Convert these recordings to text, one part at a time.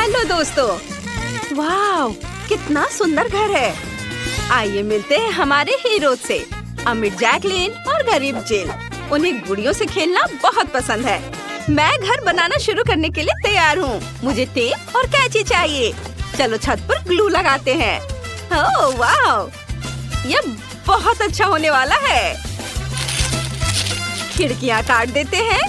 Hello दोस्तों, वाह कितना सुंदर घर है। आइए मिलते हैं हमारे हीरो से, अमीर जैकलिन और गरीब जिल। उन्हें गुड़ियों से खेलना बहुत पसंद है। मैं घर बनाना शुरू करने के लिए तैयार हूँ। मुझे टेप और कैंची चाहिए। चलो छत पर ग्लू लगाते हैं। ओह वाह, यह बहुत अच्छा होने वाला है। खिड़कियाँ काट देते हैं।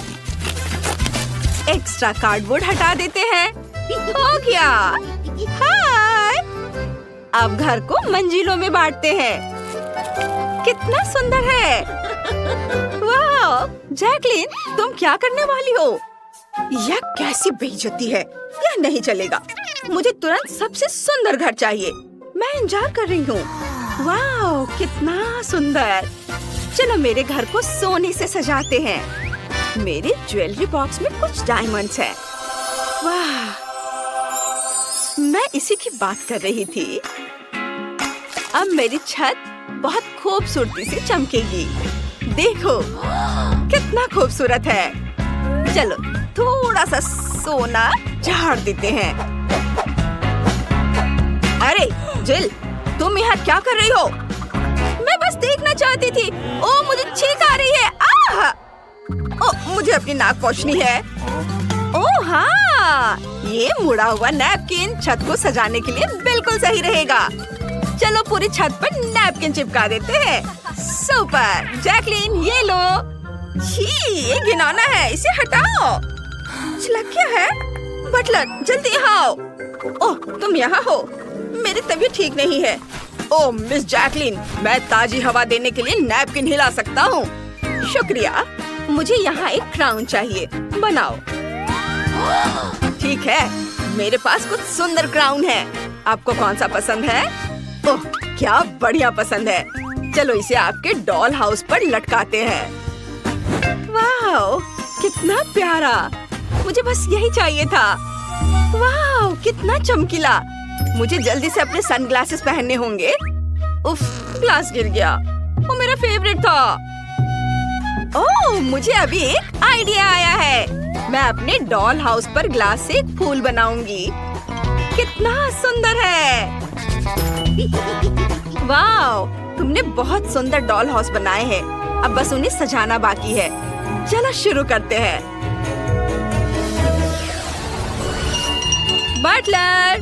एक्स्ट्रा कार्डबोर्ड हटा देते हैं। हो गया। हाय, अब घर को मंजिलों में बांटते हैं। कितना सुंदर है। वाह, जैकलिन तुम क्या करने वाली हो? यह कैसी बेइज्जती है। यह नहीं चलेगा। मुझे तुरंत सबसे सुंदर घर चाहिए। मैं इंतजार कर रही हूँ। वाह कितना सुंदर। चलो मेरे घर को सोने से सजाते हैं। मेरे ज्वेलरी बॉक्स में कुछ डायमंड्स हैं। वाह, मैं इसी की बात कर रही थी। अब मेरी छत बहुत खूबसूरती से चमकेगी। देखो कितना खूबसूरत है। चलो थोड़ा सा सोना झाड़ देते हैं। अरे जिल, तुम यहाँ क्या कर रही हो? मैं बस देखना चाहती थी। ओह मुझे छींक आ रही है। आह! ओह मुझे अपनी नाक पोंछनी है। ओह हाँ, ये मुड़ा हुआ नैपकिन छत को सजाने के लिए बिल्कुल सही रहेगा। चलो पूरी छत पर नैपकिन चिपका देते हैं। सुपर। जैकलिन ये लो। छी, ये घिनौना है, इसे हटाओ। छिलक क्या है? बटलर जल्दी यहाँ आओ। ओह तुम यहाँ हो। मेरी तबीयत ठीक नहीं है। ओह मिस जैकलिन, मैं ताजी हवा देने के लिए नैपकिन हिला सकता हूँ। शुक्रिया। मुझे यहाँ एक क्राउन चाहिए। बनाओ। ठीक है, मेरे पास कुछ सुंदर क्राउन है। आपको कौन सा पसंद है? ओह क्या बढ़िया पसंद है। चलो इसे आपके डॉल हाउस पर लटकाते हैं। वाह कितना प्यारा। मुझे बस यही चाहिए था। वाह कितना चमकीला। मुझे जल्दी से अपने सनग्लासेस पहनने होंगे। उफ, ग्लास गिर गया। वो मेरा फेवरेट था। ओह मुझे अभी एक आइडिया आया है। मैं अपने डॉल हाउस पर ग्लास से एक फूल बनाऊंगी। कितना सुंदर है। वाह, तुमने बहुत सुंदर डॉल हाउस बनाए हैं। अब बस उन्हें सजाना बाकी है। चलो शुरू करते हैं। बटलर,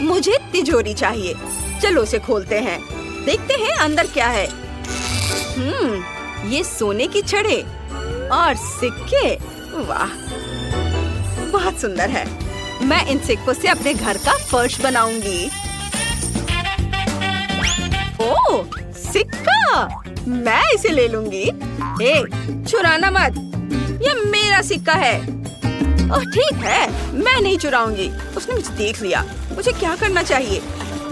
मुझे तिजोरी चाहिए। चलो उसे खोलते हैं। देखते हैं अंदर क्या है। ये सोने की छड़े और सिक्के। वाह बहुत सुंदर है। मैं इन सिक्कों से अपने घर का फर्श बनाऊंगी। ओह सिक्का, मैं इसे ले लूंगी। ए, चुराना मत, यह मेरा सिक्का है। ओह ठीक है, मैं नहीं चुराऊंगी। उसने मुझे देख लिया। मुझे क्या करना चाहिए?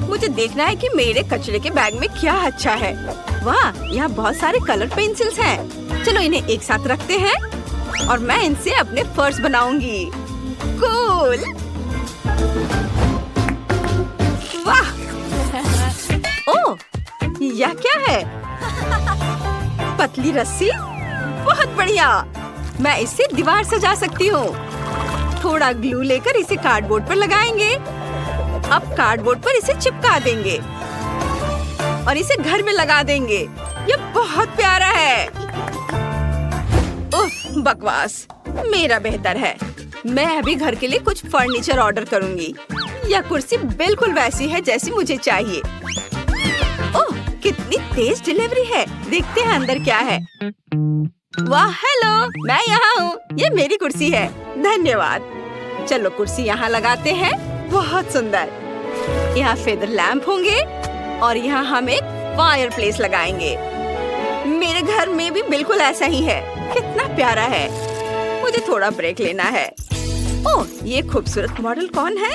मुझे देखना है कि मेरे कचरे के बैग में क्या अच्छा है। वाह, यहाँ बहुत सारे कलर पेंसिल्स हैं। चलो इन्हें एक साथ रखते हैं और मैं इनसे अपने फर्श बनाऊंगी। कूल। वाह। ओह, यह क्या है? पतली रस्सी, बहुत बढ़िया। मैं इससे दीवार सजा सकती हूँ। थोड़ा ग्लू लेकर इसे कार्डबोर्ड पर लगाएंगे। अब कार्डबोर्ड पर इसे चिपका देंगे और इसे घर में लगा देंगे। यह बहुत प्यारा है। उफ, बकवास, मेरा बेहतर है। मैं अभी घर के लिए कुछ फर्नीचर ऑर्डर करूंगी। यह कुर्सी बिल्कुल वैसी है जैसी मुझे चाहिए। ओह, कितनी तेज डिलीवरी है। देखते हैं अंदर क्या है। वाह हेलो, मैं यहाँ हूँ। ये मेरी कुर्सी है। धन्यवाद। चलो कुर्सी यहाँ लगाते हैं। बहुत सुंदर। यहाँ फेदर लैंप होंगे और यहाँ हम एक फायर प्लेस लगाएंगे। मेरे घर में भी बिल्कुल ऐसा ही है। कितना प्यारा है। मुझे थोड़ा ब्रेक लेना है। ओह, ये खूबसूरत मॉडल कौन है?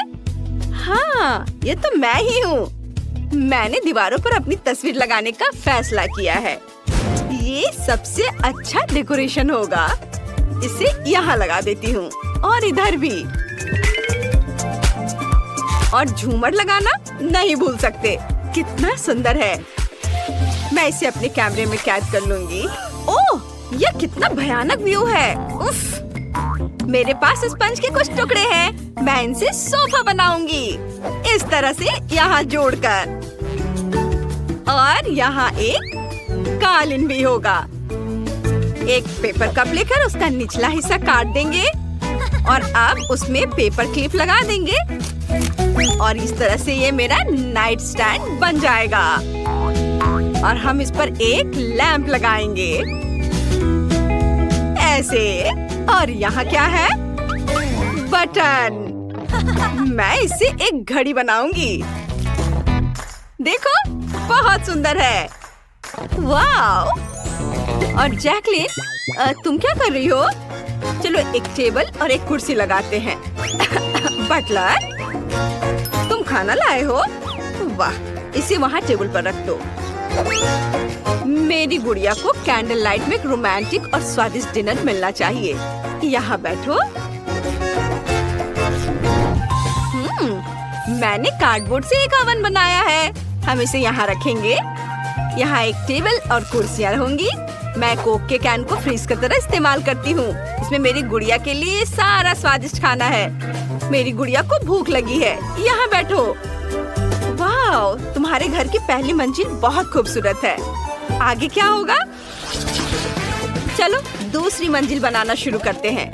हाँ, ये तो मैं ही हूँ। मैंने दीवारों पर अपनी तस्वीर लगाने का फैसला किया है। ये सबसे अच्छा डेकोरेशन होगा। इसे यहाँ लगा देती हूँ और इधर भी। और झूमर लगाना नहीं भूल सकते। कितना सुंदर है। मैं इसे अपने कैमरे में कैद कर लूंगी। ओह, यह कितना भयानक व्यू है। उफ। मेरे पास स्पंज के कुछ टुकड़े हैं। मैं इनसे सोफा बनाऊंगी इस तरह से यहाँ जोड़कर। और यहाँ एक कालीन भी होगा। एक पेपर कप लेकर उसका निचला हिस्सा काट देंगे और अब उसमें पेपर क्लिप लगा देंगे और इस तरह से ये मेरा नाइट स्टैंड बन जाएगा। और हम इस पर एक लैंप लगाएंगे ऐसे। और यहाँ क्या है? बटन। मैं इससे एक घड़ी बनाऊंगी। देखो, बहुत सुंदर है। वाव! और जैकलिन, तुम क्या कर रही हो? चलो एक टेबल और एक कुर्सी लगाते हैं। बटलर, तुम खाना लाए हो? वाह, इसे वहाँ टेबल पर रख दो। मेरी गुड़िया को कैंडल लाइट में एक रोमांटिक और स्वादिष्ट डिनर मिलना चाहिए। यहाँ बैठो। मैंने कार्डबोर्ड से एक ओवन बनाया है। हम इसे यहाँ रखेंगे। यहाँ एक टेबल और कुर्सियाँ होंगी। मैं कोक के कैन को फ्रीज की तरह इस्तेमाल करती हूँ। इसमें मेरी गुड़िया के लिए सारा स्वादिष्ट खाना है। मेरी गुड़िया को भूख लगी है। यहाँ बैठो। वाह, तुम्हारे घर की पहली मंजिल बहुत खूबसूरत है। आगे क्या होगा? चलो दूसरी मंजिल बनाना शुरू करते हैं।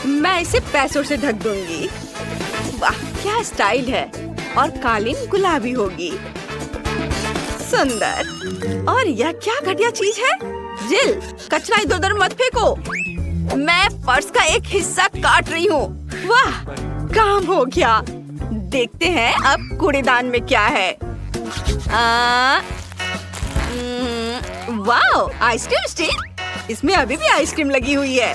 मैं इसे पैसों से ढक दूंगी। वाह, क्या स्टाइल है। और कालीन गुलाबी होगी। सुंदर। और यह क्या घटिया चीज है? जिल, कचरा इधर उधर मत फेंको। मैं फर्श का एक हिस्सा काट रही हूँ। वाह, काम हो गया। देखते हैं अब कूड़ेदान में क्या है। वाह, आइसक्रीम स्टिक। इसमें अभी भी आइसक्रीम लगी हुई है।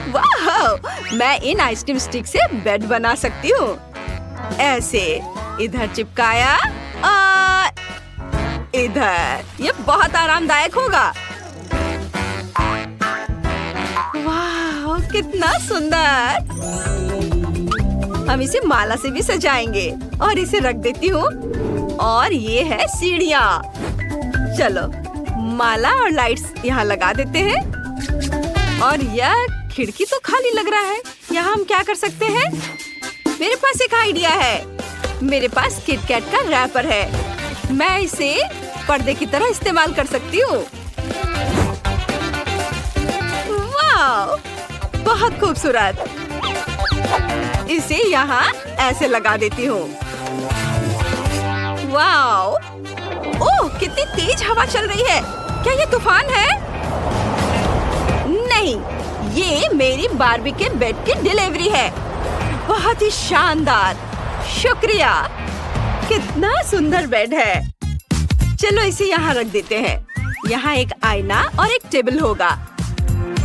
वाह, मैं इन आइसक्रीम स्टिक से बेड बना सकती हूँ। ऐसे इधर चिपकाया और इधर। ये बहुत आरामदायक होगा। वाह, कितना सुंदर। हम इसे माला से भी सजाएंगे और इसे रख देती हूँ। और ये है सीढ़ियाँ। चलो माला और लाइट्स यहाँ लगा देते हैं। और यह खिड़की तो खाली लग रहा है। यहाँ हम क्या कर सकते हैं? मेरे पास एक आइडिया है। मेरे पास किटकैट का रैपर है। मैं इसे पर्दे की तरह इस्तेमाल कर सकती हूँ। वाह, बहुत खूबसूरत। इसे यहाँ ऐसे लगा देती हूँ। वाह, ओह, कितनी तेज हवा चल रही है। क्या ये तूफान है? नहीं, ये मेरी बार्बी के बेड की डिलीवरी है। बहुत ही शानदार। शुक्रिया। कितना सुंदर बेड है। चलो इसे यहाँ रख देते हैं। यहाँ एक आईना और एक टेबल होगा।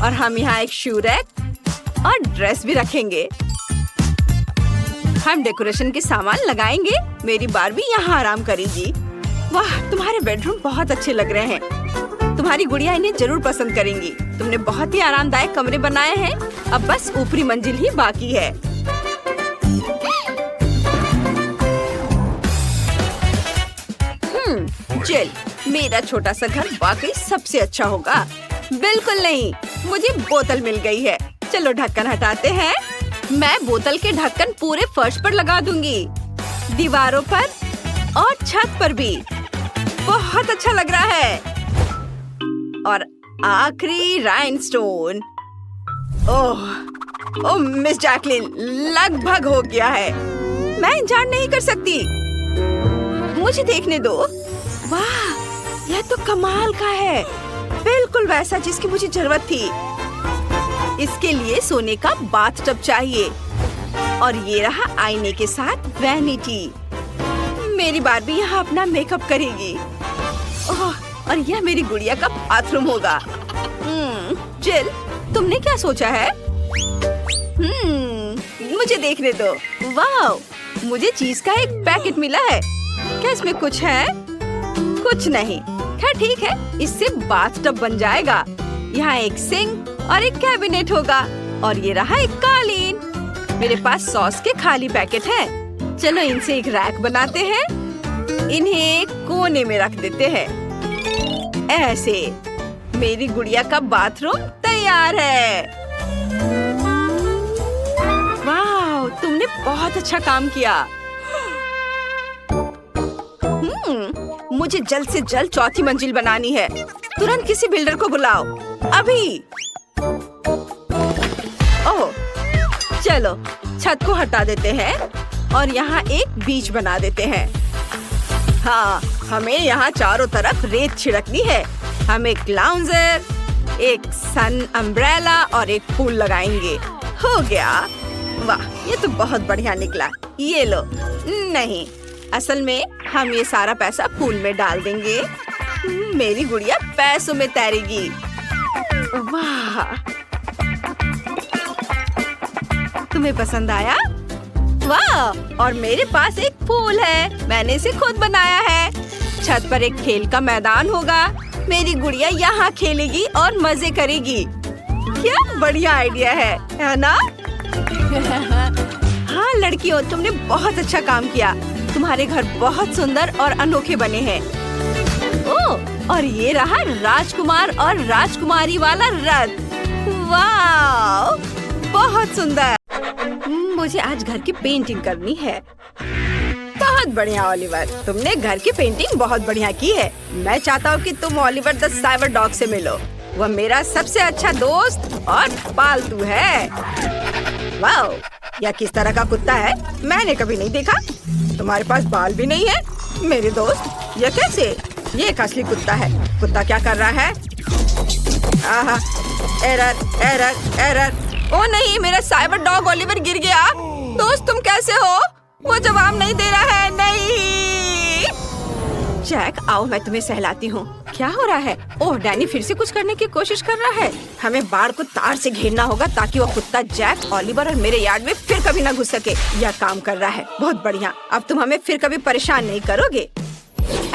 और हम यहाँ एक शू रैक और ड्रेस भी रखेंगे। हम डेकोरेशन के सामान लगाएंगे। मेरी बार्बी यहाँ आराम करेगी। वाह, तुम्हारे बेडरूम बहुत अच्छे लग रहे हैं। तुम्हारी गुड़िया इन्हें जरूर पसंद करेंगी। तुमने बहुत ही आरामदायक कमरे बनाए हैं। अब बस ऊपरी मंजिल ही बाकी है। चल, मेरा छोटा सा घर वाकई सबसे अच्छा होगा। बिल्कुल नहीं, मुझे बोतल मिल गई है। चलो ढक्कन हटाते हैं। मैं बोतल के ढक्कन पूरे फर्श पर लगा दूंगी, दीवारों पर और छत पर भी। बहुत अच्छा लग रहा है। और आखिरी राइनस्टोन। ओह मिस जैकलिन, लगभग हो गया है। मैं इंतजार नहीं कर सकती। मुझे देखने दो। वाह, यह तो कमाल का है। बिल्कुल वैसा जिसकी मुझे जरूरत थी। इसके लिए सोने का बाथटब चाहिए। और ये रहा आईने के साथ वैनिटी। मेरी बार्बी यहाँ अपना मेकअप करेगी। ओह, और यह मेरी गुड़िया का बाथरूम होगा। जिल, तुमने क्या सोचा है? मुझे देखने दो। वाह, मुझे चीज का एक पैकेट मिला है। क्या इसमें कुछ है? कुछ नहीं। खैर ठीक है, इससे बाथटब बन जाएगा। यहाँ एक सिंक और एक कैबिनेट होगा। और ये रहा एक कालीन। मेरे पास सॉस के खाली पैकेट हैं। चलो इनसे एक रैक बनाते हैं। इन्हें कोने में रख देते हैं। ऐसे मेरी गुड़िया का बाथरूम तैयार है। तुमने बहुत अच्छा काम किया। मुझे जल्द से जल्द चौथी मंजिल बनानी है। तुरंत किसी बिल्डर को बुलाओ, अभी। ओह, चलो छत को हटा देते हैं और यहाँ एक बीच बना देते हैं। हाँ, हमें यहाँ चारों तरफ रेत छिड़कनी है। हम एक लाउंजर, एक सन अम्ब्रेला और एक फूल लगाएंगे। हो गया। वाह, ये तो बहुत बढ़िया निकला। ये लो। नहीं, असल में हम ये सारा पैसा फूल में डाल देंगे। मेरी गुड़िया पैसों में तैरेगी। वाह, तुम्हें पसंद आया? वाह, और मेरे पास एक फूल है, मैंने इसे खुद बनाया है। छत पर एक खेल का मैदान होगा। मेरी गुड़िया यहाँ खेलेगी और मजे करेगी। क्या बढ़िया आइडिया है ना? हाँ लड़कियों, तुमने बहुत अच्छा काम किया। तुम्हारे घर बहुत सुंदर और अनोखे बने हैं। ओह, और ये रहा राजकुमार और राजकुमारी वाला रथ। वाह, बहुत सुंदर। मुझे आज घर की पेंटिंग करनी है। बहुत बढ़िया ओलिवर, तुमने घर की पेंटिंग बहुत बढ़िया की है। मैं चाहता हूँ कि तुम ओलिवर द साइबर डॉग से मिलो। वह मेरा सबसे अच्छा दोस्त और पालतू है। वाह, यह किस तरह का कुत्ता है? मैंने कभी नहीं देखा। तुम्हारे पास बाल भी नहीं है मेरे दोस्त। यह कैसे? ये एक असली कुत्ता है। कुत्ता क्या कर रहा है? आहा, एरर एरर एरर। ओ नहीं, मेरा साइबर डॉग ओलिवर गिर गया। दोस्त तुम कैसे हो? वो जवाब नहीं दे रहा है। नहीं जैक, आओ मैं तुम्हें सहलाती हूँ। क्या हो रहा है? ओह, डैनी फिर से कुछ करने की कोशिश कर रहा है। हमें बाड़ को तार से घेरना होगा ताकि वो कुत्ता जैक, ओलिवर और मेरे यार्ड में फिर कभी ना घुस सके। यह काम कर रहा है। बहुत बढ़िया। अब तुम हमें फिर कभी परेशान नहीं करोगे।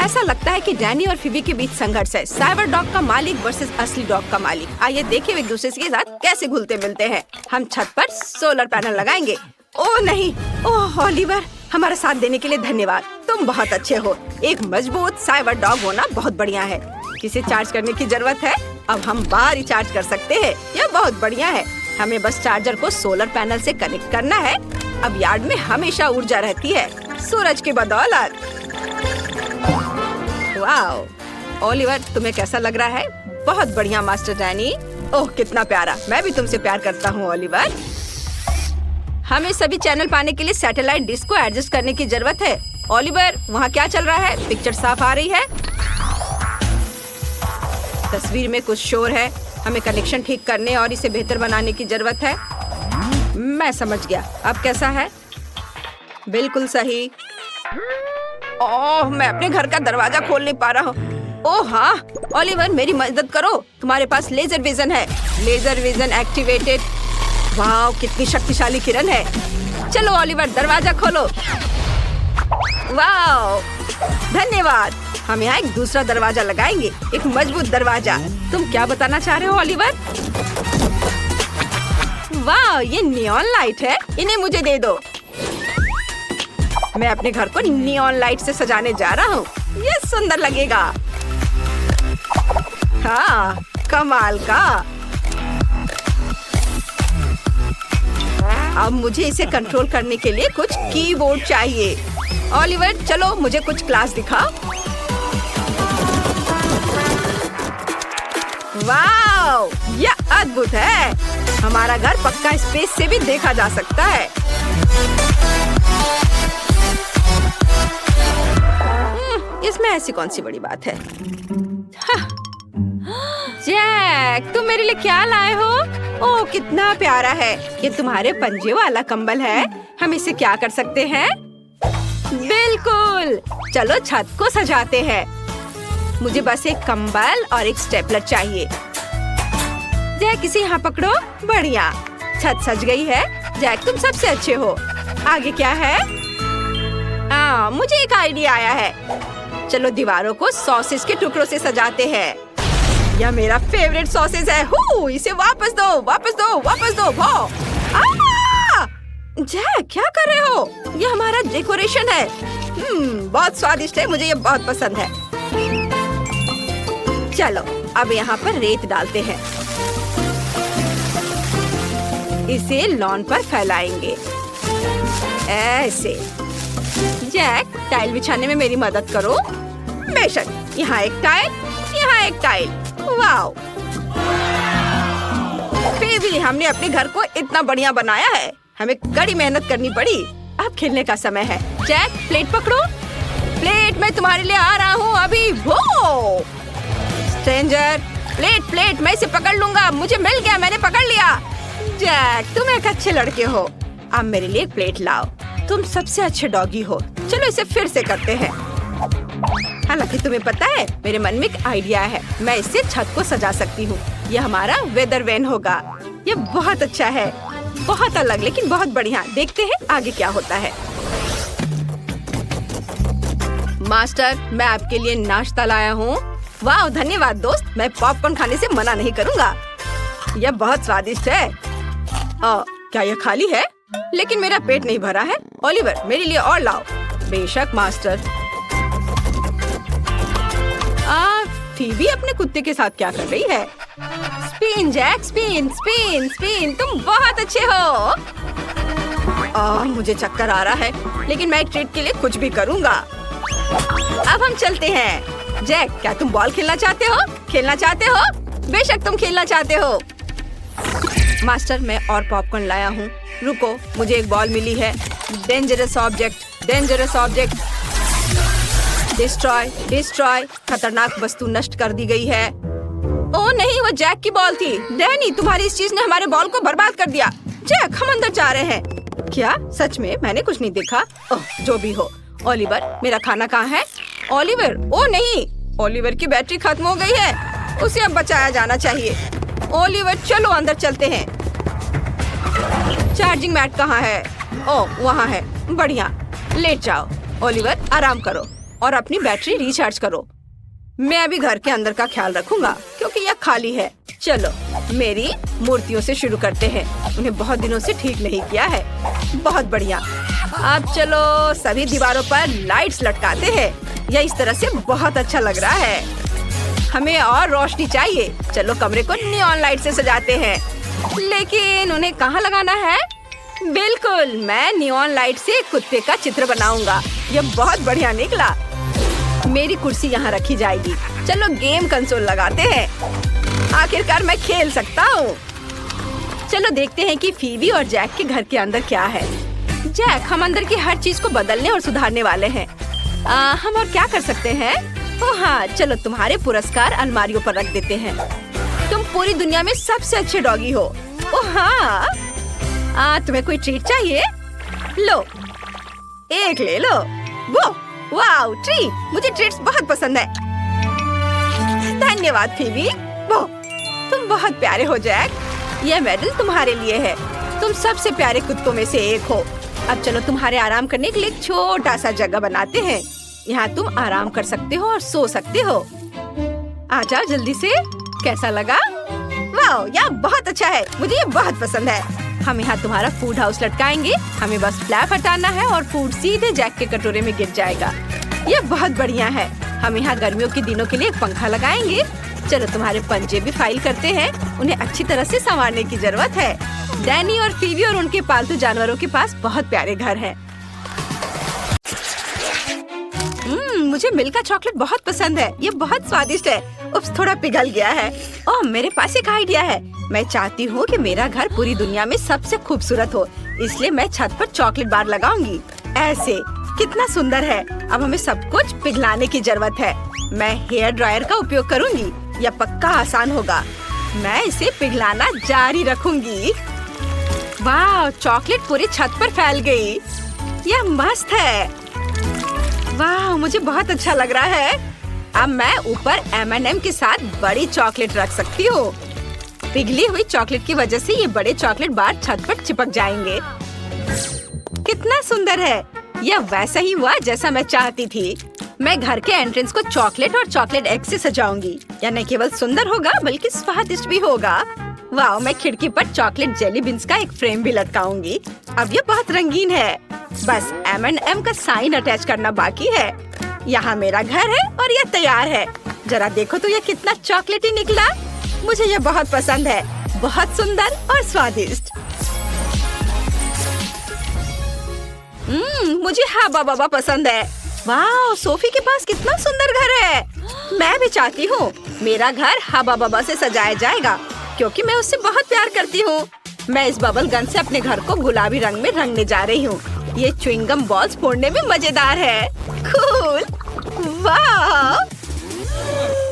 ऐसा लगता है कि डैनी और फिबी के बीच संघर्ष है। साइबर डॉग का मालिक वर्सेस असली डॉग का मालिक। आइए देखें एक दूसरे के साथ कैसे घुलते मिलते हैं। हम छत पर सोलर पैनल लगाएंगे। ओह नहीं, ओह ओलिवर, हमारा साथ देने के लिए धन्यवाद। तुम बहुत अच्छे हो। एक मजबूत साइबर डॉग होना बहुत बढ़िया है। किसे चार्ज करने की जरूरत है? अब हम बाहर ही चार्ज कर सकते हैं। यह बहुत बढ़िया है। हमें बस चार्जर को सोलर पैनल से कनेक्ट करना है। अब यार्ड में हमेशा ऊर्जा रहती है, सूरज की बदौलत। वाह ओलिवर, तुम्हें कैसा लग रहा है? बहुत बढ़िया मास्टर डैनी। ओह कितना प्यारा। मैं भी तुमसे प्यार करता हूँ ओलिवर। हमें सभी चैनल पाने के लिए सैटेलाइट डिश को एडजस्ट करने की जरूरत है। ओलिवर, वहाँ क्या चल रहा है? पिक्चर साफ आ रही है? तस्वीर में कुछ शोर है। हमें कनेक्शन ठीक करने और इसे बेहतर बनाने की जरूरत है। मैं समझ गया। अब कैसा है? बिल्कुल सही। ओह, मैं अपने घर का दरवाजा खोल नहीं पा रहा हूँ। ओह हाँ, ओलिवर मेरी मदद करो। तुम्हारे पास लेजर विजन है। Laser vision activated. वाह, कितनी शक्तिशाली किरण है। चलो ओलिवर, दरवाजा खोलो। वाह, धन्यवाद। हम यहाँ एक दूसरा दरवाजा लगाएंगे, एक मजबूत दरवाजा। तुम क्या बताना चाह रहे हो ओलिवर? वाह, ये नियॉन लाइट है। इन्हें मुझे दे दो। मैं अपने घर को नियॉन लाइट से सजाने जा रहा हूँ। ये सुंदर लगेगा। हाँ, कमाल का। अब मुझे इसे कंट्रोल करने के लिए कुछ कीबोर्ड चाहिए। ओलिवर, चलो मुझे कुछ क्लास दिखाओ। वाओ, यह अद्भुत है। हमारा घर पक्का स्पेस से भी देखा जा सकता है। इसमें ऐसी कौन सी बड़ी बात है? हाँ। जैक, तुम मेरे लिए क्या लाए हो? ओह कितना प्यारा है। ये तुम्हारे पंजे वाला कंबल है। हम इसे क्या कर सकते हैं? बिल्कुल, चलो छत को सजाते हैं। मुझे बस एक कंबल और एक स्टेपलर चाहिए। जैक, इसे यहाँ पकड़ो। बढ़िया, छत सज गई है। जैक, तुम सबसे अच्छे हो। आगे क्या है? मुझे एक आइडिया आया है। चलो दीवारों को सॉसेज के टुकड़ों से सजाते हैं। यह मेरा फेवरेट सॉसेज है। इसे वापस दो, वापस दो, वापस दो। जैक, क्या कर रहे हो? यह हमारा डेकोरेशन है। बहुत स्वादिष्ट है। मुझे ये बहुत पसंद है। चलो अब यहाँ पर रेत डालते हैं। इसे लॉन पर फैलाएंगे। ऐसे। जैक, टाइल बिछाने में मेरी मदद करो। बेशक, यहाँ एक टाइल, यहाँ एक टाइल। वाओ! फिर हमने अपने घर को इतना बढ़िया बनाया है। हमें कड़ी मेहनत करनी पड़ी। अब खेलने का समय है। जैक, प्लेट पकड़ो। प्लेट मैं तुम्हारे लिए आ रहा हूँ अभी। वो स्ट्रेंजर, प्लेट मैं इसे पकड़ लूंगा। मुझे मिल गया, मैंने पकड़ लिया। जैक, तुम एक अच्छे लड़के हो। अब मेरे लिए एक प्लेट लाओ। तुम सबसे अच्छे डॉगी हो। चलो इसे फिर से करते हैं। हालांकि तुम्हें पता है, मेरे मन में एक आइडिया है। मैं इससे छत को सजा सकती हूँ। यह हमारा वेदर वैन होगा। ये बहुत अच्छा है, बहुत अलग लेकिन बहुत बढ़िया। देखते हैं आगे क्या होता है। मास्टर, मैं आपके लिए नाश्ता लाया हूँ। वाह, धन्यवाद दोस्त। मैं पॉपकॉर्न खाने से मना नहीं करूँगा। यह बहुत स्वादिष्ट है। क्या यह खाली है? लेकिन मेरा पेट नहीं भरा है। ओलिवर, मेरे लिए और लाओ। बेशक मास्टर। फीबी अपने कुत्ते के साथ क्या कर रही है? Spin Jack, spin spin spin. तुम बहुत अच्छे हो। मुझे चक्कर आ रहा है, लेकिन मैं एक ट्रीट के लिए कुछ भी करूँगा। अब हम चलते हैं। जैक, क्या तुम बॉल खेलना चाहते हो? खेलना चाहते हो? बेशक तुम खेलना चाहते हो। मास्टर, मैं और पॉपकॉर्न लाया हूँ। रुको, मुझे एक बॉल मिली है। Dangerous object, dangerous object. Destroy, destroy. खतरनाक वस्तु नष्ट कर दी गई है। ओह नहीं, वो जैक की बॉल थी। डैनी, तुम्हारी इस चीज ने हमारे बॉल को बर्बाद कर दिया। जैक, हम अंदर जा रहे हैं। क्या सच में? मैंने कुछ नहीं देखा। ओह, जो भी हो। ओलिवर, मेरा खाना कहाँ है? ओलिवर, ओ नहीं, ओलिवर की बैटरी खत्म हो गई है। उसे अब बचाया जाना चाहिए। ओलिवर, चलो अंदर चलते हैं। चार्जिंग मैट कहाँ है? ओह, वहाँ है। बढ़िया, लेट जाओ। ओलिवर, आराम करो और अपनी बैटरी रिचार्ज करो। मैं अभी घर के अंदर का ख्याल रखूंगा क्योंकि यह खाली है। चलो, मेरी मूर्तियों से शुरू करते हैं। उन्हें बहुत दिनों से ठीक नहीं किया है। बहुत बढ़िया। अब चलो सभी दीवारों पर लाइट्स लटकाते हैं। यह इस तरह से बहुत अच्छा लग रहा है। हमें और रोशनी चाहिए। चलो कमरे को नियॉन लाइट से सजाते हैं। लेकिन उन्हें कहाँ लगाना है? बिल्कुल, मैं नियॉन लाइट से कुत्ते का चित्र बनाऊंगा। यह बहुत बढ़िया निकला। मेरी कुर्सी यहाँ रखी जाएगी। चलो गेम कंसोल लगाते हैं। आखिरकार मैं खेल सकता हूँ। चलो देखते हैं कि फीबी और जैक के घर के अंदर क्या है। जैक, हम अंदर की हर चीज को बदलने और सुधारने वाले हैं। हम और क्या कर सकते हैं? ओह हाँ, चलो तुम्हारे पुरस्कार अलमारियों पर रख देते हैं। तुम पूरी दुनिया में सबसे अच्छे डॉगी हो। ओह हाँ, तुम्हें कोई ट्रीट चाहिए? लो, एक ले लो। वो वाओ, ट्रीट। मुझे ट्रीट्स बहुत पसंद है। धन्यवाद फीबी। वो तुम बहुत प्यारे हो जैक। यह मेडल तुम्हारे लिए है। तुम सबसे प्यारे कुत्तों में से एक हो। अब चलो तुम्हारे आराम करने के लिए एक छोटा सा जगह बनाते हैं। यहाँ तुम आराम कर सकते हो और सो सकते हो। आ जाओ जल्दी से। कैसा लगा? वाओ, यह बहुत अच्छा है। मुझे ये बहुत पसंद है। हम यहाँ तुम्हारा फूड हाउस लटकाएंगे। हमें बस फ्लैप हटाना है और फूड सीधे जैक के कटोरे में गिर जाएगा। यह बहुत बढ़िया है। हम यहाँ गर्मियों के दिनों के लिए एक पंखा लगाएंगे। चलो तुम्हारे पंजे भी फाइल करते हैं। उन्हें अच्छी तरह से संवारने की जरूरत है। डैनी और फीबी और उनके पालतू जानवरों के पास बहुत प्यारे घर हैं। मुझे मिल्क का चॉकलेट बहुत पसंद है। ये बहुत स्वादिष्ट है। उप्स, थोड़ा पिघल गया है। ओह, मेरे पास एक आइडिया है। मैं चाहती हूँ कि मेरा घर पूरी दुनिया में सबसे खूबसूरत हो, इसलिए मैं छत पर चॉकलेट बार लगाऊंगी। ऐसे कितना सुंदर है। अब हमें सब कुछ पिघलाने की जरूरत है। मैं हेयर ड्रायर का उपयोग करूंगी। यह पक्का आसान होगा। मैं इसे पिघलाना जारी रखूंगी। वाह, चॉकलेट पूरी छत पर फैल गई। यह मस्त है। वाह, मुझे बहुत अच्छा लग रहा है। अब मैं ऊपर M&M के साथ बड़ी चॉकलेट रख सकती हूँ। पिघली हुई चॉकलेट की वजह से ये बड़े चॉकलेट बार छत पर चिपक जाएंगे। कितना सुंदर है। यह वैसा ही हुआ जैसा मैं चाहती थी। मैं घर के एंट्रेंस को चॉकलेट और चॉकलेट एग से सजाऊंगी। यह न केवल सुंदर होगा बल्कि स्वादिष्ट भी होगा। वाह, मैं खिड़की पर चॉकलेट जेली बीन्स का एक फ्रेम भी लटकाऊंगी। अब यह बहुत रंगीन है। बस M&M का साइन अटैच करना बाकी है। यहाँ मेरा घर है और यह तैयार है। जरा देखो तो यह कितना चॉकलेटी निकला। मुझे यह बहुत पसंद है। बहुत सुंदर और स्वादिष्ट। मुझे हबा बबा पसंद है। वाह, सोफी के पास कितना सुंदर घर है। मैं भी चाहती हूँ मेरा घर हबा बबा से सजाया जाएगा क्योंकि मैं उससे बहुत प्यार करती हूँ। मैं इस बबल गन से अपने घर को गुलाबी रंग में रंगने जा रही हूँ। ये च्युइंगम बॉल्स फोड़ने में मजेदार है। कूल! वाह,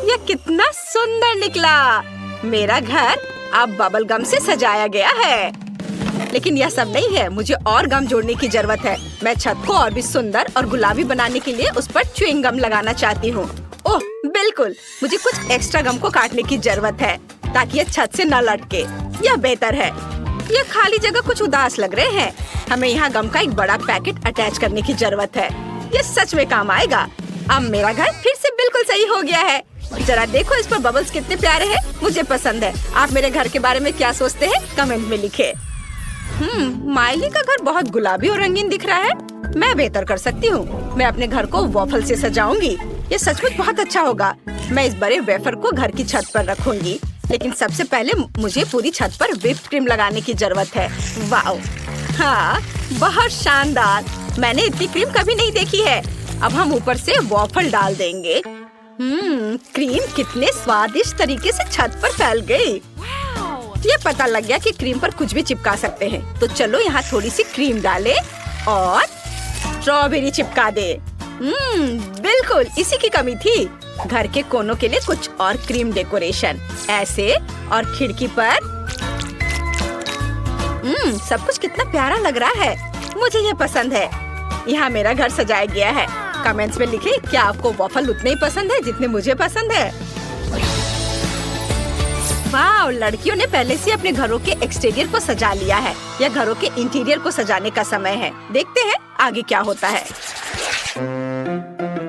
ये कितना सुंदर निकला। मेरा घर अब बबल गम से सजाया गया है। लेकिन यह सब नहीं है, मुझे और गम जोड़ने की जरूरत है। मैं छत को और भी सुंदर और गुलाबी बनाने के लिए उस पर च्युइंग गम लगाना चाहती हूँ। ओह बिल्कुल, मुझे कुछ एक्स्ट्रा गम को काटने की जरूरत है ताकि यह छत से न लटके। यह बेहतर है। यह खाली जगह कुछ उदास लग रहे हैं। हमें यहाँ गम का एक बड़ा पैकेट अटैच करने की जरूरत है। यह सच में काम आएगा। अब मेरा घर फिर से बिल्कुल सही हो गया है। जरा देखो इस पर बबल्स कितने प्यारे हैं। मुझे पसंद है। आप मेरे घर के बारे में क्या सोचते हैं कमेंट में लिखे। माइली का घर बहुत गुलाबी और रंगीन दिख रहा है। मैं बेहतर कर सकती हूँ। मैं अपने घर को वॉफल से सजाऊंगी। ये सचमुच बहुत अच्छा होगा। मैं इस बड़े वेफर को घर की छत पर रखूंगी। लेकिन सबसे पहले मुझे पूरी छत पर व्हिप्ड क्रीम लगाने की जरूरत है। वाओ, हाँ, बहुत शानदार। मैंने इतनी क्रीम कभी नहीं देखी है। अब हम ऊपर से वॉफल डाल देंगे। क्रीम कितने स्वादिष्ट तरीके से छत पर फैल गई। ये पता लग गया कि क्रीम पर कुछ भी चिपका सकते हैं। तो चलो यहाँ थोड़ी सी क्रीम डालें और स्ट्रॉबेरी चिपका दे। बिल्कुल, इसी की कमी थी। घर के कोनों के लिए कुछ और क्रीम डेकोरेशन ऐसे, और खिड़की पर। सब कुछ कितना प्यारा लग रहा है। मुझे ये पसंद है। यहाँ मेरा घर सजाया गया है। कमेंट्स में लिखें क्या आपको वॉफल उतने ही पसंद है जितने मुझे पसंद है। वाह, लड़कियों ने पहले से अपने घरों के एक्सटीरियर को सजा लिया है। या घरों के इंटीरियर को सजाने का समय है। देखते हैं आगे क्या होता है।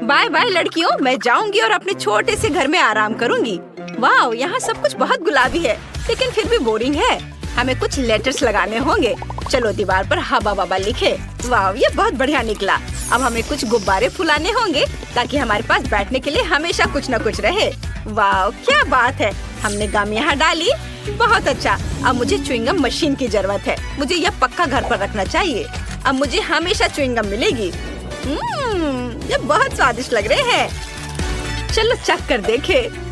बाय बाय लड़कियों, मैं जाऊंगी और अपने छोटे से घर में आराम करूंगी। वाह, यहाँ सब कुछ बहुत गुलाबी है लेकिन फिर भी बोरिंग है। हमें कुछ लेटर्स लगाने होंगे। चलो दीवार पर हबा बबा लिखे। वाह, ये बहुत बढ़िया निकला। अब हमें कुछ गुब्बारे फुलाने होंगे ताकि हमारे पास बैठने के लिए हमेशा कुछ न कुछ रहे। वाह, क्या बात है। हमने गम यहाँ डाली। बहुत अच्छा। अब मुझे च्युइंगम मशीन की जरूरत है। मुझे यह पक्का घर पर रखना चाहिए। अब मुझे हमेशा च्युइंगम मिलेगी। ये बहुत स्वादिष्ट लग रहे हैं। चलो चख कर देखें।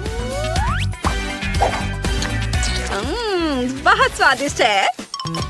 बहुत स्वादिष्ट है।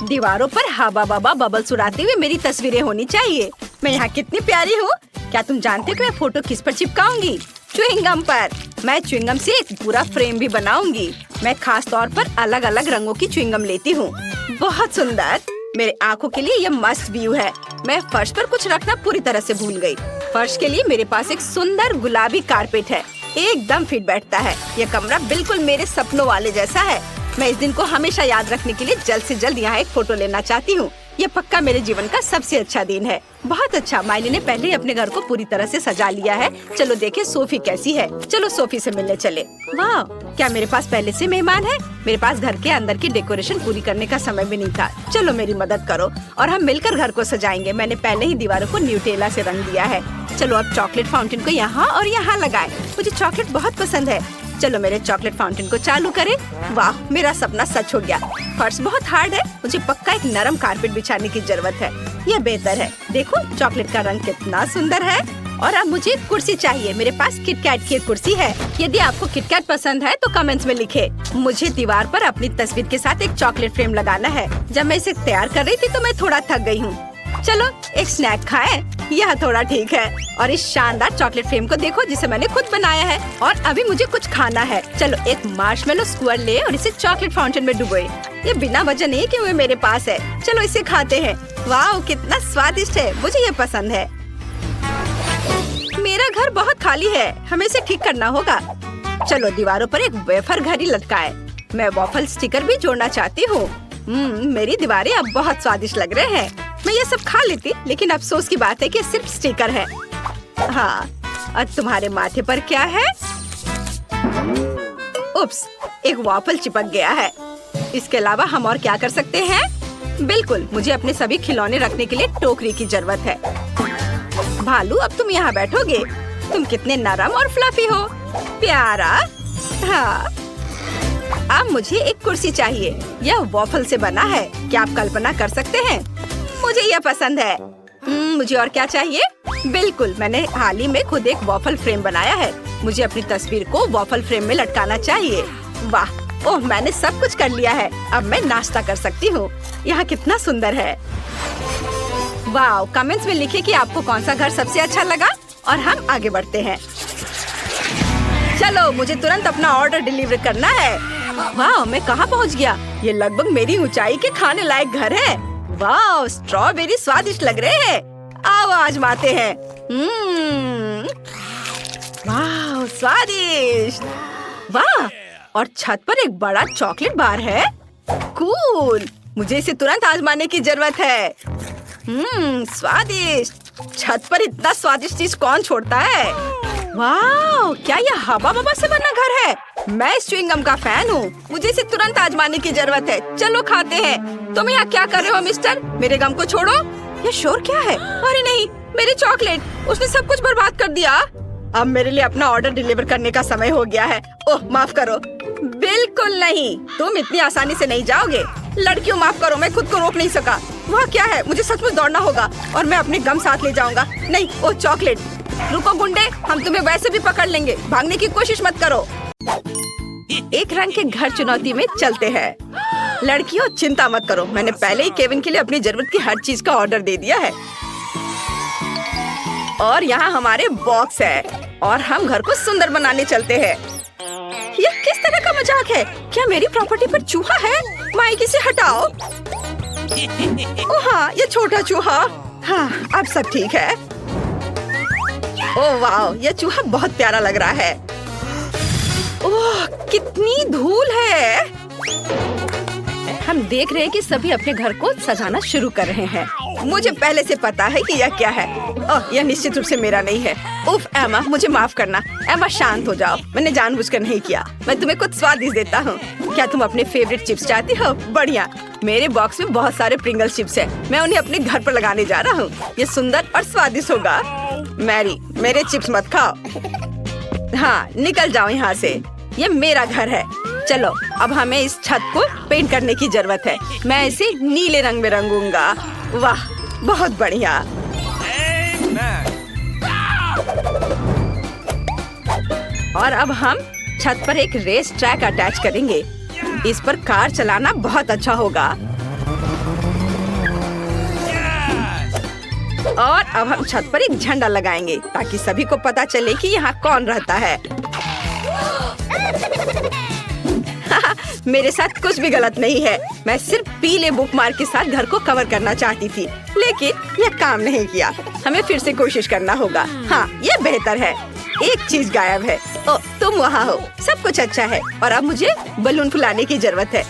दीवारों पर हबा बबा बबल्स उड़ाते हुए मेरी तस्वीरें होनी चाहिए। मैं यहाँ कितनी प्यारी हूँ। क्या तुम जानते हो कि मैं फोटो किस पर चिपकाऊंगी? च्युइंगम पर। मैं च्युइंगम से एक पूरा फ्रेम भी बनाऊंगी। मैं खास तौर पर अलग अलग रंगों की च्युइंगम लेती हूँ। बहुत सुंदर। मेरे आँखों के लिए यह मस्त व्यू है। मैं फर्श पर कुछ रखना पूरी तरह से भूल गई। फर्श के लिए मेरे पास एक सुंदर गुलाबी कारपेट है। एकदम फिट बैठता है। यह कमरा बिल्कुल मेरे सपनों वाले जैसा है। मैं इस दिन को हमेशा याद रखने के लिए जल्द से जल्द यहाँ एक फोटो लेना चाहती हूँ। ये पक्का मेरे जीवन का सबसे अच्छा दिन है। बहुत अच्छा। माइली ने पहले ही अपने घर को पूरी तरह से सजा लिया है। चलो देखें सोफी कैसी है। चलो सोफी से मिलने चले। वाह, क्या मेरे पास पहले से मेहमान है? मेरे पास घर के अंदर की डेकोरेशन पूरी करने का समय भी नहीं था। चलो मेरी मदद करो और हम मिलकर घर को सजाएंगे। मैंने पहले ही दीवारों को न्यूटेला से रंग दिया है। चलो अब चॉकलेट फाउंटेन को यहाँ और यहाँ लगाए। मुझे चॉकलेट बहुत पसंद है। चलो मेरे चॉकलेट फाउंटेन को चालू करें। वाह, मेरा सपना सच हो गया। फर्श बहुत हार्ड है। मुझे पक्का एक नरम कारपेट बिछाने की जरूरत है। यह बेहतर है। देखो चॉकलेट का रंग कितना सुंदर है। और अब मुझे कुर्सी चाहिए। मेरे पास किटकैट की एक कुर्सी है। यदि आपको किटकैट पसंद है तो कमेंट्स में लिखे। मुझे दीवार पर अपनी तस्वीर के साथ एक चॉकलेट फ्रेम लगाना है। जब मैं इसे तैयार कर रही थी तो मैं थोड़ा थक गई हूँ। चलो एक स्नैक खाएं। यह थोड़ा ठीक है। और इस शानदार चॉकलेट फ्रेम को देखो जिसे मैंने खुद बनाया है। और अभी मुझे कुछ खाना है। चलो एक मार्शमेलो स्क्वायर ले और इसे चॉकलेट फाउंटेन में डुबोए। ये बिना वजह नहीं कि वो मेरे पास है। चलो इसे खाते हैं। वाह, कितना स्वादिष्ट है। मुझे ये पसंद है। मेरा घर बहुत खाली है। हमें इसे ठीक करना होगा। चलो दीवारों पर एक वेफर घड़ी लटकाए। मैं वॉफल स्टिकर भी जोड़ना चाहती हूँ। मेरी दीवारें अब बहुत स्वादिष्ट लग रहे हैं। मैं ये सब खा लेती, लेकिन अफसोस की बात है कि सिर्फ स्टिकर है। हाँ, और तुम्हारे माथे पर क्या है? उप्स, एक वॉफल चिपक गया है। इसके अलावा हम और क्या कर सकते हैं? बिल्कुल, मुझे अपने सभी खिलौने रखने के लिए टोकरी की जरूरत है। भालू, अब तुम यहाँ बैठोगे। तुम कितने नरम और फ्लफी हो। प्यारा। हाँ, अब मुझे एक कुर्सी चाहिए। यह वॉफल से बना है। क्या आप कल्पना कर सकते हैं? मुझे यह पसंद है। मुझे और क्या चाहिए? बिल्कुल, मैंने हाल ही में खुद एक वॉफल फ्रेम बनाया है। मुझे अपनी तस्वीर को वॉफल फ्रेम में लटकाना चाहिए। वाह, ओह, मैंने सब कुछ कर लिया है। अब मैं नाश्ता कर सकती हूँ। यहाँ कितना सुंदर है। वाह, कमेंट्स में लिखिए कि आपको कौन सा घर सबसे अच्छा लगा और हम आगे बढ़ते हैं। चलो, मुझे तुरंत अपना ऑर्डर डिलीवर करना है। वाह, मैं कहाँ पहुँच गया? ये लगभग मेरी ऊंचाई के खाने लायक घर है। वाह, स्ट्रॉबेरी स्वादिष्ट लग रहे हैं। आओ आजमाते हैं। वाह, स्वादिष्ट। वाह, और छत पर एक बड़ा चॉकलेट बार है। कूल, मुझे इसे तुरंत आजमाने की जरूरत है। स्वादिष्ट। छत पर इतना स्वादिष्ट चीज कौन छोड़ता है? वाह, क्या यह हवा बबा से बना घर है? मैं इस च्युइंगम का फैन हूँ। मुझे इसे तुरंत आजमाने की जरूरत है। चलो खाते हैं। तुम यहाँ क्या कर रहे हो मिस्टर? मेरे गम को छोड़ो। ये शोर क्या है? अरे नहीं, मेरी चॉकलेट, उसने सब कुछ बर्बाद कर दिया। अब मेरे लिए अपना ऑर्डर डिलीवर करने का समय हो गया है। ओह, माफ करो। बिल्कुल नहीं, तुम इतनी आसानी से नहीं जाओगे। लड़कियों, माफ करो, मैं खुद को रोक नहीं सका। वहाँ क्या है? मुझे सचमुच दौड़ना होगा और मैं अपने गम साथ ले जाऊंगा। नहीं, ओह चॉकलेट। रुको गुंडे, हम तुम्हें वैसे भी पकड़ लेंगे। भागने की कोशिश मत करो। एक रंग के घर चुनौती में चलते हैं। लड़कियों, चिंता मत करो, मैंने पहले ही केविन के लिए अपनी जरूरत की हर चीज का ऑर्डर दे दिया है। और यहाँ हमारे बॉक्स है और हम घर को सुंदर बनाने चलते हैं। ये किस तरह का मजाक है? क्या मेरी प्रॉपर्टी पर चूहा है? माइक, इसे हटाओ। ओह हाँ, ये छोटा चूहा। हाँ, अब सब ठीक है। ओह वाह, ये चूहा बहुत प्यारा लग रहा है। ओह, कितनी धूल है। हम देख रहे हैं कि सभी अपने घर को सजाना शुरू कर रहे हैं। मुझे पहले से पता है कि यह क्या है। ओह, यह निश्चित रूप से मेरा नहीं है। उफ एमा, मुझे माफ करना। एमा, शांत हो जाओ। मैंने जानबूझकर नहीं किया। मैं तुम्हें कुछ स्वादिष्ट देता हूँ। क्या तुम अपने फेवरेट चिप्स चाहती हो? बढ़िया, मेरे बॉक्स में बहुत सारे प्रिंगल चिप्स हैं। मैं उन्हें अपने घर पर लगाने जा रहा हूँ। ये सुंदर और स्वादिष्ट होगा। मैरी, मेरे चिप्स मत खाओ। हाँ, निकल जाओ यहाँ से। ये मेरा घर है। चलो, अब हमें इस छत को पेंट करने की जरूरत है। मैं इसे नीले रंग में रंगूंगा। वाह, बहुत बढ़िया। और अब हम छत पर एक रेस ट्रैक अटैच करेंगे। इस पर कार चलाना बहुत अच्छा होगा। और अब हम छत पर एक झंडा लगाएंगे ताकि सभी को पता चले कि यहाँ कौन रहता है। मेरे साथ कुछ भी गलत नहीं है। मैं सिर्फ पीले बुकमार्क के साथ घर को कवर करना चाहती थी, लेकिन यह काम नहीं किया। हमें फिर से कोशिश करना होगा। हाँ, ये बेहतर है। एक चीज गायब है। ओ, तुम वहाँ हो। सब कुछ अच्छा है और अब मुझे बलून फुलाने की जरूरत है।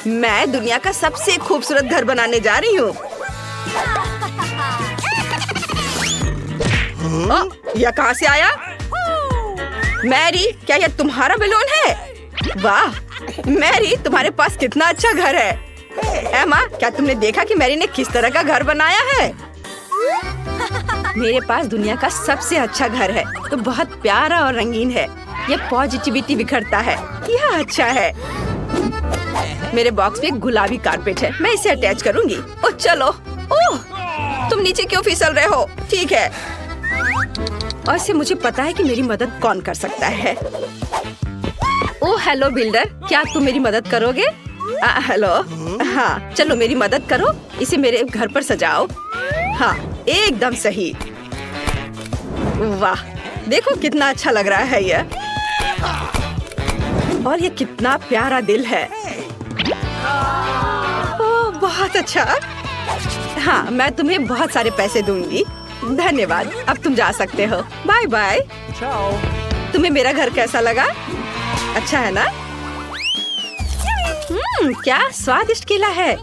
मैं दुनिया का सबसे खूबसूरत घर बनाने जा रही हूँ। यह कहाँ से आया? मैरी, क्या यह तुम्हारा बलून है? वाह मैरी, तुम्हारे पास कितना अच्छा घर है। एमा, क्या तुमने देखा कि मैरी ने किस तरह का घर बनाया है? मेरे पास दुनिया का सबसे अच्छा घर है, तो बहुत प्यारा और रंगीन है। ये पॉजिटिविटी बिखरता है। यह अच्छा है। मेरे बॉक्स में एक गुलाबी कारपेट है। मैं इसे अटैच करूंगी। ओह चलो। ओह, तुम नीचे क्यों फिसल रहे हो? ठीक है। और से मुझे पता है कि मेरी मदद कौन कर सकता है। ओह हेलो बिल्डर, क्या तुम मेरी मदद करोगे? हेलो। हाँ, चलो मेरी मदद करो। इसे मेरे घर पर सजाओ। हाँ, एकदम सही। वाह, देखो कितना अच्छा लग रहा है यह। और ये कितना प्यारा दिल है। ओह, बहुत अच्छा। हाँ, मैं तुम्हें बहुत सारे पैसे दूंगी। धन्यवाद। अब तुम जा सकते हो। Bye bye. तुम्हें मेरा घर कैसा लगा? अच्छा है ना? क्या स्वादिष्ट केला है।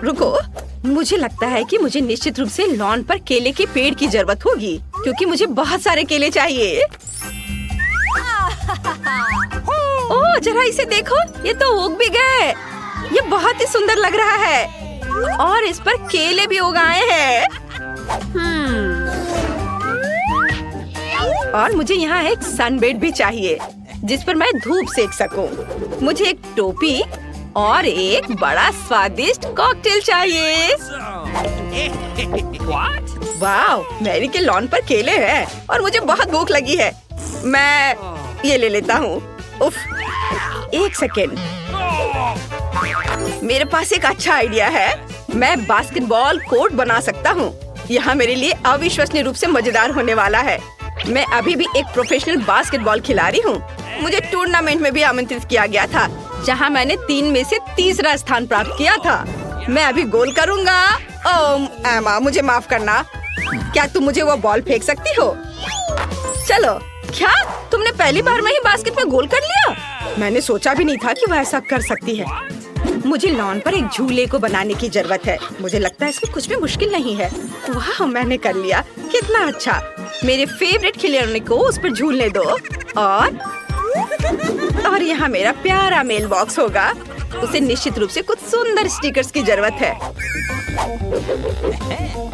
रुको, मुझे लगता है कि मुझे निश्चित रूप से लॉन पर केले के पेड़ की जरूरत होगी, क्योंकि मुझे बहुत सारे केले चाहिए। ओह, जरा इसे देखो, ये तो उग भी गए। ये बहुत ही सुंदर लग रहा है और इस पर केले भी उगाए हैं। और मुझे यहाँ एक सनबेड भी चाहिए जिस पर मैं धूप सेक सकूं। मुझे एक टोपी और एक बड़ा स्वादिष्ट कॉकटेल चाहिए। वाह, मैरी के लॉन पर केले हैं और मुझे बहुत भूख लगी है। मैं ये ले लेता हूँ। उफ, एक सेकेंड, मेरे पास एक अच्छा आइडिया है। मैं बास्केटबॉल कोर्ट बना सकता हूँ। यहाँ मेरे लिए अविश्वसनीय रूप से मजेदार होने वाला है। मैं अभी भी एक प्रोफेशनल बास्केटबॉल खिलाड़ी हूँ। मुझे टूर्नामेंट में भी आमंत्रित किया गया था, जहाँ मैंने 3 में से तीसरा स्थान प्राप्त किया था। मैं अभी गोल करूँगा। ओह एमा, मुझे माफ करना। क्या तुम मुझे वो बॉल फेंक सकती हो? चलो। क्या तुमने पहली बार में ही बास्केट में गोल कर लिया? मैंने सोचा भी नहीं था कि वह ऐसा कर सकती है। मुझे लॉन पर एक झूले को बनाने की जरूरत है। मुझे लगता है इसमें कुछ भी मुश्किल नहीं है। वाह, मैंने कर लिया। कितना अच्छा। मेरे फेवरेट खिलौने को उस पर झूलने दो। और यहाँ मेरा प्यारा मेल बॉक्स होगा। उसे निश्चित रूप से कुछ सुंदर स्टिकर्स की जरूरत है।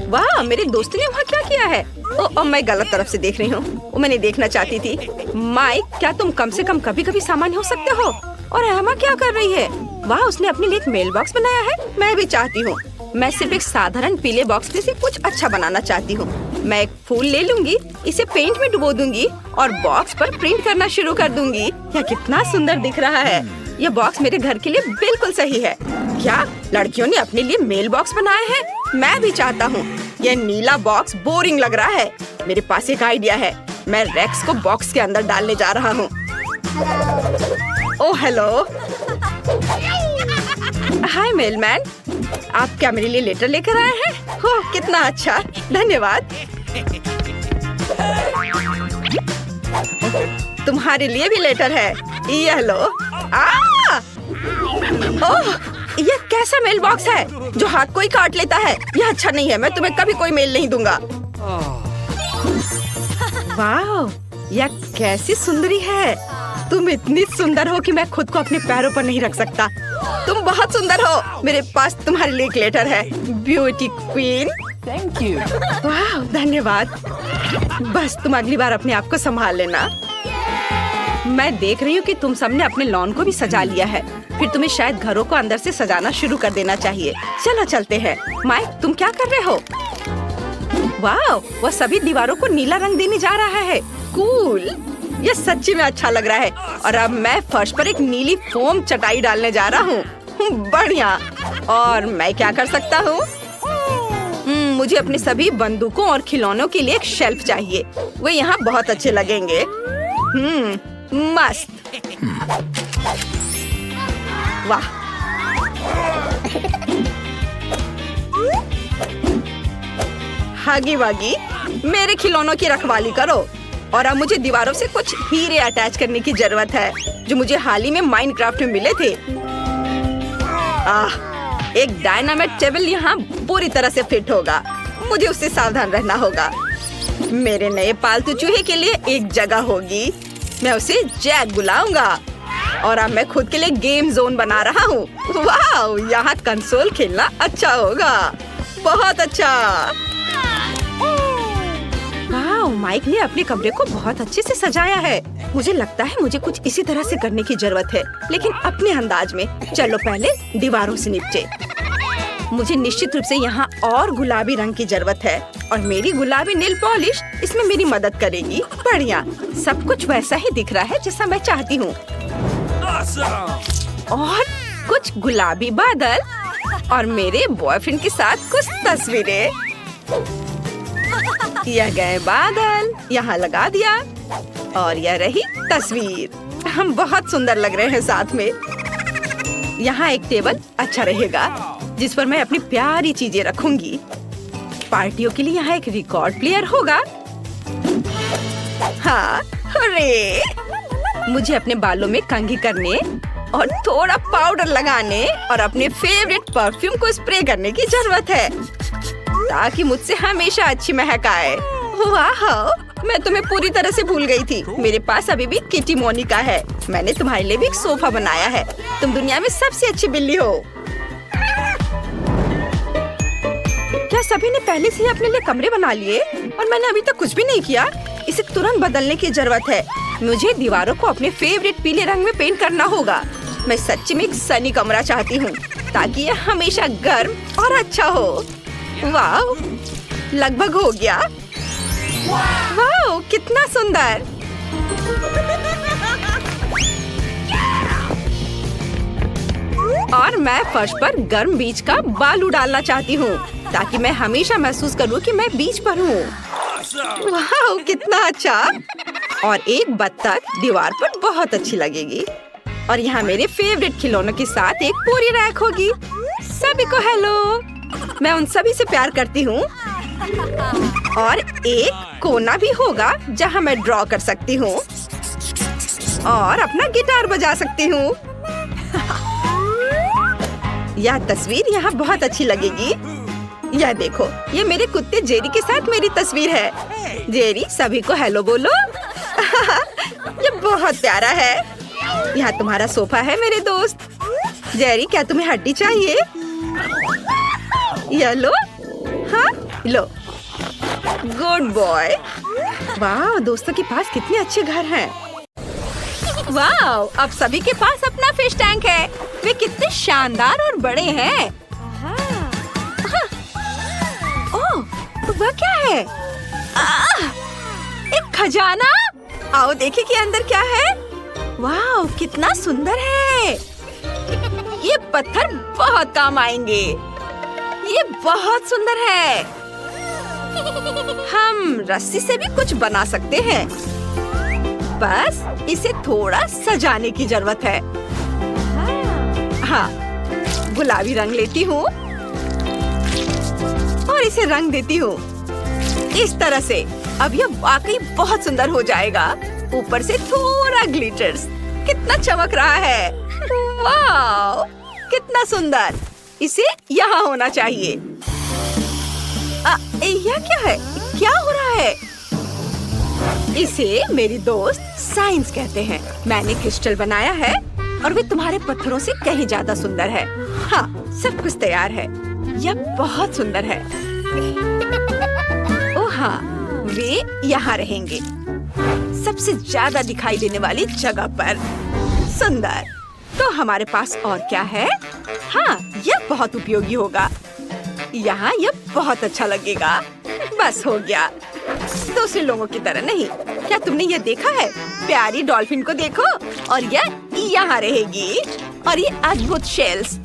वाह, मेरे दोस्त ने वहाँ क्या किया है? ओह, मैं गलत तरफ से देख रही हूँ। वो मैंने देखना चाहती थी। माइक, क्या तुम कम से कम कभी कभी सामान्य हो सकते हो? और एमा क्या कर रही है? वाह, उसने अपने लिए एक मेल बॉक्स बनाया है। मैं भी चाहती हूँ। मैं सिर्फ एक साधारण पीले बॉक्स में से कुछ अच्छा बनाना चाहती हूँ। मैं एक फूल ले लूंगी, इसे पेंट में डुबो दूंगी और बॉक्स पर प्रिंट करना शुरू कर दूंगी। यह कितना सुंदर दिख रहा है। यह बॉक्स मेरे घर के लिए बिल्कुल सही है। क्या लड़कियों ने अपने लिए मेल बॉक्स बनाए हैं? मैं भी चाहता हूँ। यह नीला बॉक्स बोरिंग लग रहा है। मेरे पास एक आइडिया है। मैं रेक्स को बॉक्स के अंदर डालने जा रहा हूँ। ओह हेलो, हाय मेलमैन, आप क्या मेरे लिए लेटर लेकर आए हैं? ओह कितना अच्छा, धन्यवाद। तुम्हारे लिए भी लेटर है। ये लो। ओह, ये कैसा मेल बॉक्स है जो हाथ को ही काट लेता है? यह अच्छा नहीं है। मैं तुम्हें कभी कोई मेल नहीं दूंगा। वाह, यह कैसी सुंदरी है। तुम इतनी सुंदर हो कि मैं खुद को अपने पैरों पर नहीं रख सकता। तुम बहुत सुंदर हो। मेरे पास तुम्हारे लिए एक लेटर है, ब्यूटी क्वीन। Thank you. वाह, धन्यवाद। बस तुम अगली बार अपने आप को संभाल लेना। मैं देख रही हूँ कि तुम सबने अपने लॉन को भी सजा लिया है। फिर तुम्हें शायद घरों को अंदर से सजाना शुरू कर देना चाहिए। चलो चलते हैं। माइक, तुम क्या कर रहे हो? वाह, वह सभी दीवारों को नीला रंग देने जा रहा है। कूल, यह सच्ची में अच्छा लग रहा है। और अब मैं फर्श पर एक नीली फोम चटाई डालने जा रहा हूँ। बढ़िया। और मैं क्या कर सकता हूँ? मुझे अपने सभी बंदूकों और खिलौनों के लिए एक शेल्फ चाहिए। वे यहाँ बहुत अच्छे लगेंगे। मस्त। वाह, हागी वागी, मेरे खिलौनों की रखवाली करो। और अब मुझे दीवारों से कुछ हीरे अटैच करने की जरूरत है, जो मुझे हाल ही में माइनक्राफ्ट में मिले थे। एक डायनामाइट टेबल यहाँ पूरी तरह से फिट होगा। मुझे उससे सावधान रहना होगा। मेरे नए पालतू चूहे के लिए एक जगह होगी। मैं उसे जैक बुलाऊंगा। और अब मैं खुद के लिए गेम जोन बना रहा हूँ। वाह, यहाँ कंसोल खेलना अच्छा होगा। बहुत अच्छा। वाह, माइक ने अपने कमरे को बहुत अच्छे से सजाया है। मुझे लगता है मुझे कुछ इसी तरह से करने की जरूरत है, लेकिन अपने अंदाज में। चलो पहले दीवारों से निपटे। मुझे निश्चित रूप से यहाँ और गुलाबी रंग की जरूरत है। और मेरी गुलाबी नेल पॉलिश इसमें मेरी मदद करेगी। बढ़िया, सब कुछ वैसा ही दिख रहा है जैसा मैं चाहती हूँ। और कुछ गुलाबी बादल और मेरे बॉयफ्रेंड के साथ कुछ तस्वीरें। यह गए बादल, यहाँ लगा दिया। और यह रही तस्वीर। हम बहुत सुंदर लग रहे हैं साथ में। यहाँ एक टेबल अच्छा रहेगा, जिस पर मैं अपनी प्यारी चीजें रखूंगी। पार्टियों के लिए यहाँ एक रिकॉर्ड प्लेयर होगा। हाँ, हुर्रे! मुझे अपने बालों में कंघी करने और थोड़ा पाउडर लगाने और अपने फेवरेट परफ्यूम को स्प्रे करने की जरूरत है, ताकि मुझसे हमेशा अच्छी महक आए। वाह, मैं तुम्हें पूरी तरह से भूल गई थी। मेरे पास अभी भी किटी मोनिका है। मैंने तुम्हारे लिए भी एक सोफा बनाया है। तुम दुनिया में सबसे अच्छी बिल्ली हो। क्या सभी ने पहले से ही अपने लिए कमरे बना लिए और मैंने अभी तक कुछ भी नहीं किया? इसे तुरंत बदलने की जरूरत है। मुझे दीवारों को अपने फेवरेट पीले रंग में पेंट करना होगा। मैं सच्ची में एक सनी कमरा चाहती हूँ, ताकि यह हमेशा गर्म और अच्छा हो। वाह, लगभग हो गया। वाह, कितना सुंदर। और मैं फर्श पर गर्म बीच का बालू डालना चाहती हूँ ताकि मैं हमेशा महसूस करूँ कि मैं बीच पर हूँ। वाह, कितना अच्छा। और एक बत्तख दीवार पर बहुत अच्छी लगेगी। और यहाँ मेरे फेवरेट खिलौनों के साथ एक पूरी रैक होगी। सभी को हेलो, मैं उन सभी से प्यार करती हूँ। और एक कोना भी होगा जहाँ मैं ड्रॉ कर सकती हूँ और अपना गिटार बजा सकती हूँ। यह तस्वीर यहाँ बहुत अच्छी लगेगी। यह देखो, ये मेरे कुत्ते जेरी के साथ मेरी तस्वीर है। जेरी, सभी को हेलो बोलो। ये बहुत प्यारा है। यहाँ तुम्हारा सोफा है मेरे दोस्त। जेरी, क्या तुम्हें हड्डी चाहिए? यह लो। हाँ, लो। Good boy. वाह, दोस्तों के पास कितने अच्छे घर हैं। वाह, अब सभी के पास अपना फिश टैंक है। वे कितने शानदार और बड़े हैं। हाँ। ओह, तो वह क्या है? एक खजाना। आओ देखें कि अंदर क्या है। वाह, कितना सुंदर है। ये पत्थर बहुत काम आएंगे। ये बहुत सुंदर है। हम रस्सी से भी कुछ बना सकते हैं। बस इसे थोड़ा सजाने की जरूरत है। हाँ, गुलाबी रंग लेती हूँ और इसे रंग देती हूँ इस तरह से। अब यह वाकई बहुत सुंदर हो जाएगा। ऊपर से थोड़ा ग्लिटर्स। कितना चमक रहा है। वाह, कितना सुंदर। इसे यहाँ होना चाहिए। यह क्या है? क्या हो रहा है? इसे मेरी दोस्त साइंस कहते हैं। मैंने क्रिस्टल बनाया है और वे तुम्हारे पत्थरों से कहीं ज्यादा सुंदर है। हाँ, सब कुछ तैयार है। यह बहुत सुंदर है। ओह हाँ, वे यहाँ रहेंगे, सबसे ज्यादा दिखाई देने वाली जगह पर। सुंदर। तो हमारे पास और क्या है? हाँ, यह बहुत उपयोगी होगा। यहाँ यह बहुत अच्छा लगेगा। बस हो गया। दूसरे लोगों की तरह नहीं। क्या तुमने ये देखा है? प्यारी डॉल्फिन को देखो। और यह यहाँ रहेगी। और ये अद्भुत शेल्स।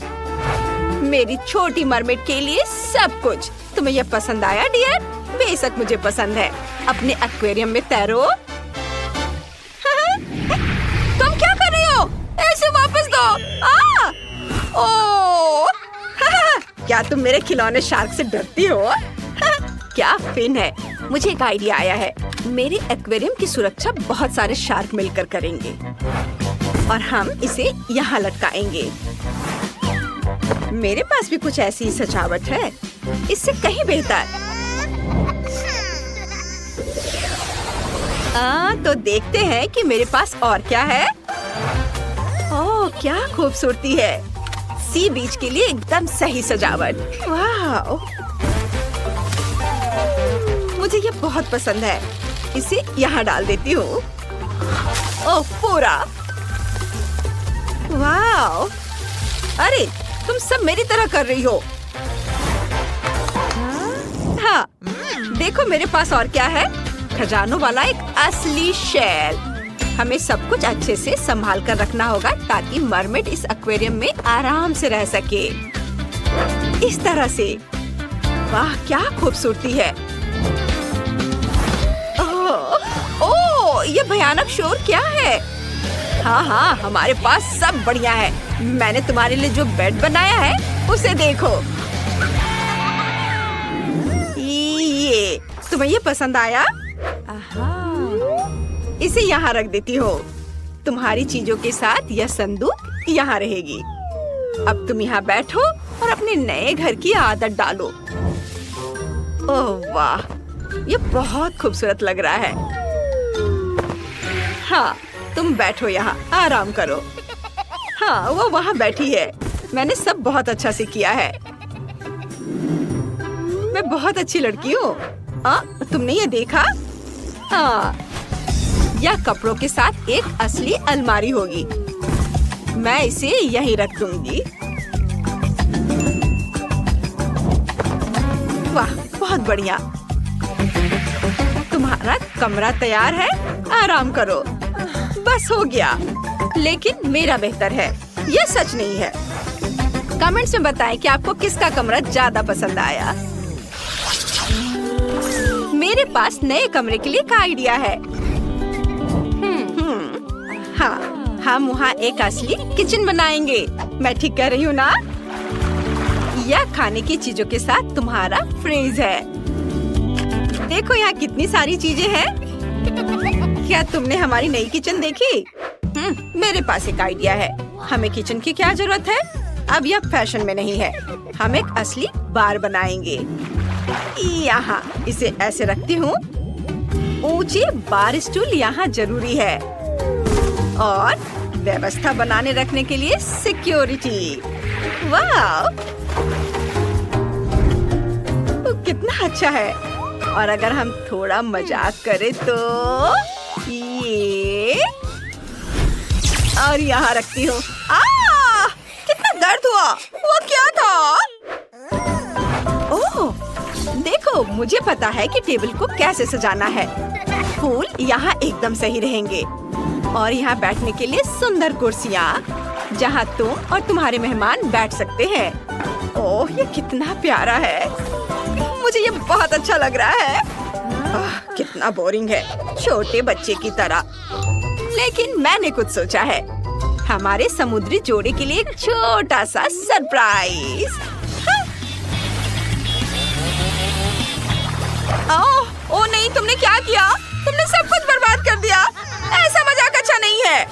मेरी छोटी मरमेड के लिए सब कुछ। तुम्हें यह पसंद आया डियर? बेशक मुझे पसंद है। अपने एक्वेरियम में तैरो। तुम क्या कर रही हो? ऐसे वापस दो। ओह, क्या तुम मेरे खिलौने शार्क से डरती हो? क्या फिन है। मुझे एक आइडिया आया है। मेरे एक्वेरियम की सुरक्षा बहुत सारे शार्क मिलकर करेंगे और हम इसे यहाँ लटकाएंगे। मेरे पास भी कुछ ऐसी ही सजावट है, इससे कहीं बेहतर। तो देखते हैं कि मेरे पास और क्या है। ओह, क्या खूबसूरती है। सी बीच के लिए एकदम सही सजावट। वाह, मुझे ये बहुत पसंद है। इसे यहाँ डाल देती हूँ। ओह, पूरा। वाह, अरे तुम सब मेरी तरह कर रही हो। हाँ, देखो मेरे पास और क्या है। खजानों वाला एक असली शेल। हमें सब कुछ अच्छे से संभाल कर रखना होगा ताकि मरमेड इस एक्वेरियम में आराम से रह सके। इस तरह से। वाह, क्या खूबसूरती है। ओह, ये भयानक शोर क्या है? हाँ हाँ, हमारे पास सब बढ़िया है। मैंने तुम्हारे लिए जो बेड बनाया है उसे देखो। ये तुम्हें ये पसंद आया? इसे यहाँ रख देती हो। तुम्हारी चीजों के साथ यह संदूक यहाँ रहेगी। अब तुम यहाँ बैठो और अपने नए घर की आदत डालो। ओह वाह, ये बहुत खूबसूरत लग रहा है। हाँ, तुम बैठो यहाँ, आराम करो। हाँ, वो वहाँ बैठी है। मैंने सब बहुत अच्छा से किया है। मैं बहुत अच्छी लड़की हूँ। तुमने ये देखा? हाँ, यह कपड़ों के साथ एक असली अलमारी होगी। मैं इसे यहीं रख दूंगी। वाह, बहुत बढ़िया। तुम्हारा कमरा तैयार है, आराम करो। बस हो गया। लेकिन मेरा बेहतर है, ये सच नहीं है। कमेंट्स में बताएं कि आपको किसका कमरा ज्यादा पसंद आया। मेरे पास नए कमरे के लिए एक आइडिया है। हाँ, हम वहाँ एक असली किचन बनाएंगे। मैं ठीक कह रही हूँ ना? यह खाने की चीजों के साथ तुम्हारा फ्रिज है। देखो यहाँ कितनी सारी चीजें हैं। क्या तुमने हमारी नई किचन देखी? मेरे पास एक आइडिया है। हमें किचन की क्या जरूरत है? अब यह फैशन में नहीं है। हम एक असली बार बनाएंगे। यहाँ इसे ऐसे रखती हूँ। ऊंची बार स्टूल यहाँ जरूरी है और व्यवस्था बनाने रखने के लिए सिक्योरिटी। वाह, कितना अच्छा है। और अगर हम थोड़ा मजाक करें तो ये और यहाँ रखती हूँ। कितना दर्द हुआ। वो क्या था? ओह, देखो, मुझे पता है कि टेबल को कैसे सजाना है। फूल यहाँ एकदम सही रहेंगे और यहाँ बैठने के लिए सुंदर कुर्सियाँ जहाँ तुम और तुम्हारे मेहमान बैठ सकते हैं। ओह, ये कितना प्यारा है। मुझे ये बहुत अच्छा लग रहा है। कितना बोरिंग है, छोटे बच्चे की तरह। लेकिन मैंने कुछ सोचा है। हमारे समुद्री जोड़े के लिए एक छोटा सा सरप्राइज। ओह नहीं, तुमने क्या किया? तुमने सब कुछ बर्बाद कर दिया। ऐसा मजाक अच्छा नहीं है।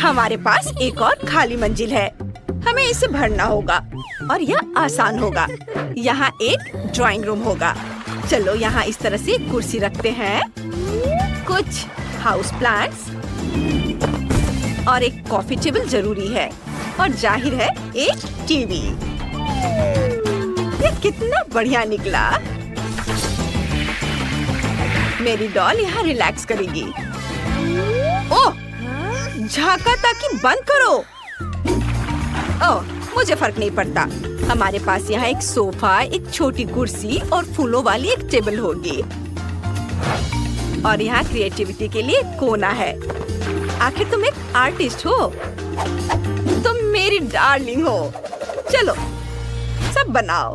हमारे पास एक और खाली मंजिल है। हमें इसे भरना होगा और यह आसान होगा। यहाँ एक ड्राइंग रूम होगा। चलो यहाँ इस तरह से एक कुर्सी रखते हैं, कुछ हाउस प्लांट्स और एक कॉफी टेबल जरूरी है और जाहिर है एक टीवी। ये कितना बढ़िया निकला। मेरी डॉल यहाँ रिलैक्स करेगी। ओह, झांका ताकि बंद करो। ओह, मुझे फर्क नहीं पड़ता। हमारे पास यहाँ एक सोफा, एक छोटी कुर्सी और फूलों वाली एक टेबल होगी और यहाँ क्रिएटिविटी के लिए कोना है। आखिर तुम एक आर्टिस्ट हो। तुम मेरी डार्लिंग हो। चलो सब बनाओ।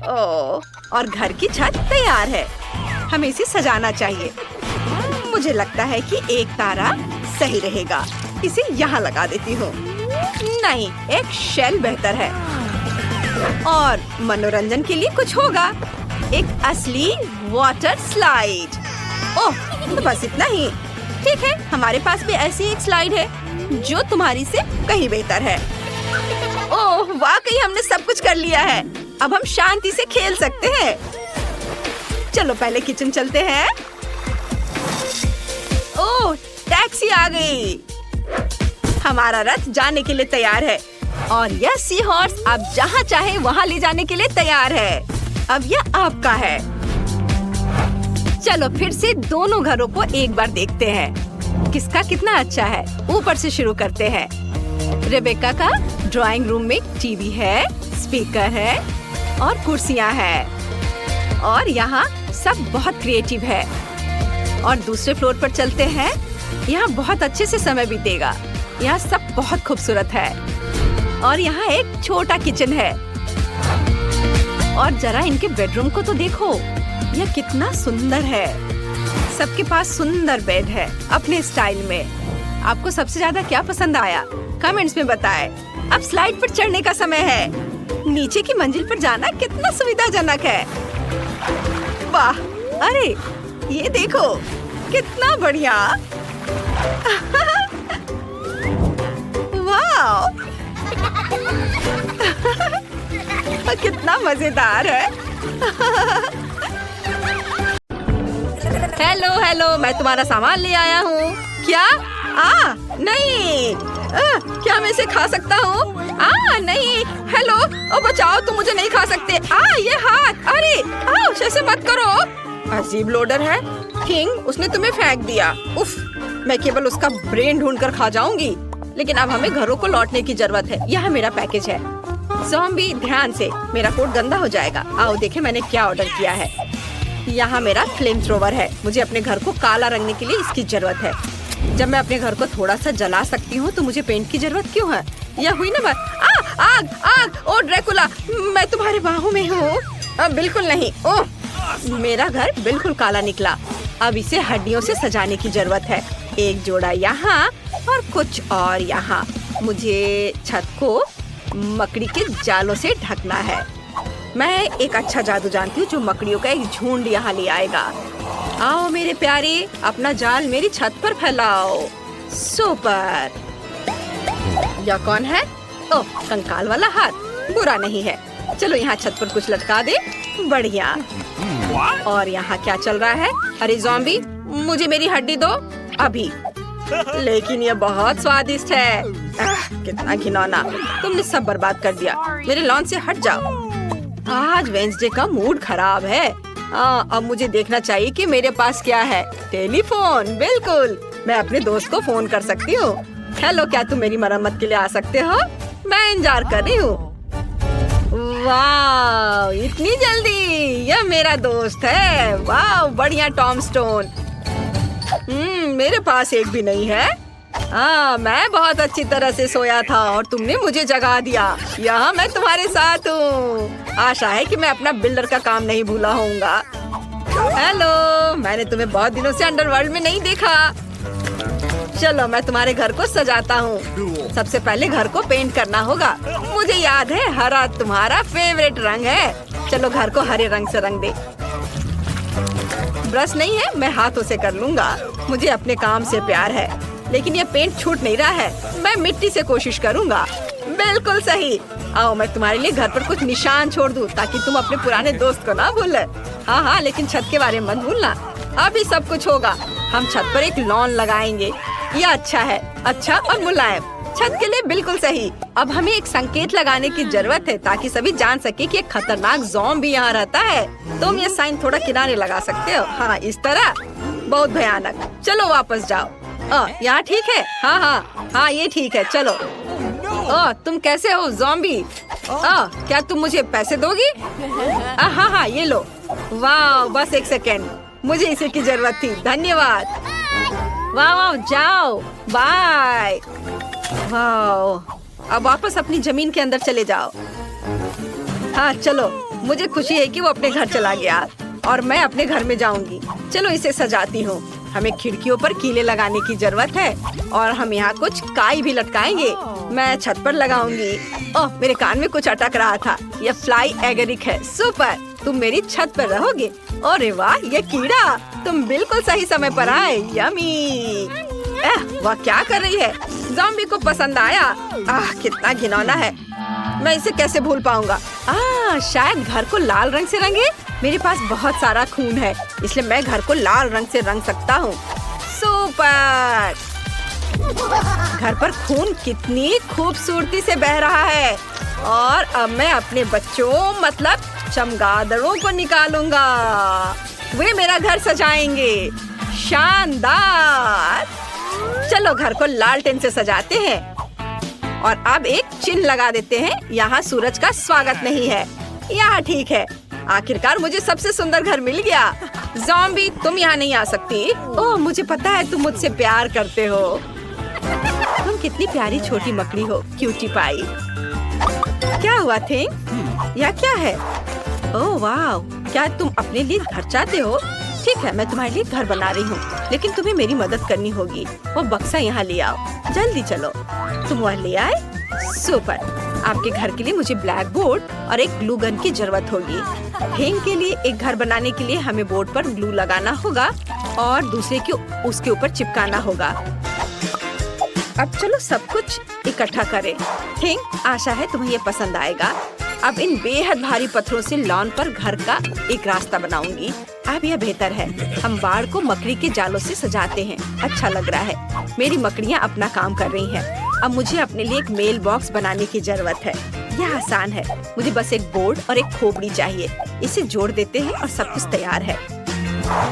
ओह, और घर की छत तैयार है। हमें इसे सजाना चाहिए। मुझे लगता है कि एक तारा सही रहेगा। इसे यहाँ लगा देती हूँ। नहीं, एक शेल बेहतर है। और मनोरंजन के लिए कुछ होगा। एक असली वाटर स्लाइड। ओह, तो बस इतना ही। ठीक है, हमारे पास भी ऐसी एक स्लाइड है जो तुम्हारी से कहीं बेहतर है। ओह, वाकई हमने सब कुछ कर लिया है। अब हम शांति से खेल सकते हैं। चलो पहले किचन चलते हैं। ओह, टैक्सी आ गई। हमारा रथ जाने के लिए तैयार है और यह सी हॉर्स आप जहाँ चाहे वहाँ ले जाने के लिए तैयार है। अब यह आपका है। चलो फिर से दोनों घरों को एक बार देखते हैं किसका कितना अच्छा है। ऊपर से शुरू करते हैं। रेबेका का ड्राइंग रूम में टीवी है, स्पीकर है और कुर्सियाँ हैं और यहाँ सब बहुत क्रिएटिव है। और दूसरे फ्लोर पर चलते हैं। यहाँ बहुत अच्छे से समय बीतेगा। यहाँ सब बहुत खूबसूरत है और यहाँ एक छोटा किचन है। और जरा इनके बेडरूम को तो देखो, यह कितना सुंदर है। सबके पास सुंदर बेड है अपने स्टाइल में। आपको सबसे ज्यादा क्या पसंद आया? कमेंट्स में बताएं। अब स्लाइड पर चढ़ने का समय है। नीचे की मंजिल पर जाना कितना सुविधाजनक है। वाह, अरे ये देखो कितना बढ़िया। वाह, कितना मजेदार है। हेलो हेलो, मैं तुम्हारा सामान ले आया हूँ। क्या? नहीं। क्या मैं इसे खा सकता हूँ? नहीं। हेलो, बचाओ, तुम मुझे नहीं खा सकते। ये हाथ। अरे ऐसे मत करो। अजीब लोडर है। किंग, उसने तुम्हें फेंक दिया। उफ, मैं केवल उसका ब्रेन ढूंढकर खा जाऊंगी। लेकिन अब हमें घरों को लौटने की जरूरत है। यह मेरा पैकेज है। ज़ॉम्बी ध्यान से, मेरा कोट गंदा हो जाएगा। आओ देखें मैंने क्या ऑर्डर किया है। यहाँ मेरा फ्लेम थ्रोवर है। मुझे अपने घर को काला रंगने के लिए इसकी जरूरत है। जब मैं अपने घर को थोड़ा सा जला सकती हूँ तो मुझे पेंट की जरूरत क्यों है? यह हुई ना बात। आग आग! ओ ड्रैकुला, मैं तुम्हारे बाहों में हूँ। बिल्कुल नहीं। ओह, मेरा घर बिल्कुल काला निकला। अब इसे हड्डियों से सजाने की जरूरत है। एक जोड़ा यहाँ और कुछ और यहाँ। मुझे छत को मकड़ी के जालों से ढकना है। मैं एक अच्छा जादू जानती हूँ जो मकड़ियों का एक झुंड यहाँ ले आएगा। आओ मेरे प्यारे, अपना जाल मेरी छत पर फैलाओ। सुपर। यह कौन है? ओह, कंकाल वाला हाथ। बुरा नहीं है। चलो यहाँ छत पर कुछ लटका दे। बढ़िया। और यहाँ क्या चल रहा है? अरे ज़ॉम्बी, मुझे मेरी हड्डी दो अभी। लेकिन यह बहुत स्वादिष्ट है। कितना घिनौना! तुमने सब बर्बाद कर दिया। मेरे लॉन से हट जाओ। आज वेंसडे का मूड खराब है। अब मुझे देखना चाहिए कि मेरे पास क्या है। टेलीफोन, बिल्कुल। मैं अपने दोस्त को फोन कर सकती हूँ। हेलो, क्या तुम मेरी मरम्मत के लिए आ सकते हो? मैं इंतजार कर रही हूँ। वाह, इतनी जल्दी! यह मेरा दोस्त है। वाह, बढ़िया टॉम स्टोन। मेरे पास एक भी नहीं है। मैं बहुत अच्छी तरह से सोया था और तुमने मुझे जगा दिया। यहाँ मैं तुम्हारे साथ हूँ। आशा है कि मैं अपना बिल्डर का काम नहीं भूला होऊंगा। हेलो, मैंने तुम्हें बहुत दिनों से अंडरवर्ल्ड में नहीं देखा। चलो मैं तुम्हारे घर को सजाता हूँ। सबसे पहले घर को पेंट करना होगा। मुझे याद है हरा तुम्हारा फेवरेट रंग है। चलो घर को हरे रंग से रंग दे। ब्रश नहीं है, मैं हाथों से कर लूँगा। मुझे अपने काम से प्यार है, लेकिन ये पेंट छूट नहीं रहा है। मैं मिट्टी से कोशिश करूँगा। बिल्कुल सही। आओ मैं तुम्हारे लिए घर पर कुछ निशान छोड़ दूँ ताकि तुम अपने पुराने दोस्त को ना भूले। हाँ, लेकिन छत के बारे में मत भूलना। अभी सब कुछ होगा। हम छत पर एक लॉन लगाएंगे। यह अच्छा है, अच्छा और मुलायम। छत के लिए बिल्कुल सही। अब हमें एक संकेत लगाने की जरूरत है ताकि सभी जान सके कि एक खतरनाक ज़ॉम्बी यहाँ रहता है। तुम ये साइन थोड़ा किनारे लगा सकते हो। हाँ, इस तरह। बहुत भयानक। चलो वापस जाओ। यहाँ ठीक है? हाँ, ये ठीक है। चलो। तुम कैसे हो ज़ॉम्बी? क्या तुम मुझे पैसे दोगी? हाँ, ये लो। वाह, बस एक सेकेंड, मुझे इसी की जरूरत थी। धन्यवाद। वाह, जाओ। बाय। वाह, अब वापस अपनी जमीन के अंदर चले जाओ। हाँ चलो, मुझे खुशी है कि वो अपने घर चला गया और मैं अपने घर में जाऊंगी। चलो इसे सजाती हूँ। हमें खिड़कियों पर कीले लगाने की जरूरत है और हम यहाँ कुछ काई भी लटकाएंगे। मैं छत पर लगाऊंगी। ओह, मेरे कान में कुछ अटक रहा था। यह फ्लाई एगरिक है। सुपर, तुम मेरी छत पर रहोगे। अरे वाह, ये कीड़ा! तुम बिल्कुल सही समय पर आए। यमी! वह क्या कर रही है? ज़ॉम्बी को पसंद आया। कितना घिनौना है। मैं इसे कैसे भूल पाऊंगा? शायद घर को लाल रंग से रंगे। मेरे पास बहुत सारा खून है, इसलिए मैं घर को लाल रंग से रंग सकता हूँ। सुपर! घर पर खून कितनी खूबसूरती से बह रहा है। और अब मैं अपने बच्चों मतलब चमगादड़ों को निकालूंगा। वे मेरा घर सजाएंगे। शानदार! चलो घर को लालटेन से सजाते हैं और अब एक चिन्ह लगा देते हैं। यहाँ सूरज का स्वागत नहीं है। यहाँ ठीक है। आखिरकार मुझे सबसे सुंदर घर मिल गया। ज़ॉम्बी, तुम यहाँ नहीं आ सकती। ओह, मुझे पता है तुम मुझसे प्यार करते हो। तुम कितनी प्यारी छोटी मकड़ी हो, क्यूटी पाई। क्या हुआ थिंग? यह क्या है? ओह वाह, क्या तुम अपने लिए घर चाहते हो? ठीक है, मैं तुम्हारे लिए घर बना रही हूँ, लेकिन तुम्हें मेरी मदद करनी होगी। वो बक्सा यहाँ ले आओ। जल्दी चलो। तुम वह ले आए? सुपर। आपके घर के लिए मुझे ब्लैक बोर्ड और एक ग्लू गन की जरूरत होगी। थिंग के लिए एक घर बनाने के लिए हमें बोर्ड पर ग्लू लगाना होगा और दूसरे को उसके ऊपर चिपकाना होगा। अब चलो सब कुछ इकट्ठा करें। थिंग, आशा है तुम्हें ये पसंद आएगा। अब इन बेहद भारी पत्थरों से लॉन पर घर का एक रास्ता बनाऊंगी। अब यह बेहतर है। हम बाड़ को मकड़ी के जालों से सजाते हैं। अच्छा लग रहा है। मेरी मकड़ियाँ अपना काम कर रही हैं। अब मुझे अपने लिए एक मेल बॉक्स बनाने की जरूरत है। यह आसान है। मुझे बस एक बोर्ड और एक खोपड़ी चाहिए। इसे जोड़ देते हैं और सब कुछ तैयार है।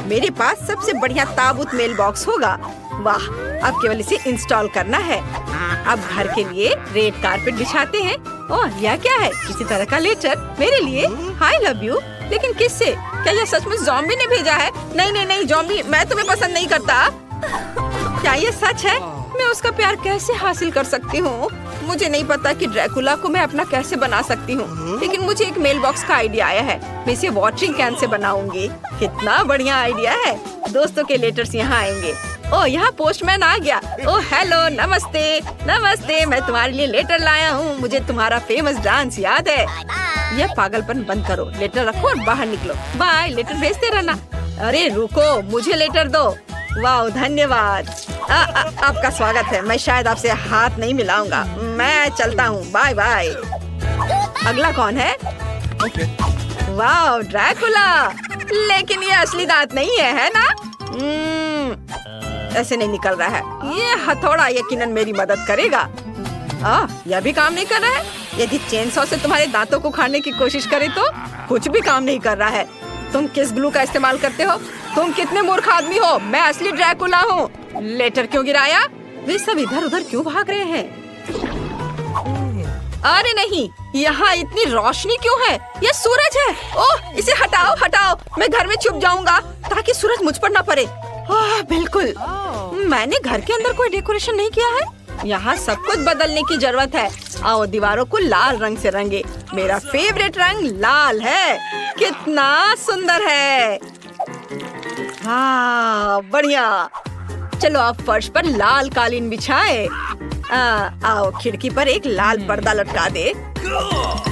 मेरे पास सबसे बढ़िया ताबूत मेल बॉक्स होगा। वाह, अब केवल इसे इंस्टॉल करना है। अब घर के लिए रेड कारपेट बिछाते हैं। ओह, यह क्या है? किसी तरह का लेटर मेरे लिए। हाय लव यू। लेकिन किससे? क्या यह सच में ज़ॉम्बी ने भेजा है? नहीं नहीं नहीं ज़ॉम्बी, मैं तुम्हें पसंद नहीं करता। क्या ये सच है? मैं उसका प्यार कैसे हासिल कर सकती हूँ? मुझे नहीं पता कि ड्रैकुला को मैं अपना कैसे बना सकती हूँ, लेकिन मुझे एक मेल बॉक्स का आइडिया आया है। मैं इसे वॉटरिंग कैन से बनाऊंगी। कितना बढ़िया आइडिया है। दोस्तों के लेटर्स यहाँ आएंगे। ओह, यहाँ पोस्टमैन आ गया। ओह हेलो, नमस्ते नमस्ते, मैं तुम्हारे लिए लेटर लाया हूँ। मुझे तुम्हारा फेमस डांस याद है। यह पागलपन बंद करो, लेटर रखो और बाहर निकलो। बाय, लेटर भेजते रहना। अरे रुको, मुझे लेटर दो। वाह, धन्यवाद। आपका स्वागत है। मैं शायद आपसे हाथ नहीं मिलाऊंगा। मैं चलता हूँ, बाय बाय। अगला कौन है? वाह, ड्रैकुला। लेकिन ये असली दांत नहीं है ना? ऐसे नहीं निकल रहा है। ये हथौड़ा यकीनन मेरी मदद करेगा। यह भी काम नहीं कर रहा है। यदि चेनसॉ से तुम्हारे दांतों को उखाड़ने की कोशिश करे तो कुछ भी काम नहीं कर रहा है। तुम किस ग्लू का इस्तेमाल करते हो? तुम कितने मूर्ख आदमी हो। मैं असली ड्रैकुला हूँ। लेटर क्यों गिराया? वे सब इधर उधर क्यों भाग रहे हैं? अरे नहीं, यहाँ इतनी रोशनी क्यों है? यह सूरज है। ओह, इसे हटाओ हटाओ। मैं घर में छुप जाऊंगा ताकि सूरज मुझ पर न पड़े। बिल्कुल। मैंने घर के अंदर कोई डेकोरेशन नहीं किया है। यहाँ सब कुछ बदलने की जरूरत है। आओ दीवारों को लाल रंग से रंगे। मेरा फेवरेट रंग लाल है। कितना सुंदर है। हाँ, बढ़िया। चलो अब फर्श पर लाल कालीन बिछाए। आओ खिड़की पर एक लाल पर्दा लटका दे।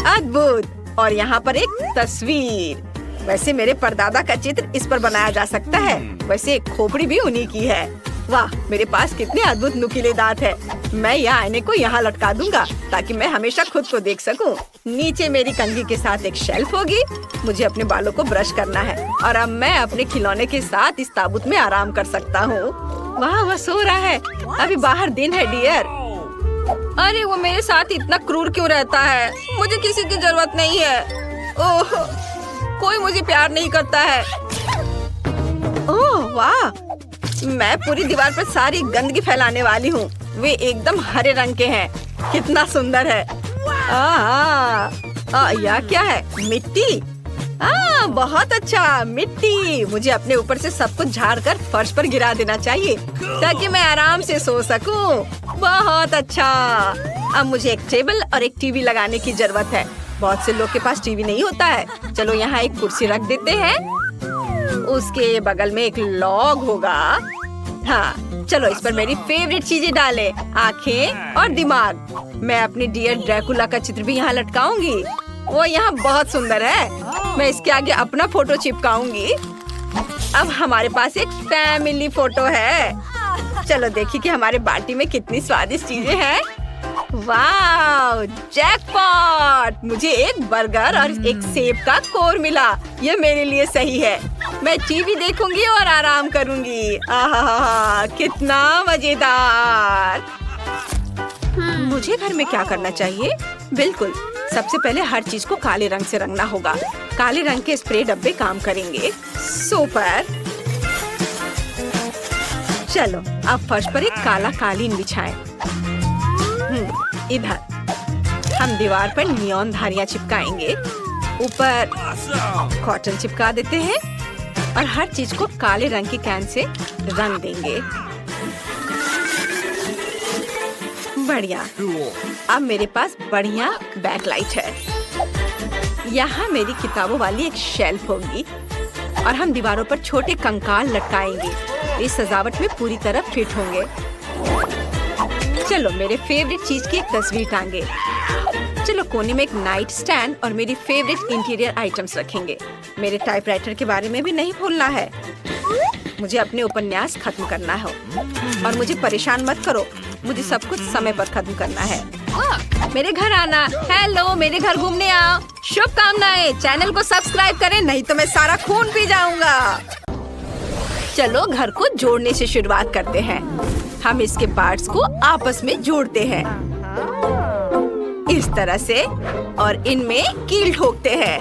अद्भुत। और यहाँ पर एक तस्वीर। वैसे मेरे परदादा का चित्र इस पर बनाया जा सकता है। वैसे खोपड़ी भी उन्हीं की है। वाह, मेरे पास कितने अद्भुत नुकीले दांत है। मैं यह आईने को यहाँ लटका दूंगा ताकि मैं हमेशा खुद को देख सकूं। नीचे मेरी कंघी के साथ एक शेल्फ होगी। मुझे अपने बालों को ब्रश करना है और अब मैं अपने खिलौने के साथ इस ताबूत में आराम कर सकता हूँ। वाह, वह सो रहा है। अभी बाहर दिन है डियर। अरे वो मेरे साथ इतना क्रूर क्यों रहता है? मुझे किसी की जरूरत नहीं है। ओह, कोई मुझे प्यार नहीं करता है। ओह वाह, मैं पूरी दीवार पर सारी गंदगी फैलाने वाली हूँ। वे एकदम हरे रंग के हैं। कितना सुंदर है। यह क्या है? मिट्टी। बहुत अच्छा, मिट्टी। मुझे अपने ऊपर से सब कुछ झाड़ कर फर्श पर गिरा देना चाहिए ताकि मैं आराम से सो सकूं। बहुत अच्छा। अब मुझे एक टेबल और एक टीवी लगाने की जरूरत है। बहुत से लोग के पास टीवी नहीं होता है। चलो यहाँ एक कुर्सी रख देते हैं। उसके बगल में एक लॉग होगा। हाँ, चलो इस पर मेरी फेवरेट चीजें डालें, आँखें और दिमाग। मैं अपने डियर ड्रैकुला का चित्र भी यहाँ लटकाऊंगी। वो यहाँ बहुत सुंदर है। मैं इसके आगे अपना फोटो चिपकाऊंगी। अब हमारे पास एक फैमिली फोटो है। चलो देखिए कि हमारे बाटी में कितनी स्वादिष्ट चीजें हैं। वाह, जैकपॉट! मुझे एक बर्गर और एक सेब का कोर मिला। ये मेरे लिए सही है। मैं टीवी देखूंगी और आराम करूंगी। आहा, कितना मजेदार। मुझे घर में क्या करना चाहिए? बिल्कुल, सबसे पहले हर चीज को काले रंग से रंगना होगा। काले रंग के स्प्रे डब्बे काम करेंगे। सुपर। चलो अब फर्श पर एक काला कालीन बिछाएं। इधर हम दीवार पर नियॉन धारियां चिपकाएंगे। ऊपर कॉटन चिपका देते हैं और हर चीज को काले रंग की कैन से रंग देंगे। बढ़िया। अब मेरे पास बढ़िया बैकलाइट है। यहाँ मेरी किताबों वाली एक शेल्फ होगी और हम दीवारों पर छोटे कंकाल लटकाएंगे। इस सजावट में पूरी तरह फिट होंगे। चलो मेरे फेवरेट चीज की एक तस्वीर टांगे। चलो कोने में एक नाइट स्टैंड और मेरी फेवरेट इंटीरियर आइटम्स रखेंगे। मेरे टाइपराइटर के बारे में भी नहीं भूलना है। मुझे अपने उपन्यास खत्म करना है और मुझे परेशान मत करो। मुझे सब कुछ समय पर खत्म करना है। मेरे घर आना। हेलो, मेरे घर घूमने आओ। शुभकामनाएं। चैनल को सब्सक्राइब करें, नहीं तो मैं सारा खून पी जाऊंगा। चलो घर को जोड़ने से शुरुआत करते हैं। हम इसके पार्ट्स को आपस में जोड़ते हैं इस तरह से और इनमें कील ठोकते हैं।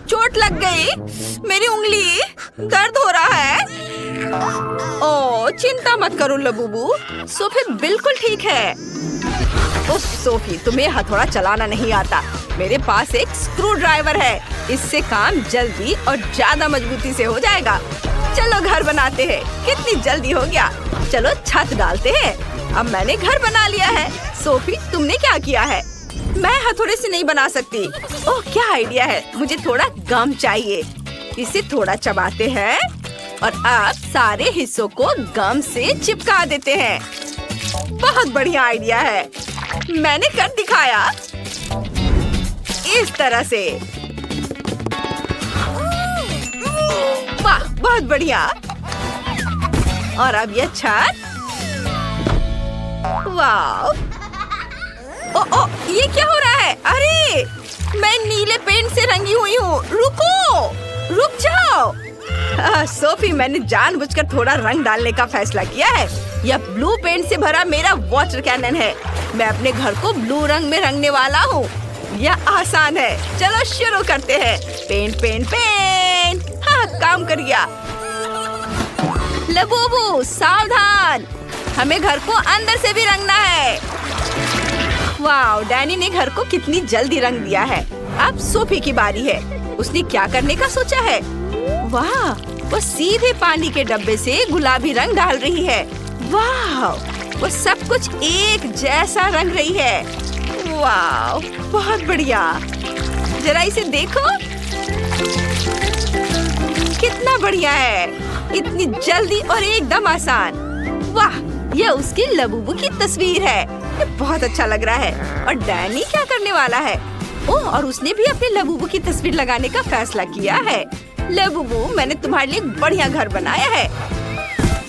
चोट लग गई। मेरी उंगली। दर्द हो रहा है। ओह, चिंता मत करो लबूबू, सोफी बिल्कुल ठीक है। ओह सोफी, तुम्हें हथौड़ा चलाना नहीं आता। मेरे पास एक स्क्रू ड्राइवर है, इससे काम जल्दी और ज्यादा मजबूती से हो जाएगा। चलो घर बनाते हैं। कितनी जल्दी हो गया। चलो छत डालते हैं। अब मैंने घर बना लिया है। सोफी, तुमने क्या किया है? मैं हथौड़े से नहीं बना सकती। ओह, क्या आइडिया है। मुझे थोड़ा गम चाहिए। इसे थोड़ा चबाते हैं और अब सारे हिस्सों को गम से चिपका देते हैं। बहुत बढ़िया आइडिया है। मैंने कर दिखाया। इस तरह से। वाह, बहुत बढ़िया। और अब ये छत। वाह। ओ, ये क्या हो रहा है? अरे, मैं नीले पेंट से रंगी हुई हूँ। रुको, रुक जाओ। सोफी, मैंने जानबूझकर थोड़ा रंग डालने का फैसला किया है। यह ब्लू पेंट से भरा मेरा वाटर कैनन है। मैं अपने घर को ब्लू रंग में रंगने वाला हूँ। यह आसान है। चलो शुरू करते हैं। Paint paint paint. हाँ, काम कर गया। लबूबू, सावधान, हमें घर को अंदर से भी रंगना है। वाह, डैनी ने घर को कितनी जल्दी रंग दिया है। अब सोफी की बारी है। उसने क्या करने का सोचा है? वाह, वो सीधे पानी के डब्बे से गुलाबी रंग डाल रही है। वाह, वो सब कुछ एक जैसा रंग रही है। वाह, बहुत बढ़िया। जरा इसे देखो, कितना बढ़िया है। इतनी जल्दी और एकदम आसान। वाह, यह उसकी लबूबू की तस्वीर है। ये बहुत अच्छा लग रहा है। और डैनी क्या करने वाला है? ओह, और उसने भी अपने लबूबू की तस्वीर लगाने का फैसला किया है। लबूबू, मैंने तुम्हारे लिए एक बढ़िया घर बनाया है।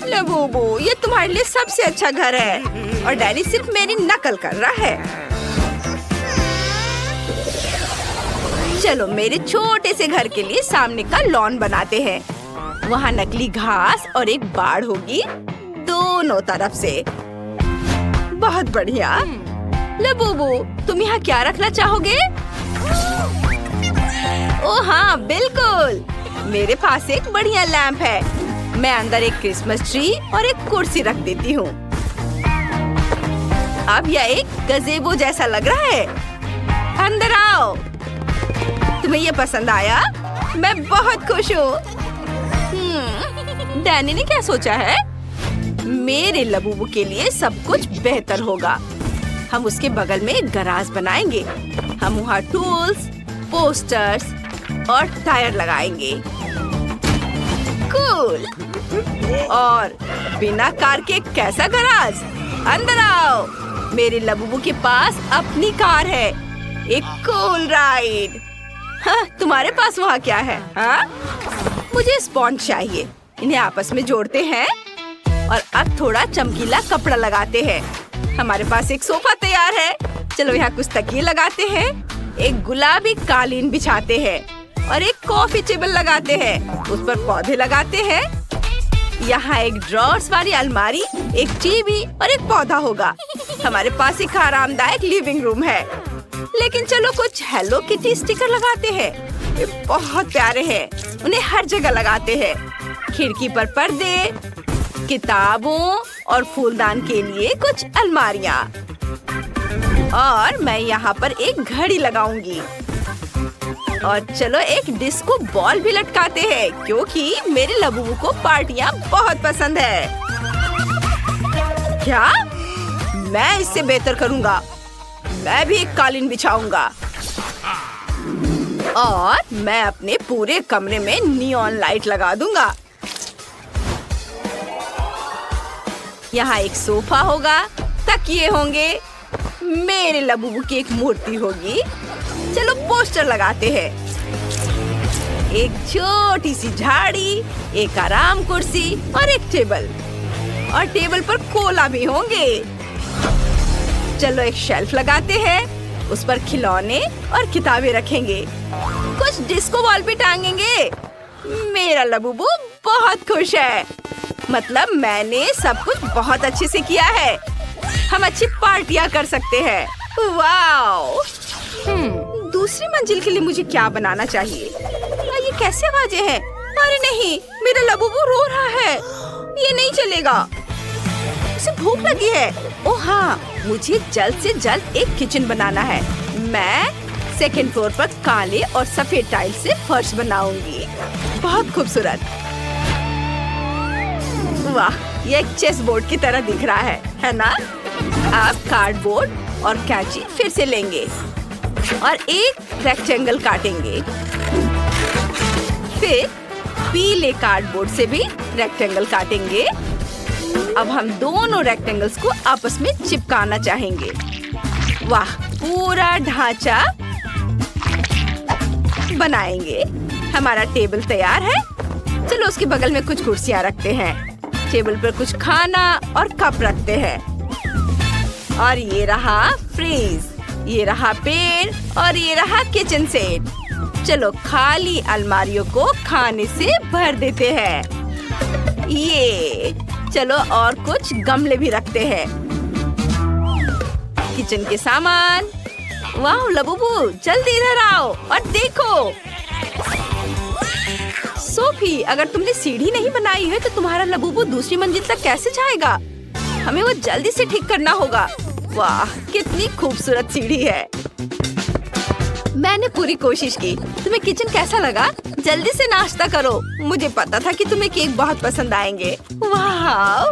लबूबू, ये तुम्हारे लिए सबसे अच्छा घर है। और डैनी सिर्फ मेरी नकल कर रहा है। चलो मेरे छोटे से घर के लिए सामने का लॉन बनाते हैं। वहाँ नकली घास और एक बाड़ होगी दोनों तरफ से। बहुत बढ़िया। लबूबू, तुम यहाँ क्या रखना चाहोगे? ओह हाँ, बिल्कुल। मेरे पास एक बढ़िया लैंप है। मैं अंदर एक क्रिसमस ट्री और एक कुर्सी रख देती हूँ। अब यह एक गज़ेबो जैसा लग रहा है। अंदर आओ। तुम्हें ये पसंद आया? मैं बहुत खुश हूँ। डैनी ने क्या सोचा है? मेरे लबूबू के लिए सब कुछ बेहतर होगा। हम उसके बगल में एक गराज बनाएंगे। हम वहाँ टूल्स, पोस्टर्स और टायर लगाएंगे। कूल। और बिना कार के कैसा गराज? अंदर आओ। मेरे लबूबू के पास अपनी कार है। एक कूल राइड। हाँ, तुम्हारे पास वहाँ क्या है? हाँ? मुझे स्पॉन्ज चाहिए। इन्हें आपस में जोड़ते हैं और अब थोड़ा चमकीला कपड़ा लगाते हैं। हमारे पास एक सोफा तैयार है। चलो यहाँ कुछ तकिए लगाते हैं। एक गुलाबी कालीन बिछाते हैं और एक कॉफी टेबल लगाते हैं। उस पर पौधे लगाते हैं। यहाँ एक ड्रॉर्स वाली अलमारी, एक टीवी और एक पौधा होगा। हमारे पास एक आरामदायक लिविंग रूम है। लेकिन चलो कुछ हेलो किटी स्टिकर लगाते हैं। ये बहुत प्यारे हैं। उन्हें हर जगह लगाते हैं। खिड़की पर पर्दे, किताबों और फूलदान के लिए कुछ अलमारियाँ। और मैं यहाँ पर एक घड़ी लगाऊंगी। और चलो एक डिस्को बॉल भी लटकाते हैं, क्योंकि मेरे लबूबू को पार्टियाँ बहुत पसंद है। क्या? मैं इससे बेहतर करूँगा। मैं भी एक कालीन बिछाऊंगा। और मैं अपने पूरे कमरे में नियॉन लाइट लगा दूंगा। यहाँ एक सोफा होगा, तकिए होंगे, मेरे लबूबू की एक मूर्ति होगी। चलो पोस्टर लगाते हैं। एक छोटी सी झाड़ी, एक आराम कुर्सी और एक टेबल। और टेबल पर कोला भी होंगे। चलो एक शेल्फ लगाते हैं। उस पर खिलौने और किताबें रखेंगे। कुछ डिस्को बॉल भी टांगेंगे। मेरा लबूबू बहुत खुश है। मतलब मैंने सब कुछ बहुत अच्छे से किया है। हम अच्छी पार्टियां कर सकते हैं। वाओ! दूसरी मंजिल के लिए मुझे क्या बनाना चाहिए? ये कैसे आवाजें हैं? अरे नहीं, मेरा लबूबू रो रहा है। ये नहीं चलेगा। उसे भूख लगी है। ओह हाँ, मुझे जल्द से जल्द एक किचन बनाना है। मैं सेकंड फ्लोर पर काले और सफेद टाइल से फर्श बनाऊंगी। बहुत खूबसूरत। वाह, ये एक चेस बोर्ड की तरह दिख रहा है ना? आप कार्डबोर्ड और कैंची फिर से लेंगे और एक रेक्टेंगल काटेंगे। फिर पीले कार्डबोर्ड से भी रेक्टेंगल काटेंगे। अब हम दोनों रेक्टेंगल्स को आपस में चिपकाना चाहेंगे। वाह, पूरा ढांचा बनाएंगे। हमारा टेबल तैयार है। चलो उसके बगल में कुछ कुर्सियां रखते हैं। टेबल पर कुछ खाना और कप रखते हैं। और ये रहा फ्रीज, ये रहा पेड़ और ये रहा किचन सेट। चलो खाली अलमारियों को खाने से भर देते हैं। ये चलो और कुछ गमले भी रखते हैं। किचन के सामान। वाह लबूबू, जल्दी इधर आओ और देखो। सोफी, अगर तुमने सीढ़ी नहीं बनाई है तो तुम्हारा लबूबू दूसरी मंजिल तक कैसे जाएगा? हमें वो जल्दी से ठीक करना होगा। वाह, कितनी खूबसूरत सीढ़ी है। मैंने पूरी कोशिश की। तुम्हें किचन कैसा लगा? जल्दी से नाश्ता करो। मुझे पता था कि तुम्हें केक बहुत पसंद आएंगे। वाह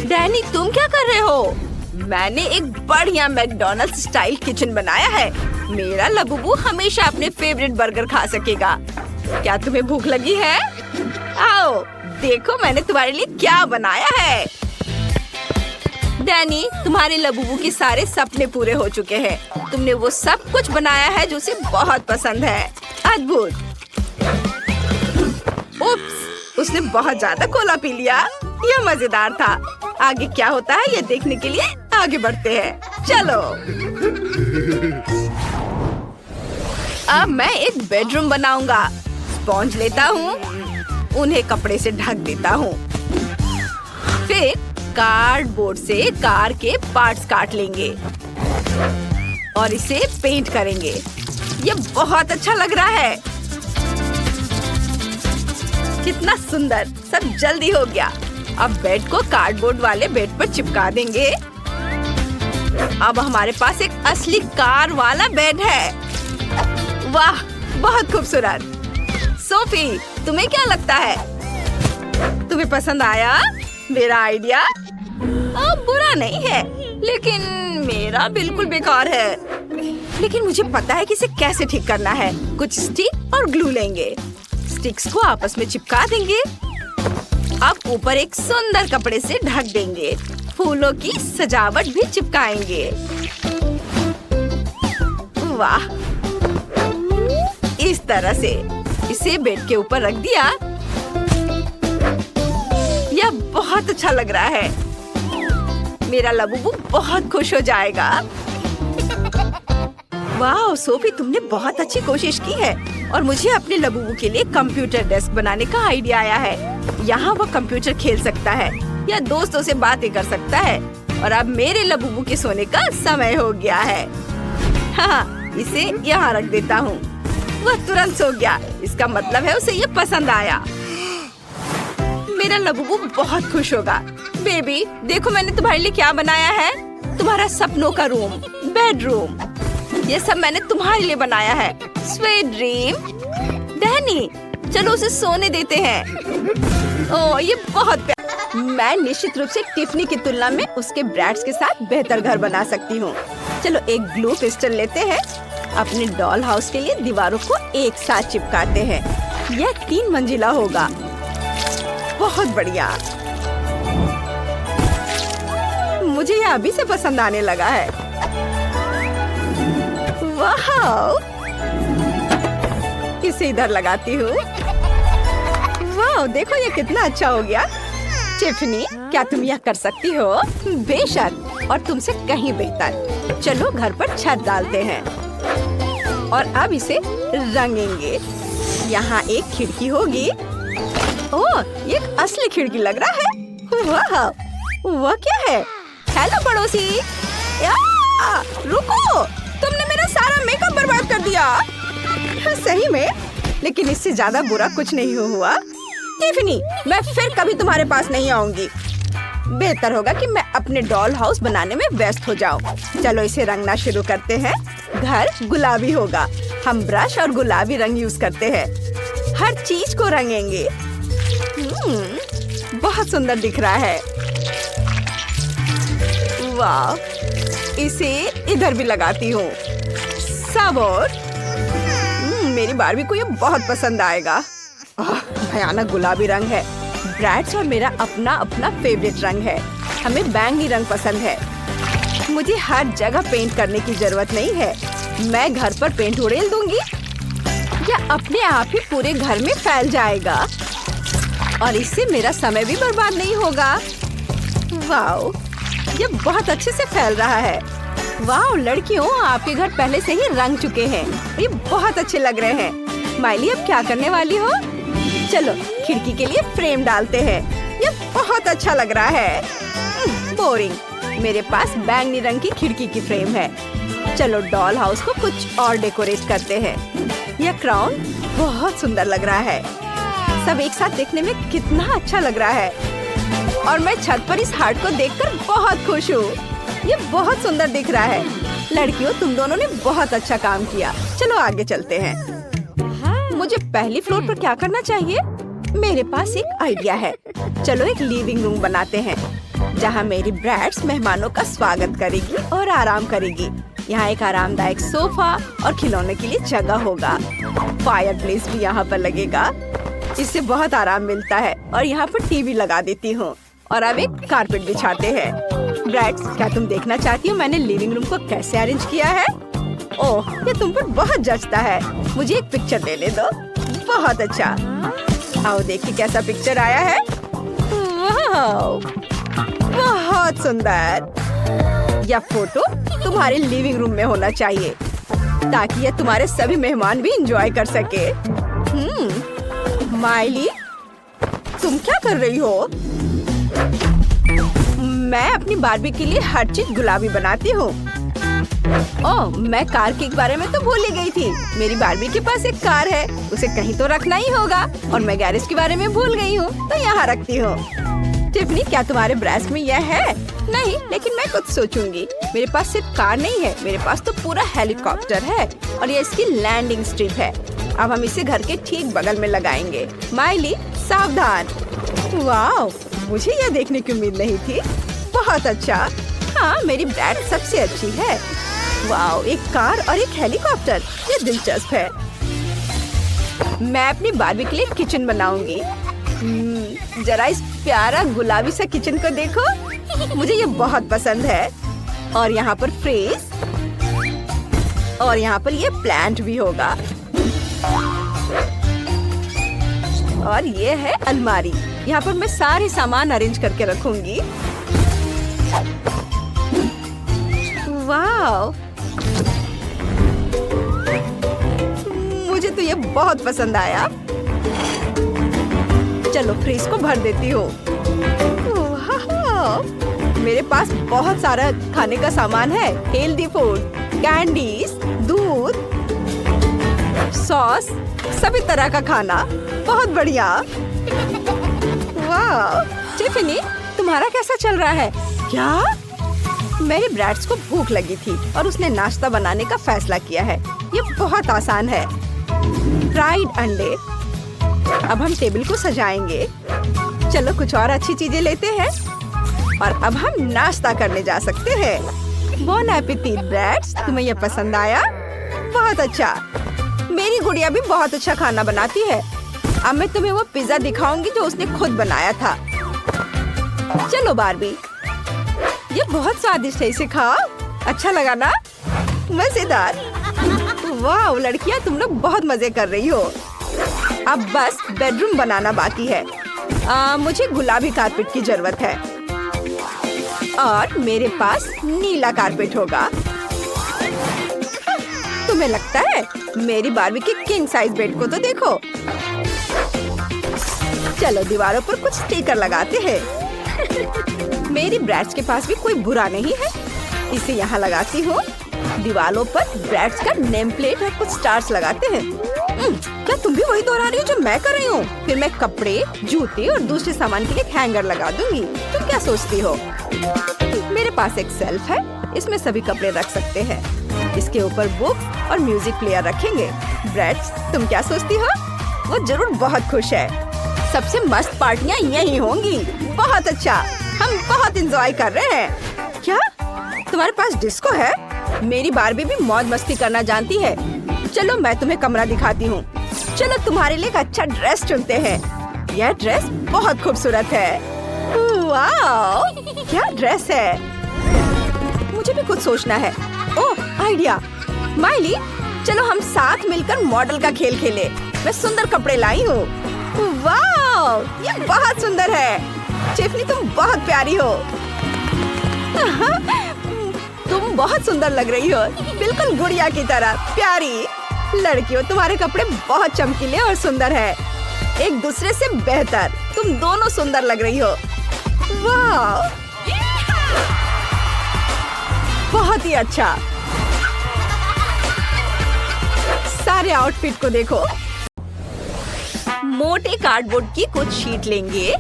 डैनी, तुम क्या कर रहे हो? मैंने एक बढ़िया मैकडॉनल्ड्स स्टाइल किचन बनाया है। मेरा लबूबू हमेशा अपने फेवरेट बर्गर खा सकेगा। क्या तुम्हें भूख लगी है? आओ देखो मैंने तुम्हारे लिए क्या बनाया है। डैनी, तुम्हारे लबूबू के सारे सपने पूरे हो चुके हैं। तुमने वो सब कुछ बनाया है जो उसे बहुत पसंद है। अद्भुत। उप्स, उसने बहुत ज्यादा कोला पी लिया। यह मजेदार था। आगे क्या होता है ये देखने के लिए आगे बढ़ते हैं। चलो अब मैं एक बेडरूम बनाऊंगा। स्पॉन्ज लेता हूँ, उन्हें कपड़े से ढक देता हूँ। फिर कार्डबोर्ड से कार के पार्ट्स काट लेंगे और इसे पेंट करेंगे। ये बहुत अच्छा लग रहा है। कितना सुंदर, सब जल्दी हो गया। अब बेड को कार्डबोर्ड वाले बेड पर चिपका देंगे। अब हमारे पास एक असली कार वाला बेड है। वाह, बहुत खूबसूरत। सोफी, तुम्हें क्या लगता है? तुम्हें पसंद आया मेरा आइडिया? बुरा नहीं है, लेकिन मेरा बिल्कुल बेकार है। लेकिन मुझे पता है कि इसे कैसे ठीक करना है। कुछ स्टिक और ग्लू लेंगे। स्टिक्स को आपस में चिपका देंगे। अब ऊपर एक सुंदर कपड़े से ढक देंगे। फूलों की सजावट भी चिपकाएंगे। वाह, इस तरह से इसे बेड के ऊपर रख दिया। यह बहुत अच्छा लग रहा है। मेरा लबूबू बहुत खुश हो जाएगा। वाह सोफी, तुमने बहुत अच्छी कोशिश की है। और मुझे अपने लबूबू के लिए कंप्यूटर डेस्क बनाने का आइडिया आया है। यहाँ वो कंप्यूटर खेल सकता है या दोस्तों से बातें कर सकता है। और अब मेरे लबूबू के सोने का समय हो गया है। हाँ, इसे यहाँ रख देता हूँ। वह तुरंत सो गया। इसका मतलब है उसे ये पसंद आया। मेरा लबूबू बहुत खुश होगा। बेबी, देखो मैंने तुम्हारे लिए क्या बनाया है। तुम्हारा सपनों का रूम, बेडरूम। ये सब मैंने तुम्हारे लिए बनाया है। Sweet dream. डैनी, चलो उसे सोने देते हैं। ओह, ये बहुत प्यारा। मैं निश्चित रूप से टिफनी की तुलना में उसके ब्रैड्स के साथ बेहतर घर बना सकती हूँ। चलो एक ग्लू पिस्टल लेते हैं। अपने डॉल हाउस के लिए दीवारों को एक साथ चिपकाते हैं। यह 3 मंजिला होगा। बहुत बढ़िया। मुझे यह अभी से पसंद आने लगा है। वाह, इसे इधर लगाती हूँ। वाह, देखो ये कितना अच्छा हो गया। टिफनी, क्या तुम यह कर सकती हो? बेशक, और तुमसे कहीं बेहतर। चलो घर पर छत डालते हैं और अब इसे रंगेंगे। यहाँ एक खिड़की होगी। ओह, ये एक असली खिड़की लग रहा है। वाह, वह क्या है? हेलो पड़ोसी। रुको, तुमने मेरा सारा मेकअप बर्बाद कर दिया। सही में लेकिन इससे ज्यादा बुरा कुछ नहीं हुआ। टिफनी, मैं फिर कभी तुम्हारे पास नहीं आऊंगी। बेहतर होगा कि मैं अपने डॉल हाउस बनाने में व्यस्त हो जाऊं। चलो इसे रंगना शुरू करते हैं। घर गुलाबी होगा। हम ब्रश और गुलाबी रंग यूज करते हैं। हर चीज को रंगेंगे। बहुत सुंदर दिख रहा है। वाह, इसे इधर भी लगाती हूँ। सब और मेरी बारबी को ये बहुत पसंद आएगा। भयानक गुलाबी रंग है। ब्रैड्स और मेरा अपना अपना फेवरेट रंग है। हमें बैंगनी रंग पसंद है। मुझे हर जगह पेंट करने की जरूरत नहीं है। मैं घर पर पेंट उड़ेल दूंगी या अपने आप ही पूरे घर में फैल जाएगा और इससे मेरा समय भी बर्बाद नहीं होगा। वाओ, ये बहुत अच्छे से फैल रहा है। वाओ लड़कियों, आपके घर पहले से ही रंग चुके हैं। ये बहुत अच्छे लग रहे हैं। माइली, अब क्या करने वाली हो? चलो खिड़की के लिए फ्रेम डालते हैं। ये बहुत अच्छा लग रहा है। बोरिंग। मेरे पास बैंगनी रंग की खिड़की की फ्रेम है। चलो डॉल हाउस को कुछ और डेकोरेट करते हैं। यह क्राउन बहुत सुंदर लग रहा है। सब एक साथ देखने में कितना अच्छा लग रहा है। और मैं छत पर इस हार्ट को देखकर बहुत खुश हूँ। ये बहुत सुंदर दिख रहा है। लड़कियों, तुम दोनों ने बहुत अच्छा काम किया। चलो आगे चलते हैं। मुझे पहली फ्लोर पर क्या करना चाहिए? मेरे पास एक आइडिया है। चलो एक लिविंग रूम बनाते हैं जहाँ मेरी ब्रैड्स मेहमानों का स्वागत करेगी और आराम करेगी। यहाँ एक आरामदायक सोफा और खिलौने के लिए जगह होगा। फायर प्लेस भी यहाँ पर लगेगा। इससे बहुत आराम मिलता है। और यहाँ पर टीवी लगा देती हूँ। और अब एक कारपेट बिछाते हैं। ब्रैड्स, क्या तुम देखना चाहती हो मैंने लिविंग रूम को कैसे अरेंज किया है? ओह, ये तुम पर बहुत जचता है। मुझे एक पिक्चर लेने दो। बहुत अच्छा। आओ देखिए कैसा पिक्चर आया है। वाह, बहुत सुंदर। यह फोटो तुम्हारे लिविंग रूम में होना चाहिए ताकि यह तुम्हारे सभी मेहमान भी एंजॉय कर सके। माइली, तुम क्या कर रही हो? मैं अपनी बारबी के लिए हर चीज गुलाबी बनाती हूँ। ओह, मैं कार के बारे में तो भूल ही गई थी। मेरी बारबी के पास एक कार है, उसे कहीं तो रखना ही होगा। और मैं गैरेज के बारे में भूल गई हूँ तो यहाँ रखती हूँ। टिफनी, क्या तुम्हारे ब्रश में यह है? नहीं, लेकिन मैं कुछ सोचूंगी। मेरे पास सिर्फ कार नहीं है, मेरे पास तो पूरा हेलीकॉप्टर है और ये इसकी लैंडिंग स्ट्रिप है। अब हम इसे घर के ठीक बगल में लगाएंगे। माइली, सावधान। वाह, मुझे यह देखने की उम्मीद नहीं थी। बहुत अच्छा। हाँ, मेरी ब्रैड सबसे अच्छी है। वाह, एक कार और एक हेलीकॉप्टर, ये दिलचस्प है। मैं अपनी बारबी के लिए किचन बनाऊंगी। जरा इस प्यारा गुलाबी सा किचन को देखो। मुझे ये बहुत पसंद है। और यहाँ पर फ्रेज और यहाँ पर ये प्लांट भी होगा। और ये है अलमारी। यहाँ पर मैं सारे सामान अरेंज करके रखूंगी। वाह, मुझे तो ये बहुत पसंद आया। चलो फ्रिज को भर देती हूँ। मेरे पास बहुत सारा खाने का सामान है। हेल्दी फूड, कैंडीज, दूध, सॉस, सभी तरह का खाना। बहुत बढ़िया। वाह, टिफनी, तुम्हारा कैसा चल रहा है? क्या? मेरी ब्रैड्स को भूख लगी थी और उसने नाश्ता बनाने का फैसला किया है। ये बहुत आसान है। फ्राइड अंडे। अब हम टेबल को सजाएंगे। चलो कुछ और अच्छी चीजें लेते हैं और अब हम नाश्ता करने जा सकते हैं। बॉन एपेटिट ब्रैड्स, तुम्हें यह पसंद आया? बहुत अच्छा। मेरी गुड़िया भी बहुत अच्छा खाना बनाती है। अब मैं तुम्हें वो पिज्जा दिखाऊंगी जो उसने खुद बनाया था। चलो बारबी, ये बहुत स्वादिष्ट है, इसे खाओ। अच्छा लगा ना? मजेदार। वाह लड़कियां, तुम लोग बहुत मजे कर रही हो। अब बस बेडरूम बनाना बाकी है। मुझे गुलाबी कारपेट की जरूरत है और मेरे पास नीला कारपेट होगा। तुम्हें लगता है? मेरी बारबी के किंग साइज बेड को तो देखो। चलो दीवारों पर कुछ स्टिकर लगाते हैं। मेरी ब्रैड्स के पास भी कोई बुरा नहीं है। इसे यहाँ लगाती हूँ। दीवालों पर ब्रेड्स का नेम प्लेट और कुछ स्टार्स लगाते हैं। क्या तुम भी वही दोहरा रही हो जो मैं कर रही हूँ? फिर मैं कपड़े, जूते और दूसरे सामान के लिए एक हैंगर लगा दूंगी। तुम क्या सोचती हो? मेरे पास एक शेल्फ है, इसमें सभी कपड़े रख सकते हैं। इसके ऊपर बुक और म्यूजिक प्लेयर रखेंगे। ब्रेड्स, तुम क्या सोचती हो? वो जरूर बहुत खुश है। सबसे मस्त पार्टियाँ यही होंगी। बहुत अच्छा, हम बहुत एंजॉय कर रहे हैं। क्या तुम्हारे पास डिस्को है? मेरी बार्बी भी मौज मस्ती करना जानती है। चलो मैं तुम्हें कमरा दिखाती हूँ। चलो तुम्हारे लिए एक अच्छा ड्रेस चुनते हैं। यह ड्रेस बहुत खूबसूरत है। वाह, क्या ड्रेस है। मुझे भी कुछ सोचना है। ओह आइडिया। माइली, चलो हम साथ मिलकर मॉडल का खेल खेले। मैं सुंदर कपड़े लाई हूँ। वाह, ये बहुत सुंदर है। टिफनी, तुम बहुत प्यारी हो। तुम बहुत सुंदर लग रही हो, बिल्कुल गुड़िया की तरह प्यारी। लड़कियों, तुम्हारे कपड़े बहुत चमकीले और सुंदर है, एक दूसरे से बेहतर। तुम दोनों सुंदर लग रही हो। वाह, बहुत ही अच्छा। सारे आउटफिट को देखो। मोटे कार्डबोर्ड की कुछ शीट लेंगे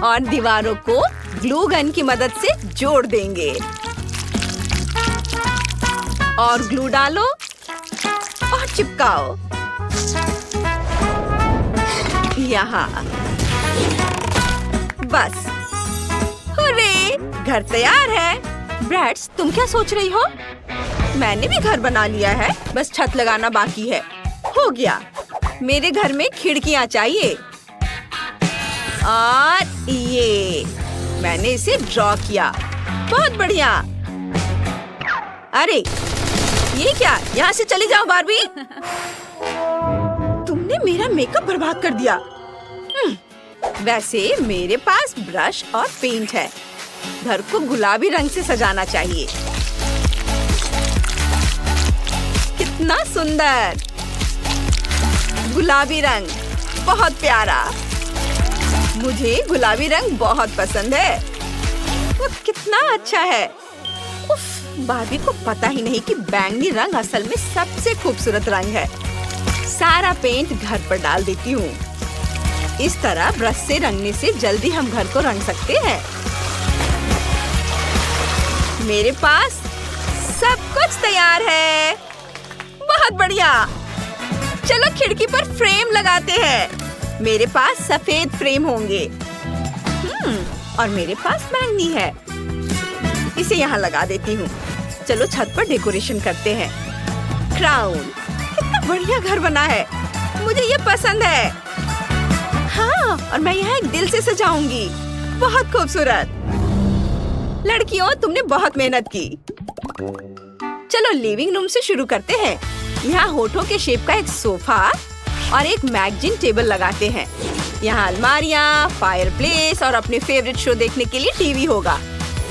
और दीवारों को ग्लू गन की मदद से जोड़ देंगे और ग्लू डालो और चिपकाओ यहाँ। बस, हुर्रे, घर तैयार है। ब्रेड्स, तुम क्या सोच रही हो? मैंने भी घर बना लिया है, बस छत लगाना बाकी है। हो गया। मेरे घर में खिड़कियाँ चाहिए और ये मैंने इसे ड्रॉ किया। बहुत बढ़िया। अरे ये क्या? यहाँ से चली जाओ बार्बी। तुमने मेरा मेकअप बर्बाद कर दिया। वैसे मेरे पास ब्रश और पेंट है। घर को गुलाबी रंग से सजाना चाहिए। कितना सुंदर गुलाबी रंग, बहुत प्यारा। मुझे गुलाबी रंग बहुत पसंद है। वो कितना अच्छा है। उफ, बार्बी को पता ही नहीं कि बैंगनी रंग असल में सबसे खूबसूरत रंग है। सारा पेंट घर पर डाल देती हूँ। इस तरह ब्रश से रंगने से जल्दी हम घर को रंग सकते हैं। मेरे पास सब कुछ तैयार है। बहुत बढ़िया। चलो खिड़की पर फ्रेम लगाते हैं। मेरे पास सफेद फ्रेम होंगे। और मेरे पास बैंगनी है। इसे यहाँ लगा देती हूँ। चलो छत पर डेकोरेशन करते हैं। क्राउन, कितना बढ़िया घर बना है। मुझे ये पसंद है। हाँ, और मैं यहाँ एक दिल से सजाऊंगी। बहुत खूबसूरत। लड़कियों, तुमने बहुत मेहनत की। चलो लिविंग रूम से शुरू करते हैं। यहाँ होठों के शेप का एक सोफा और एक मैगजीन टेबल लगाते हैं। यहाँ अलमारियाँ, फायरप्लेस और अपने फेवरेट शो देखने के लिए टीवी होगा।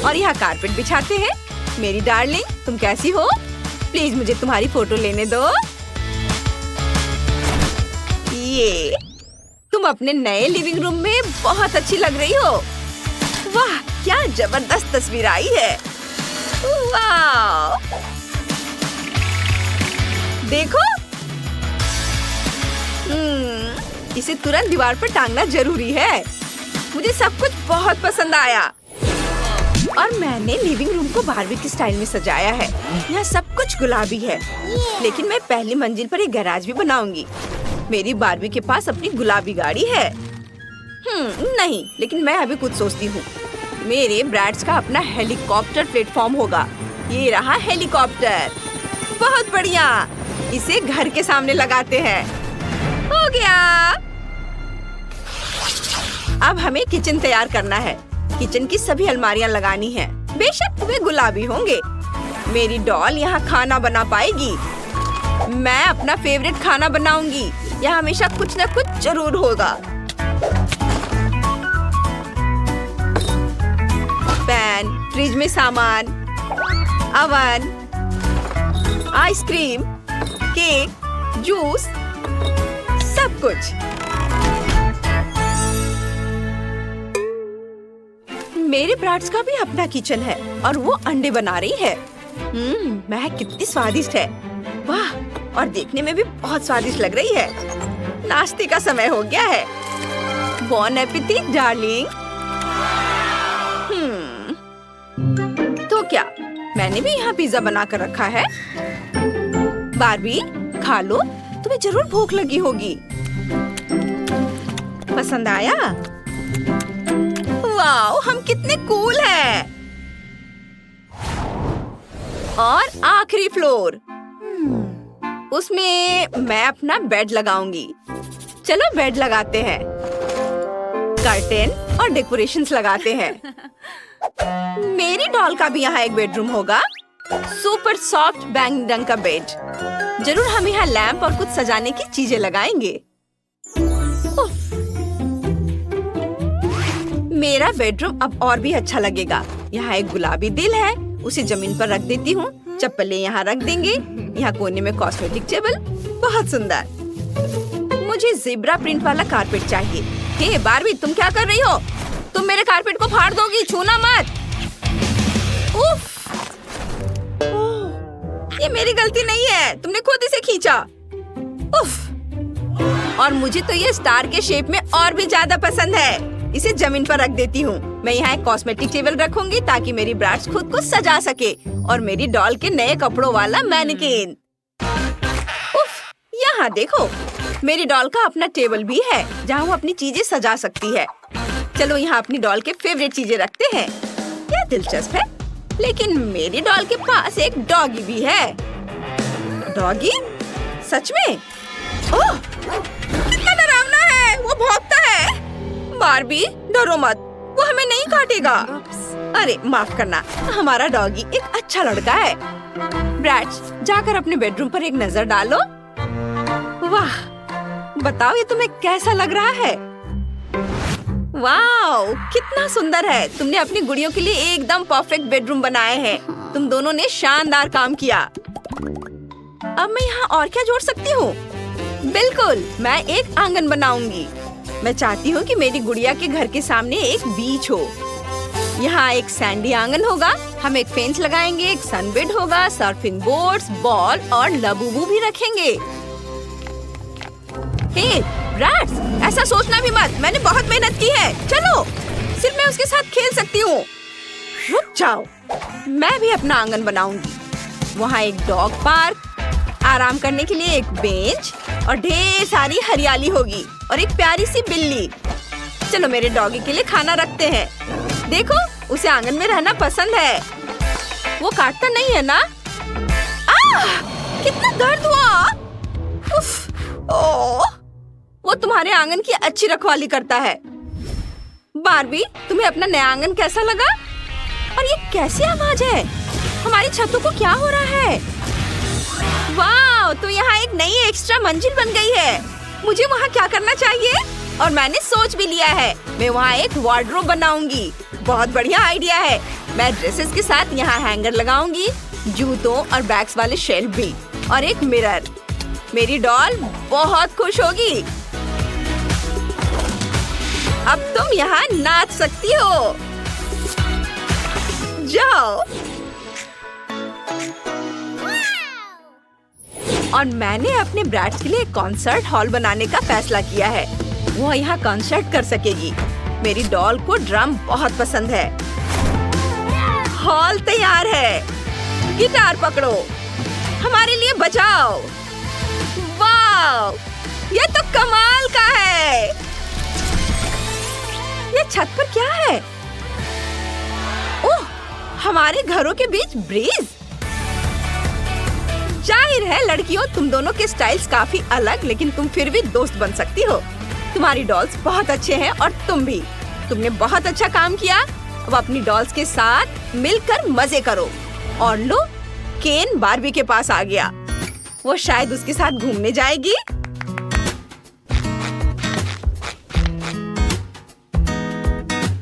और यहाँ कारपेट बिछाते हैं। मेरी डार्लिंग, तुम कैसी हो? प्लीज मुझे तुम्हारी फोटो लेने दो। ये तुम अपने नए लिविंग रूम में बहुत अच्छी लग रही हो। वाह, क्या जबरदस्त तस्वीर आई है। वाह, देखो। इसे तुरंत दीवार पर टांगना जरूरी है। मुझे सब कुछ बहुत पसंद आया। और मैंने लिविंग रूम को बार्बी की स्टाइल में सजाया है। यहाँ सब कुछ गुलाबी है। लेकिन मैं पहली मंजिल पर एक गैराज भी बनाऊंगी। मेरी बार्बी के पास अपनी गुलाबी गाड़ी है। नहीं, लेकिन मैं अभी कुछ सोचती हूँ। मेरे ब्रैड्स का अपना हेलीकॉप्टर प्लेटफॉर्म होगा। ये रहा हेलीकॉप्टर। बहुत बढ़िया। इसे घर के सामने लगाते हैं। हो गया। अब हमें किचन तैयार करना है। किचन की सभी अलमारियां लगानी हैं। बेशक वे गुलाबी होंगे। मेरी डॉल यहाँ खाना बना पाएगी। मैं अपना फेवरेट खाना बनाऊंगी। यहाँ हमेशा कुछ न कुछ जरूर होगा। पैन, फ्रिज में सामान, अवन, आइसक्रीम, केक, जूस, सब कुछ। मेरे ब्राड्स का भी अपना किचन है और वो अंडे बना रही है। महक कितनी स्वादिष्ट है। वाह, और देखने में भी बहुत स्वादिष्ट लग रही है। नाश्ते का समय हो गया है। बॉन एपेटिट डार्लिंग। तो क्या मैंने भी यहाँ पिज्जा बनाकर रखा है? बार्बी खा लो, तुम्हें जरूर भूख लगी होगी। पसंद आया? वाओ, हम कितने कूल हैं। और आखिरी फ्लोर, उसमें मैं अपना बेड लगाऊंगी। चलो बेड लगाते हैं, कर्टेन और डेकोरेशंस लगाते हैं। मेरी डॉल का भी यहाँ एक बेडरूम होगा। सुपर सॉफ्ट बैंग रंग का बेड। जरूर हम यहाँ लैंप और कुछ सजाने की चीजें लगाएंगे। मेरा बेडरूम अब और भी अच्छा लगेगा। यहाँ एक गुलाबी दिल है, उसे जमीन पर रख देती हूँ। चप्पलें यहाँ रख देंगे। यहाँ कोने में कॉस्मेटिक टेबल, बहुत सुंदर। मुझे ज़ेब्रा प्रिंट वाला कारपेट चाहिए। हे बार्बी, तुम क्या कर रही हो? तुम मेरे कारपेट को फाड़ दोगी, छूना मत। उफ! ये मेरी गलती नहीं है, तुमने खुद इसे खींचा। उफ! और मुझे तो ये स्टार के शेप में और भी ज्यादा पसंद है। इसे जमीन पर रख देती हूँ। मैं यहाँ एक कॉस्मेटिक टेबल रखूंगी ताकि मेरी ब्राइड्स खुद को सजा सके। और मेरी डॉल के नए कपड़ों वाला मैनिक्विन। उफ! यहाँ देखो, मेरी डॉल का अपना टेबल भी है जहाँ वो अपनी चीजें सजा सकती है। चलो यहाँ अपनी डॉल के फेवरेट चीजें रखते हैं। क्या दिलचस्प है। लेकिन मेरी डॉल के पास एक डॉगी भी है। डॉगी? सच में? ओह! कितना डरावना है, वो भौंकता है। बार्बी, डरो मत, वो हमें नहीं काटेगा। अरे माफ करना, हमारा डॉगी एक अच्छा लड़का है। ब्रैट्स, जाकर अपने बेडरूम पर एक नजर डालो। वाह, बताओ ये तुम्हें कैसा लग रहा है? वाह, कितना सुंदर है। तुमने अपनी गुड़ियों के लिए एकदम परफेक्ट बेडरूम बनाए हैं। तुम दोनों ने शानदार काम किया। अब मैं यहाँ और क्या जोड़ सकती हूँ? बिल्कुल, मैं एक आंगन बनाऊंगी। मैं चाहती हूँ कि मेरी गुड़िया के घर के सामने एक बीच हो। यहाँ एक सैंडी आंगन होगा। हम एक फेंस लगाएंगे, एक सनबेड होगा, सर्फिंग बोर्ड्स, बॉल और लबूबू भी रखेंगे। हे ब्रैट्स, ऐसा सोचना भी मत, मैंने बहुत मेहनत की है। चलो, सिर्फ मैं उसके साथ खेल सकती हूँ। रुक जाओ, मैं भी अपना आंगन बनाऊंगी। वहाँ एक डॉग पार्क, आराम करने के लिए एक बेंच और ढेर सारी हरियाली होगी और एक प्यारी सी बिल्ली। चलो मेरे डॉगी के लिए खाना रखते हैं। देखो, उसे आंगन में रहना पसंद है। वो काटता नहीं है ना? कितना दर्द हुआ। उफ, ओह, वो तुम्हारे आंगन की अच्छी रखवाली करता है। बार्बी, तुम्हें अपना नया आंगन कैसा लगा? और ये कैसी आवाज है? हमारी छतों को क्या हो रहा है? वाह, तो यहाँ एक नई एक्स्ट्रा मंजिल बन गई है। मुझे वहाँ क्या करना चाहिए? और मैंने सोच भी लिया है, मैं वहाँ एक वार्डरोब बनाऊंगी। बहुत बढ़िया आइडिया है। मैं ड्रेसेस के साथ यहाँ हैंगर लगाऊंगी, जूतों और बैग्स वाले शेल्फ भी, और एक मिरर। मेरी डॉल बहुत खुश होगी। अब तुम यहाँ नाच सकती हो। जाओ। और मैंने अपने ब्रैट्स के लिए एक कॉन्सर्ट हॉल बनाने का फैसला किया है। वो यहाँ कॉन्सर्ट कर सकेगी। मेरी डॉल को ड्रम बहुत पसंद है। हॉल तैयार है। गिटार पकड़ो, हमारे लिए बजाओ। वाह, ये तो कमाल का है। ये छत पर क्या है? ओह, हमारे घरों के बीच ब्रीज। जाहिर है लड़कियों, तुम दोनों के स्टाइल्स काफी अलग, लेकिन तुम फिर भी दोस्त बन सकती हो। तुम्हारी डॉल्स बहुत अच्छे हैं और तुम भी। तुमने बहुत अच्छा काम किया। अब अपनी डॉल्स के साथ मिलकर मजे करो। और लो, केन बार्बी के पास आ गया। वो शायद उसके साथ घूमने जाएगी।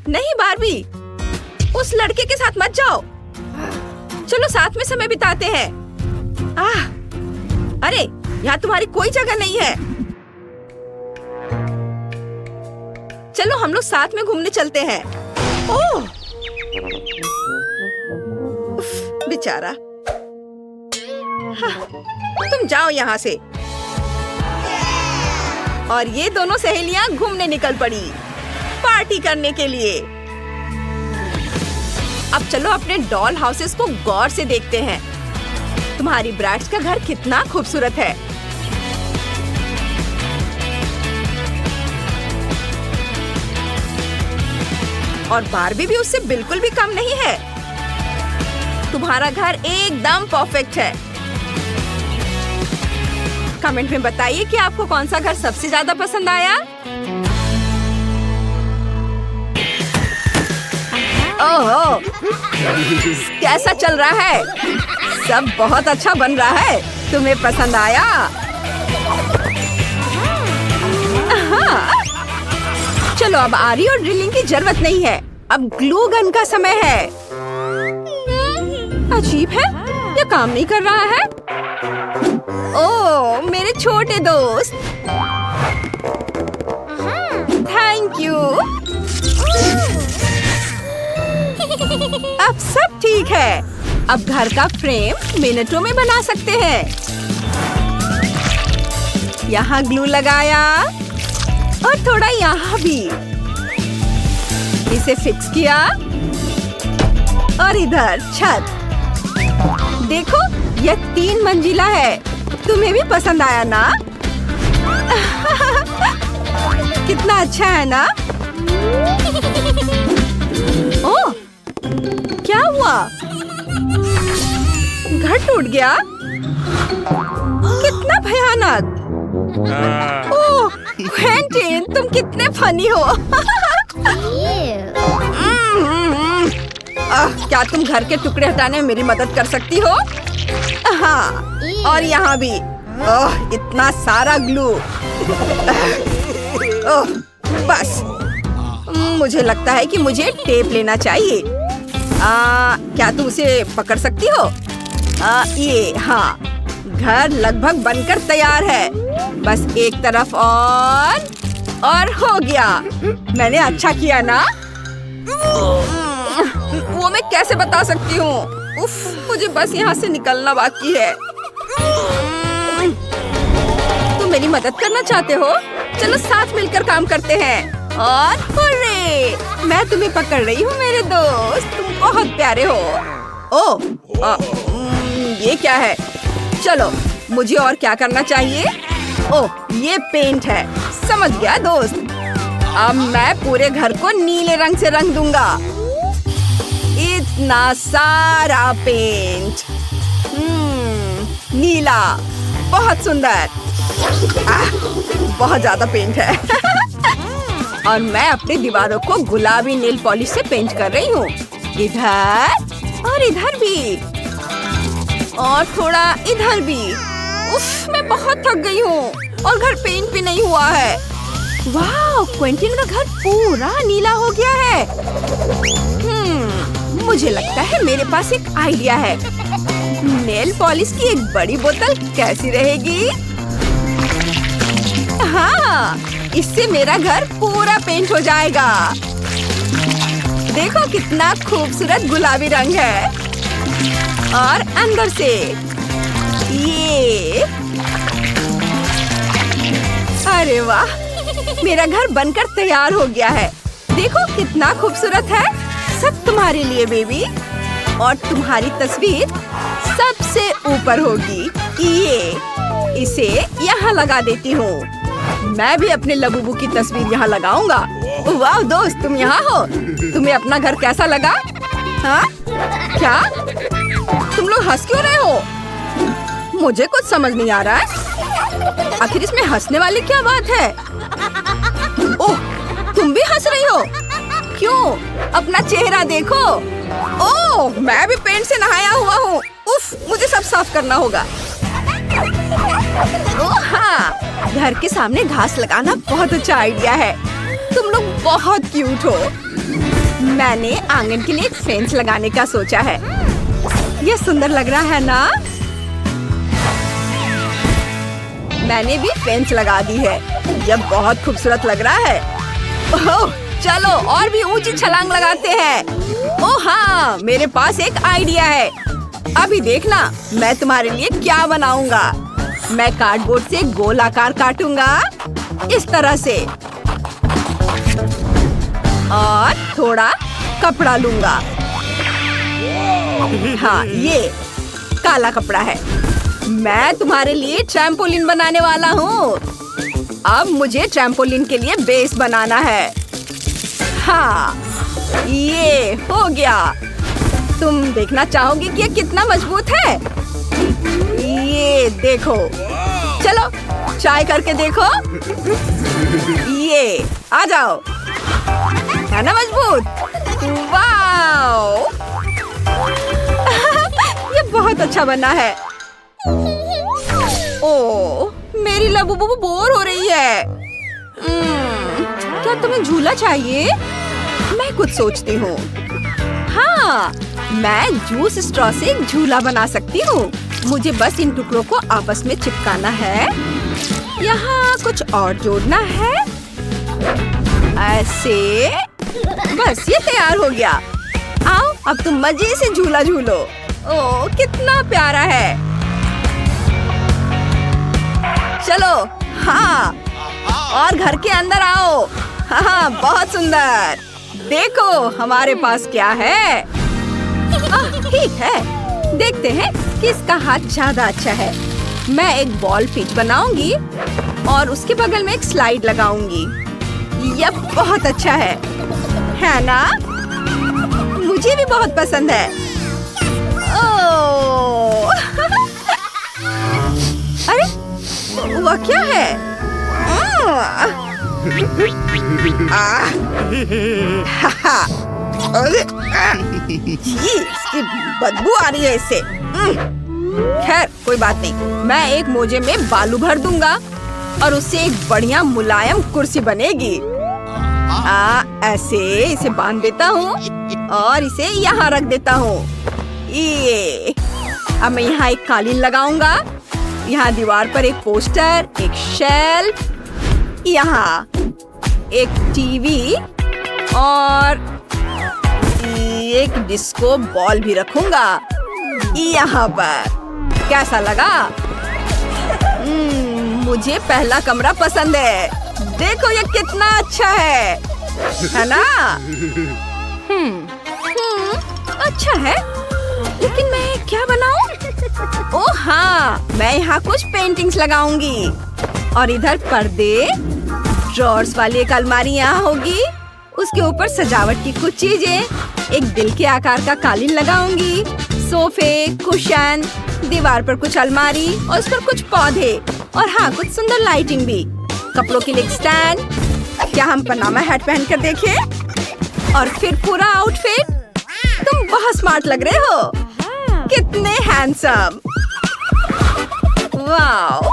नहीं बार्बी, उस लड़के के साथ मत जाओ। चलो साथ में समय बिताते हैं। अरे, यहाँ तुम्हारी कोई जगह नहीं है। चलो हम लोग साथ में घूमने चलते हैं। ओह, बेचारा। तुम जाओ यहाँ से। और ये दोनों सहेलियां घूमने निकल पड़ी पार्टी करने के लिए। अब चलो अपने डॉल हाउसेस को गौर से देखते हैं। तुम्हारी ब्राइड्स का घर कितना खूबसूरत है। और बारबी भी उससे बिल्कुल भी कम नहीं है। तुम्हारा घर एकदम परफेक्ट है। कमेंट में बताइए कि आपको कौन सा घर सबसे ज्यादा पसंद आया। ओह, कैसा चल रहा है? सब बहुत अच्छा बन रहा है। तुम्हें पसंद आया? हाँ। चलो अब आरी और ड्रिलिंग की जरूरत नहीं है। अब ग्लू गन का समय है। अजीब है, ये काम नहीं कर रहा है। ओह, मेरे छोटे दोस्त, थैंक यू। अब सब ठीक है। अब घर का फ्रेम मिनटों में बना सकते हैं। यहाँ ग्लू लगाया और थोड़ा यहाँ भी। इसे फिक्स किया और इधर छत। देखो, यह 3 मंजिला है। तुम्हें भी पसंद आया ना? कितना अच्छा है ना? ओह, क्या हुआ? घर टूट गया? कितना भयानक! ओह, क्वेंटिन, तुम कितने फनी हो। क्या तुम घर के टुकड़े हटाने में मेरी मदद कर सकती हो? हाँ, और यहाँ भी। ओह, इतना सारा ग्लू। ओह, बस। मुझे लगता है कि मुझे टेप लेना चाहिए। क्या तुम उसे पकड़ सकती हो? ये, हाँ, घर लगभग बनकर तैयार है। बस एक तरफ और हो गया। मैंने अच्छा किया ना? वो मैं कैसे बता सकती हूँ? उफ, मुझे बस यहाँ से निकलना बाकी है। तुम मेरी मदद करना चाहते हो? चलो साथ मिलकर काम करते हैं। और हुर्रे! मैं तुम्हें पकड़ रही हूँ मेरे दोस्त। तुम बहुत प्यारे हो। ओह, ये क्या है? चलो, मुझे और क्या करना चाहिए? ओह, ये पेंट है। समझ गया दोस्त। अब मैं पूरे घर को नीले रंग से रंग दूंगा। इतना सारा पेंट। नीला, बहुत सुंदर। बहुत ज्यादा पेंट है। और मैं अपनी दीवारों को गुलाबी नेल पॉलिश से पेंट कर रही हूँ। इधर और इधर भी, और थोड़ा इधर भी। उफ, मैं बहुत थक गई हूँ और घर पेंट भी नहीं हुआ है। वाह, क्वेंटिन का घर पूरा नीला हो गया है। मुझे लगता है मेरे पास एक आइडिया है। नेल पॉलिश की एक बड़ी बोतल कैसी रहेगी? हाँ, इससे मेरा घर पूरा पेंट हो जाएगा। देखो कितना खूबसूरत गुलाबी रंग है। और अंदर से ये, अरे वाह, मेरा घर बनकर तैयार हो गया है। देखो कितना खूबसूरत है। सब तुम्हारे लिए बेबी। और तुम्हारी तस्वीर सबसे ऊपर होगी। ये, इसे यहाँ लगा देती हूँ। मैं भी अपने लबूबू की तस्वीर यहाँ लगाऊंगा। वाह दोस्त, तुम यहाँ हो। तुम्हें अपना घर कैसा लगा? हाँ? क्या? तुम लोग हंस क्यों रहे हो? मुझे कुछ समझ नहीं आ रहा है। आखिर इसमें हंसने वाली क्या बात है? ओह, तुम भी हंस रही हो? क्यों? अपना चेहरा देखो। ओह, मैं भी पेंट से नहाया हुआ हूँ। उफ, मुझे सब साफ करना होगा। ओह हाँ, घर के सामने घास लगाना बहुत अच्छा आइडिया है। तुम लोग बहुत क्यूट हो। मैंने आंगन के लिए एक फेंस लगाने का सोचा है। ये सुंदर लग रहा है ना? मैंने भी फेंस लगा दी है। यह बहुत खूबसूरत लग रहा है। ओह, चलो और भी ऊंची छलांग लगाते हैं। ओह हाँ, मेरे पास एक आइडिया है। अभी देखना मैं तुम्हारे लिए क्या बनाऊंगा। मैं कार्डबोर्ड से गोल आकार काटूंगा इस तरह से और थोड़ा कपड़ा लूंगा। हाँ, ये काला कपड़ा है। मैं तुम्हारे लिए ट्रैम्पोलिन बनाने वाला हूँ। अब मुझे ट्रैम्पोलिन के लिए बेस बनाना है। हाँ, ये हो गया। तुम देखना चाहोगी कि ये कितना मजबूत है? ये देखो। चलो ट्राई करके देखो। ये आ जाओ। है ना मजबूत? वाओ! ये बहुत अच्छा बना है। ओह, मेरी लबूबू बोर हो रही है। क्या तुम्हें झूला चाहिए? मैं कुछ सोचती हूँ। हाँ, मैं जूस स्ट्रॉ से एक झूला बना सकती हूँ। मुझे बस इन टुकड़ों को आपस में चिपकाना है। यहाँ कुछ और जोड़ना है। ऐसे बस ये तैयार हो गया। आओ अब तुम मजे से झूला झूलो। ओह, कितना प्यारा है। चलो हाँ, और घर के अंदर आओ। हाँ, बहुत सुंदर। देखो हमारे पास क्या है। ठीक है, देखते हैं किसका हाथ ज्यादा अच्छा है। मैं एक बॉल पिच बनाऊंगी और उसके बगल में एक स्लाइड लगाऊंगी। यह बहुत अच्छा है ना? मुझे भी बहुत पसंद है। ओह! अरे वह क्या है? इसकी बदबू आ रही है इससे। खैर कोई बात नहीं, मैं एक मोजे में बालू भर दूंगा और उससे एक बढ़िया मुलायम कुर्सी बनेगी। ऐसे इसे बांध देता हूँ और इसे यहाँ रख देता हूँ। ये अब मैं यहाँ एक कालीन लगाऊंगा। यहाँ दीवार पर एक पोस्टर, एक शेल्फ, यहाँ एक टीवी और एक डिस्को बॉल भी रखूंगा यहाँ पर। कैसा लगा? मुझे पहला कमरा पसंद है। देखो ये कितना अच्छा है ना? अच्छा है, लेकिन मैं क्या बनाऊं? ओह हाँ, मैं यहाँ कुछ पेंटिंग्स लगाऊंगी और इधर पर्दे, ड्रॉर्स वाली एक अलमारी यहाँ होगी। उसके ऊपर सजावट की कुछ चीजें, एक दिल के आकार का कालीन लगाऊंगी, सोफे, कुशन, दीवार पर कुछ अलमारी और उस पर कुछ पौधे और हाँ कुछ सुंदर लाइटिंग भी। कपड़ों के लिए एक स्टैंड। क्या हम पनामा हैट पहन कर देखें? और फिर पूरा आउटफिट। तुम बहुत स्मार्ट लग रहे हो। कितने हैंडसम। वाओ!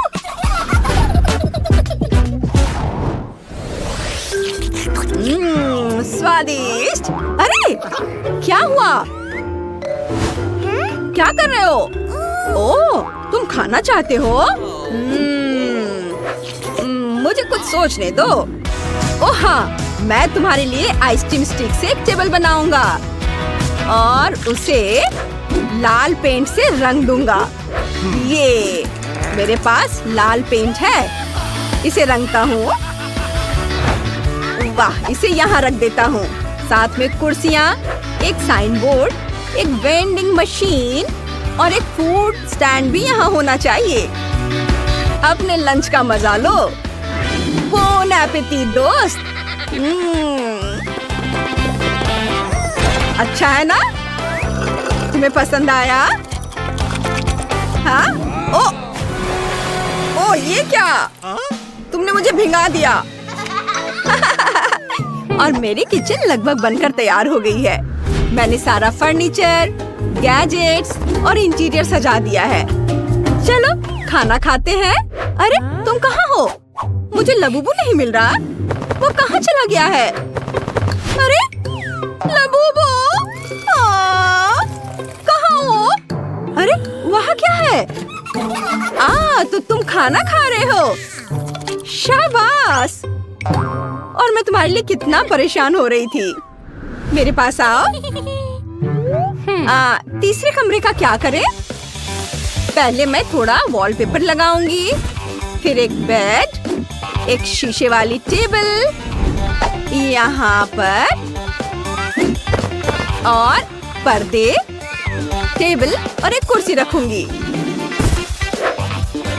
स्वादिष्ट। अरे क्या हुआ? क्या कर रहे हो? ओह, तुम खाना चाहते हो? मुझे कुछ सोचने दो। ओह हाँ, मैं तुम्हारे लिए आइसक्रीम स्टिक से एक टेबल बनाऊंगा और उसे लाल पेंट से रंग दूंगा। ये मेरे पास लाल पेंट है, इसे रंगता हूँ। वाह, इसे यहाँ रख देता हूँ। साथ में कुर्सियाँ, एक साइन बोर्ड, एक वेंडिंग मशीन और एक फूड स्टैंड भी यहाँ होना चाहिए। अपने लंच का मजा लो। बोन एपेटी दोस्त। अच्छा है ना? तुम्हें पसंद आया? हाँ? ओ ये क्या? तुमने मुझे भिंगा दिया। और मेरी किचन लगभग बनकर तैयार हो गई है। मैंने सारा फर्नीचर, गैजेट्स और इंटीरियर सजा दिया है। चलो खाना खाते हैं। अरे तुम कहाँ हो? मुझे लबूबू नहीं मिल रहा। वो कहाँ चला गया है? अरे लबूबू, कहाँ हो? अरे वहाँ क्या है? तो तुम खाना खा रहे हो। शाबाश। और मैं तुम्हारे लिए कितना परेशान हो रही थी। मेरे पास आओ। तीसरे कमरे का क्या करें? पहले मैं थोड़ा वॉलपेपर लगाऊंगी, फिर एक बेड, एक शीशे वाली टेबल यहाँ पर, और पर्दे, टेबल और एक कुर्सी रखूंगी।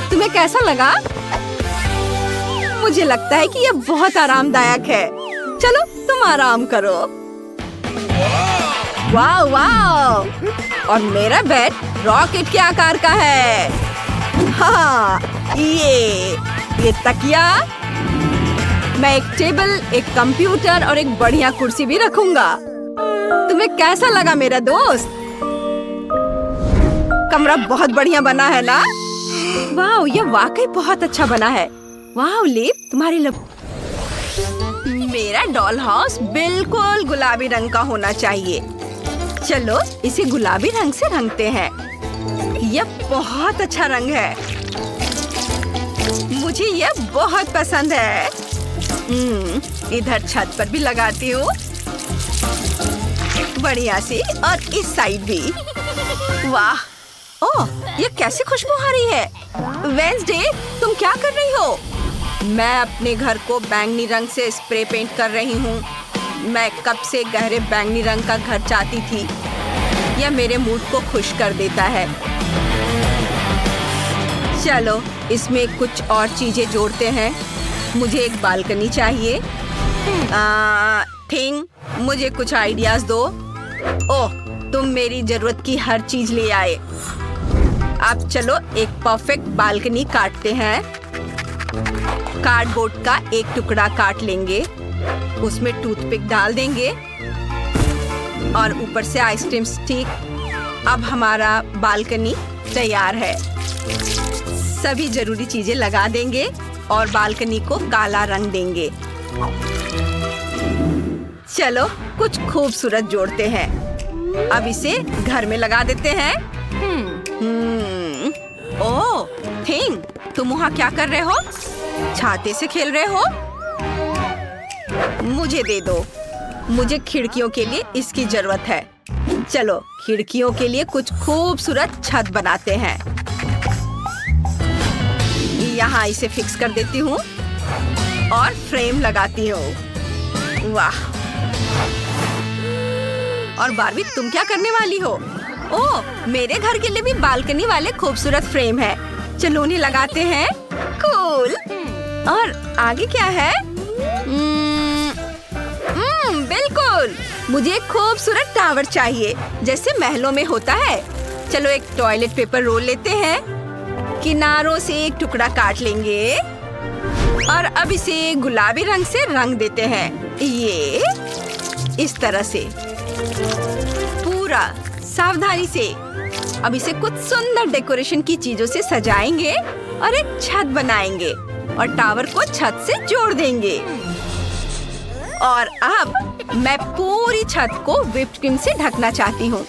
तुम्हें कैसा लगा? मुझे लगता है कि यह बहुत आरामदायक है। चलो तुम आराम करो। वाह वाह! और मेरा बेड रॉकेट के आकार का है। हाँ, ये तकिया। मैं एक टेबल, एक कंप्यूटर और एक बढ़िया कुर्सी भी रखूंगा। तुम्हें कैसा लगा मेरा दोस्त? कमरा बहुत बढ़िया बना है ना? वाह, ये वाकई बहुत अच्छा बना है। वाह लिव, तुम्हारी मेरा डॉल हाउस बिल्कुल गुलाबी रंग का होना चाहिए। चलो इसे गुलाबी रंग से रंगते हैं। यह बहुत अच्छा रंग है। मुझे यह बहुत पसंद है। इधर छत पर भी लगाती हूँ, बढ़िया सी, और इस साइड भी। वाह! ओह, ये कैसी खुशबू आ रही है। वेंसडे, तुम क्या कर रही हो? मैं अपने घर को बैंगनी रंग से स्प्रे पेंट कर रही हूँ। मैं कब से गहरे बैंगनी रंग का घर चाहती थी। यह मेरे मूड को खुश कर देता है। चलो इसमें कुछ और चीजें जोड़ते हैं। मुझे एक बालकनी चाहिए। मुझे कुछ आइडियाज दो। ओह, तुम मेरी जरूरत की हर चीज ले आए। अब चलो एक परफेक्ट बालकनी काटते हैं। कार्डबोर्ड का एक टुकड़ा काट लेंगे, उसमें टूथपिक डाल देंगे और ऊपर से आइसक्रीम स्टिक। अब हमारा बालकनी तैयार है। सभी जरूरी चीजें लगा देंगे और बालकनी को काला रंग देंगे। चलो कुछ खूबसूरत जोड़ते हैं। अब इसे घर में लगा देते हैं। ओह, थिंग, तुम वहाँ क्या कर रहे हो? छाते से खेल रहे हो? मुझे दे दो। मुझे खिड़कियों के लिए इसकी जरूरत है। चलो खिड़कियों के लिए कुछ खूबसूरत छत बनाते हैं। यहाँ इसे फिक्स कर देती हूँ और फ्रेम लगाती हूँ। वाह! और बारबी, तुम क्या करने वाली हो? ओह, मेरे घर के लिए भी बालकनी वाले खूबसूरत फ्रेम है। चलो उन्हें लगाते हैं। कूल। और आगे क्या है? बिल्कुल, मुझे एक खूबसूरत टावर चाहिए, जैसे महलों में होता है। चलो एक टॉयलेट पेपर रोल लेते हैं। किनारों से एक टुकड़ा काट लेंगे और अब इसे गुलाबी रंग से रंग देते हैं। ये इस तरह से पूरा सावधानी से। अब इसे कुछ सुंदर डेकोरेशन की चीजों से सजाएंगे और एक छत बनाएंगे और टावर को छत से जोड़ देंगे। और अब मैं पूरी छत को व्हिप्ड क्रीम से ढकना चाहती हूँ,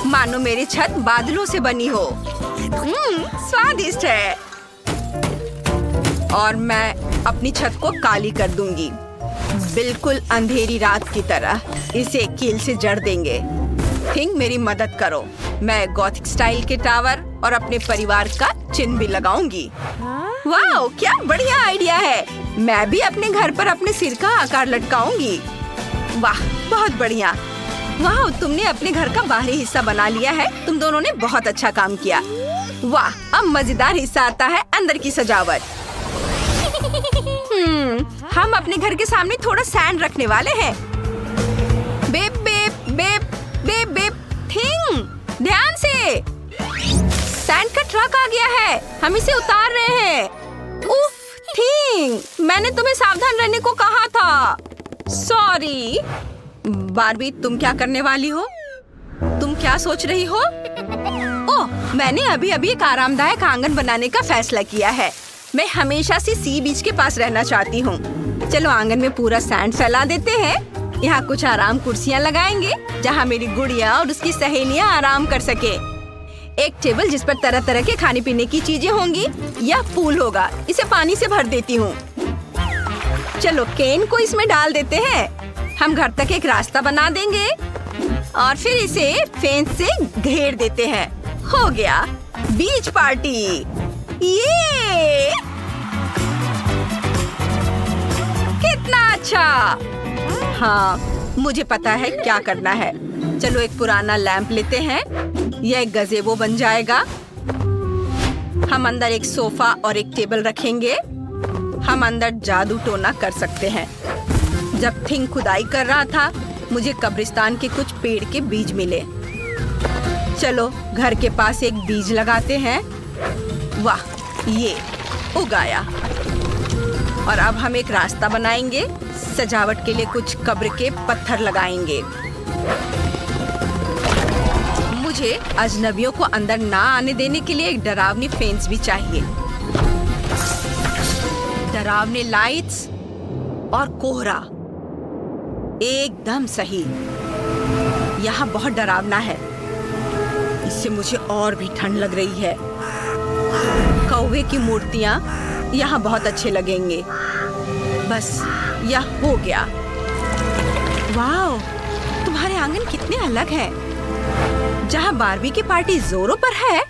मानो मेरी छत बादलों से बनी हो। स्वादिष्ट है। और मैं अपनी छत को काली कर दूंगी, बिल्कुल अंधेरी रात की तरह। इसे कील से जड़ देंगे। थिंक, मेरी मदद करो। मैं गॉथिक स्टाइल के टावर और अपने परिवार का चिन्ह भी लगाऊंगी। वाह, क्या बढ़िया आइडिया है। मैं भी अपने घर पर अपने सिर का आकार लटकाऊंगी। वाह, बहुत बढ़िया। वाह, तुमने अपने घर का बाहरी हिस्सा बना लिया है। तुम दोनों ने बहुत अच्छा काम किया। वाह, अब मजेदार हिस्सा आता है, अंदर की सजावट। हम अपने घर के सामने थोड़ा सैंड रखने वाले हैं। बेप बेप बेप बेप बेप। थिंग, ध्यान से। सैंड का ट्रक आ गया है, हम इसे उतार रहे हैं। उफ, थिंग, मैंने तुम्हें सावधान रहने को कहा था। सॉरी। बारबी, तुम क्या करने वाली हो? तुम क्या सोच रही हो? ओह, मैंने अभी अभी एक आरामदायक आंगन बनाने का फैसला किया है। मैं हमेशा से सी बीच के पास रहना चाहती हूँ। चलो आंगन में पूरा सैंड फैला देते हैं। यहाँ कुछ आराम कुर्सियाँ लगाएंगे जहाँ मेरी गुड़िया और उसकी सहेलियाँ आराम कर सके। एक टेबल जिस पर तरह तरह के खाने पीने की चीजें होंगी। यह पूल होगा, इसे पानी से भर देती हूँ। चलो केन को इसमें डाल देते हैं। हम घर तक एक रास्ता बना देंगे। और फिर इसे फेंस से घेर देते हैं। हो गया बीच पार्टी। ये कितना अच्छा। हाँ, मुझे पता है क्या करना है। चलो एक पुराना लैंप लेते हैं। यह एक गज़ेबो बन जाएगा। हम अंदर एक सोफा और एक टेबल रखेंगे। हम अंदर जादू टोना कर सकते हैं। जब थिंग खुदाई कर रहा था, मुझे कब्रिस्तान के कुछ पेड़ के बीज मिले। चलो घर के पास एक बीज लगाते हैं। वाह, ये उगाया। और अब हम एक रास्ता बनाएंगे। सजावट के लिए कुछ कब्र के पत्थर लगाएंगे। मुझे अजनबियों को अंदर ना आने देने के लिए एक डरावनी फेंस भी चाहिए। डरावनी लाइट्स और कोहरा। एकदम सही। यहाँ बहुत डरावना है। इससे मुझे और भी ठंड लग रही है। कौवे की मूर्तियाँ यहाँ बहुत अच्छे लगेंगे। बस यह हो गया। वाह, तुम्हारे आंगन कितने अलग हैं। जहाँ बारबी की पार्टी जोरों पर है,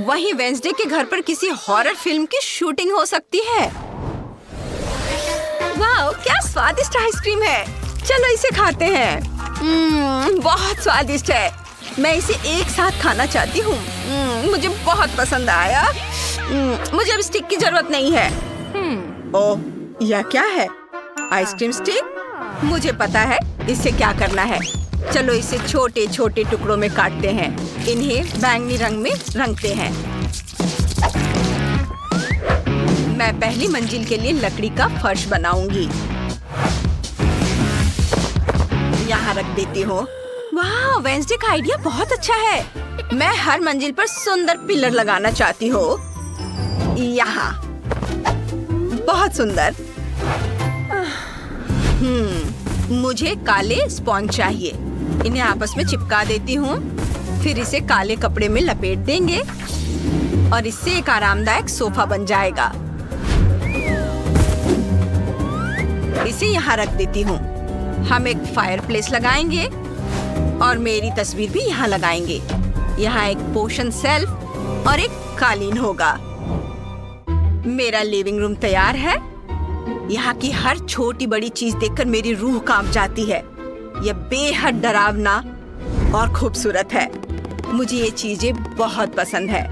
वहीं वेंसडे के घर पर किसी हॉरर फिल्म की शूटिंग हो सकती है। वाह, क्या स्वादिष्ट आइसक्रीम है। चलो इसे खाते हैं। बहुत स्वादिष्ट है। मैं इसे एक साथ खाना चाहती हूँ। मुझे बहुत पसंद आया। मुझे अब स्टिक की जरूरत नहीं है। ओह, यह क्या है? Ice cream stick? मुझे पता है इससे क्या करना है। चलो इसे छोटे छोटे टुकड़ों में काटते हैं। इन्हें बैंगनी रंग में रंगते हैं। मैं पहली मंजिल के लिए लकड़ी का फर्श बनाऊंगी। यहाँ रख देती हूँ। वाह, वेंसडे का आइडिया बहुत अच्छा है। मैं हर मंजिल पर सुंदर पिलर लगाना चाहती हूँ। यहाँ बहुत सुंदर। मुझे काले स्पॉन्ज चाहिए। इन्हें आपस में चिपका देती हूँ। फिर इसे काले कपड़े में लपेट देंगे और इससे एक आरामदायक सोफा बन जाएगा। इसे यहाँ रख देती हूँ। हम एक फायरप्लेस लगाएंगे और मेरी तस्वीर भी यहाँ लगाएंगे। यहाँ एक पोशन सेल्फ और एक कालीन होगा। मेरा लिविंग रूम तैयार है। यहाँ की हर छोटी बड़ी चीज देखकर मेरी रूह कांप जाती है। यह बेहद डरावना और खूबसूरत है। मुझे ये चीजें बहुत पसंद है।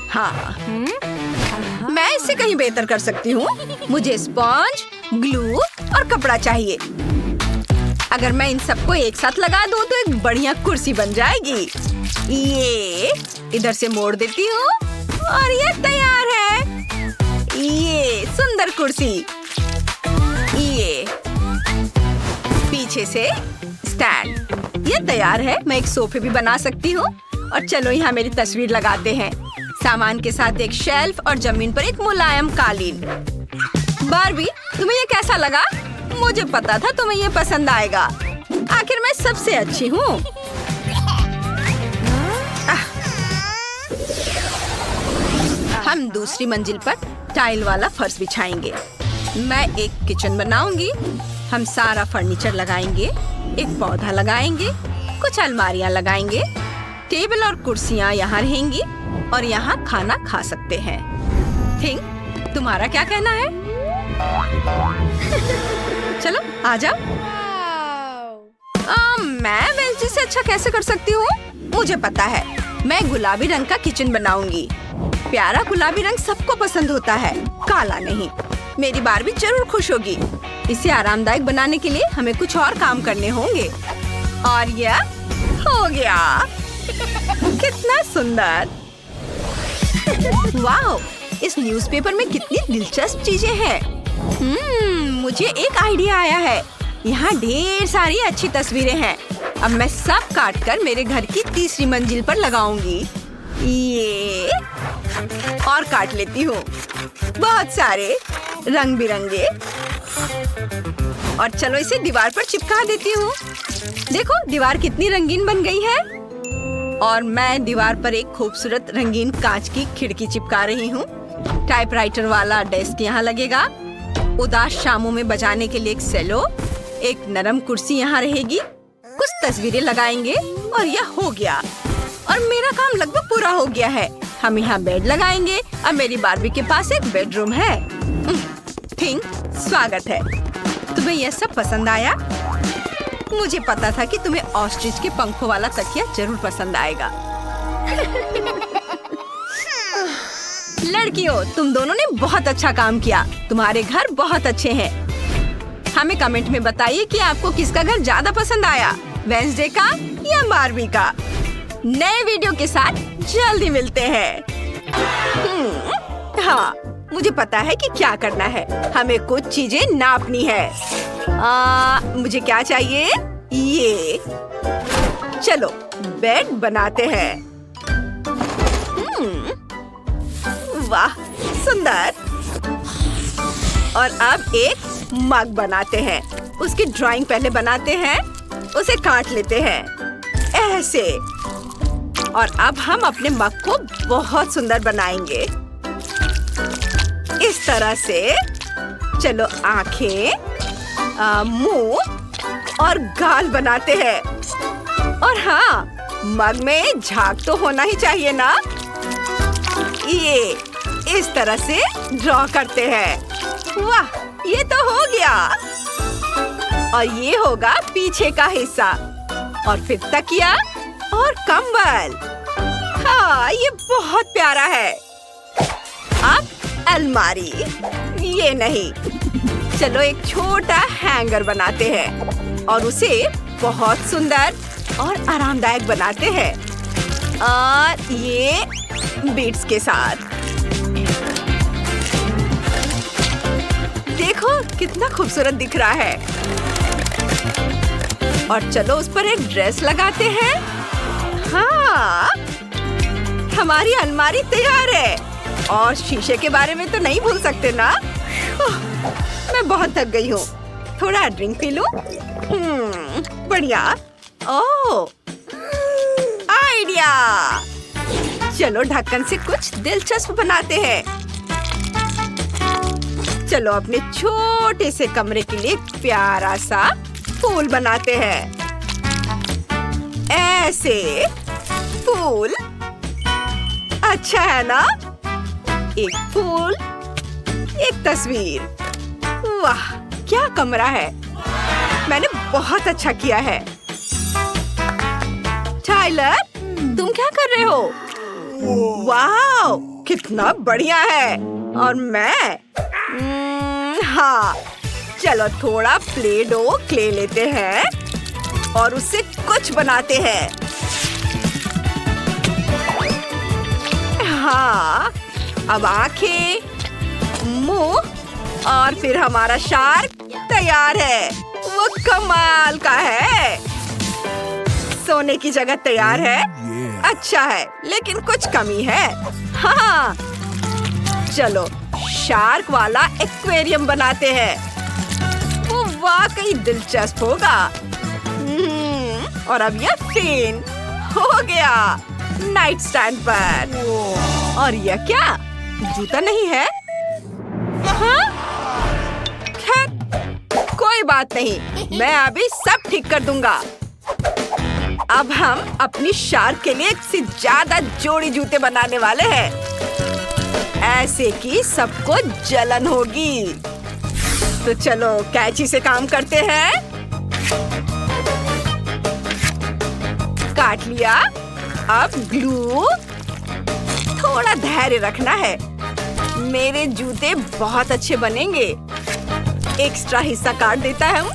हाँ, मैं इससे कहीं बेहतर कर सकती हूँ। मुझे स्पॉन्ज, ग्लू और कपड़ा चाहिए। अगर मैं इन सबको एक साथ लगा दूँ तो एक बढ़िया कुर्सी बन जाएगी। ये इधर से मोड़ देती हूँ और ये तैयार है। ये सुंदर कुर्सी। ये पीछे से स्टैंड। ये तैयार है। मैं एक सोफे भी बना सकती हूँ। और चलो यहाँ मेरी तस्वीर लगाते हैं। सामान के साथ एक शेल्फ और जमीन पर एक मुलायम कालीन। बारबी, तुम्हें ये कैसा लगा? मुझे पता था तुम्हें ये पसंद आएगा। आखिर मैं सबसे अच्छी हूँ। हम दूसरी मंजिल पर टाइल वाला फर्श बिछाएंगे। मैं एक किचन बनाऊंगी। हम सारा फर्नीचर लगाएंगे। एक पौधा लगाएंगे। कुछ अलमारियां लगाएंगे। टेबल और कुर्सियां यहाँ रहेंगी और यहाँ खाना खा सकते हैं। थिंग, तुम्हारा क्या कहना है? चलो आ जाओ। मैं वेंसडे से अच्छा कैसे कर सकती हूँ? मुझे पता है। मैं गुलाबी रंग का किचन बनाऊंगी। प्यारा गुलाबी रंग सबको पसंद होता है, काला नहीं। मेरी बारबी जरूर खुश होगी। इसे आरामदायक बनाने के लिए हमें कुछ और काम करने होंगे। और यह हो गया। कितना सुंदर। वाह, इस न्यूज़पेपर में कितनी दिलचस्प चीजें हैं। मुझे एक आइडिया आया है। यहाँ ढेर सारी अच्छी तस्वीरें हैं। अब मैं सब काटकर मेरे घर की तीसरी मंजिल पर लगाऊंगी। ये और काट लेती हूँ। बहुत सारे रंग बिरंगे। और चलो इसे दीवार पर चिपका देती हूँ। देखो दीवार कितनी रंगीन बन गई है। और मैं दीवार पर एक खूबसूरत रंगीन कांच की खिड़की चिपका रही हूँ। टाइपराइटर वाला डेस्क यहाँ लगेगा। उदास शामों में बजाने के लिए एक सेलो। एक नरम कुर्सी यहाँ रहेगी, कुछ तस्वीरें लगाएंगे और यह हो गया। और मेरा काम लगभग पूरा हो गया है। हम यहाँ बेड लगाएंगे और मेरी बार्बी के पास एक बेडरूम है। थिंक, स्वागत है। तुम्हें यह सब पसंद आया? मुझे पता था कि तुम्हें ऑस्ट्रिच के पंखों वाला तकिया जरूर पसंद आएगा। लड़कियों, तुम दोनों ने बहुत अच्छा काम किया। तुम्हारे घर बहुत अच्छे हैं। हमें कमेंट में बताइए कि आपको किसका घर ज्यादा पसंद आया, वेंसडे का या बार्बी का। नए वीडियो के साथ जल्दी मिलते हैं। हाँ, मुझे पता है कि क्या करना है। हमें कुछ चीजें नापनी है। मुझे क्या चाहिए? ये। चलो बेड बनाते हैं। वाह, सुंदर। और अब एक मग बनाते हैं। उसकी ड्राइंग पहले बनाते हैं, उसे काट लेते हैं ऐसे। और अब हम अपने मग को बहुत सुंदर बनाएंगे इस तरह से। चलो आंखें, मुंह और गाल बनाते हैं। और हाँ, मग में झाग तो होना ही चाहिए ना। ये इस तरह से ड्रॉ करते हैं। वाह, ये तो हो गया। और ये होगा पीछे का हिस्सा। और फिर तकिया और कंबल। हाँ, ये बहुत प्यारा है। अब अलमारी। ये नहीं, चलो एक छोटा हैंगर बनाते हैं और उसे बहुत सुंदर और आरामदायक बनाते हैं। और ये बीट्स के साथ। देखो कितना खूबसूरत दिख रहा है। और चलो उस पर एक ड्रेस लगाते हैं। हाँ, हमारी अलमारी तैयार है। और शीशे के बारे में तो नहीं भूल सकते ना। मैं बहुत थक गई हूँ, थोड़ा ड्रिंक पी लूं। बढ़िया। ओह, आइडिया। चलो ढक्कन से कुछ दिलचस्प बनाते हैं। चलो अपने छोटे से कमरे के लिए प्यारा सा फूल बनाते हैं। ऐसे फूल अच्छा है ना? एक फूल, एक तस्वीर। वाह, क्या कमरा है। मैंने बहुत अच्छा किया है। टाइलर, तुम क्या कर रहे हो? वाह, कितना बढ़िया है। और मैं हाँ, चलो थोड़ा प्ले डो क्ले लेते हैं और उससे कुछ बनाते हैं। हाँ, अब आंखें, मुंह और फिर हमारा शार्क तैयार है। वो कमाल का है। सोने की जगह तैयार है। अच्छा है, लेकिन कुछ कमी है। हाँ, चलो शार्क वाला एक्वेरियम बनाते हैं। वो वाकई दिलचस्प होगा। और अब यह फेन हो गया नाइट स्टैंड पर। और यह क्या, जूता नहीं है? हाँ? खैर कोई बात नहीं, मैं अभी सब ठीक कर दूंगा। अब हम अपनी शार्क के लिए एक से ज्यादा जोड़ी जूते बनाने वाले हैं, ऐसे कि सबको जलन होगी। तो चलो कैंची से काम करते हैं। काट लिया। अब ग्लू। थोड़ा धैर्य रखना है, मेरे जूते बहुत अच्छे बनेंगे। एक्स्ट्रा हिस्सा काट देता हूँ।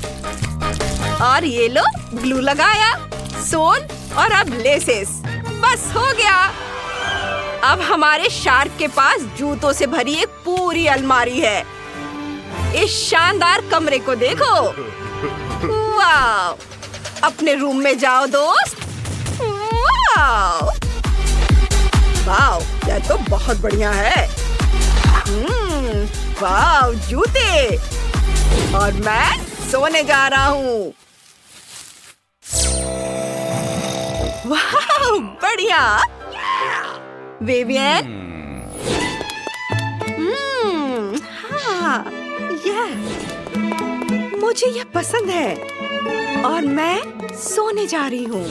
और ये लो, ग्लू लगाया, सोल और अब लेसेस। बस हो गया। अब हमारे शार्क के पास जूतों से भरी एक पूरी अलमारी है। इस शानदार कमरे को देखो। वाह, अपने रूम में जाओ दोस्त। वाह, वाह, यह तो बहुत बढ़िया है। वाह, जूते। और मैं सोने जा रहा हूँ। वाह, बढ़िया। विवियन। हाँ, मुझे यह पसंद है और मैं सोने जा रही हूँ।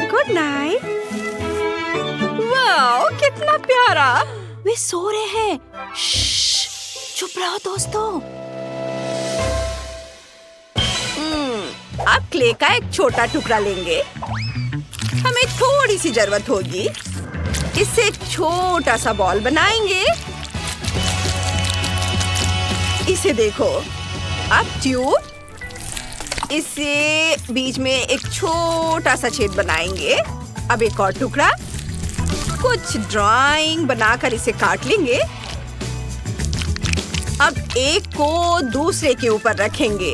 Good night. वाओ, कितना प्यारा। वे सो रहे हैं। श्श्श, चुप रहो दोस्तों। अब क्ले का एक छोटा टुकड़ा लेंगे। हमें थोड़ी सी जरूरत होगी। इससे एक छोटा सा बॉल बनाएंगे। इसे देखो। अब ट्यूब। इसे बीच में एक छोटा सा छेद बनाएंगे। अब एक और टुकड़ा। कुछ ड्राइंग बनाकर इसे काट लेंगे। अब एक को दूसरे के ऊपर रखेंगे।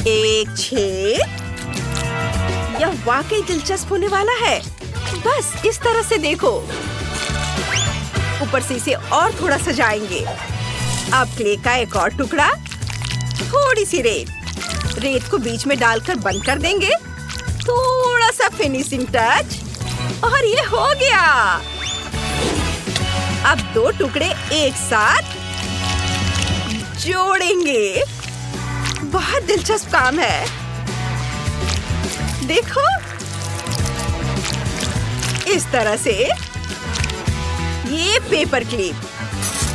एक छेद। यह वाकई दिलचस्प होने वाला है। बस इस तरह से देखो। ऊपर से इसे और थोड़ा सजाएंगे। अब क्ले का एक और टुकड़ा। थोड़ी सी रेत को बीच में डालकर बंद कर देंगे। थोड़ा सा फिनिशिंग टच और ये हो गया। अब दो टुकड़े एक साथ जोड़ेंगे। बहुत दिलचस्प काम है। देखो, इस तरह से। ये पेपर क्लिप।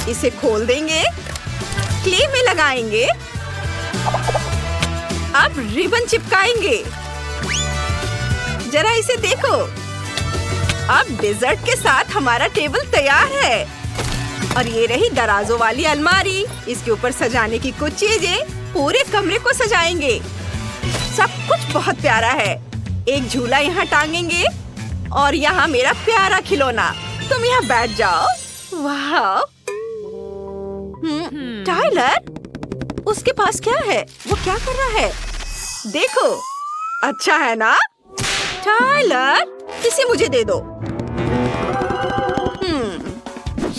इसे खोल देंगे। क्ले में लगाएंगे। अब रिबन चिपकाएंगे। जरा इसे देखो। अब डेजर्ट के साथ हमारा टेबल तैयार है। और ये रही दराजों वाली अलमारी। इसके ऊपर सजाने की कुछ चीजें पूरे कमरे को सजाएंगे। सब कुछ बहुत प्यारा है। एक झूला यहाँ टांगेंगे और यहाँ मेरा प्यारा खिलौना। तुम यहाँ बैठ जाओ। वाह। टाइलर, उसके पास क्या है? वो क्या कर रहा है? देखो, अच्छा है ना? टाइलर, इसे मुझे दे दो।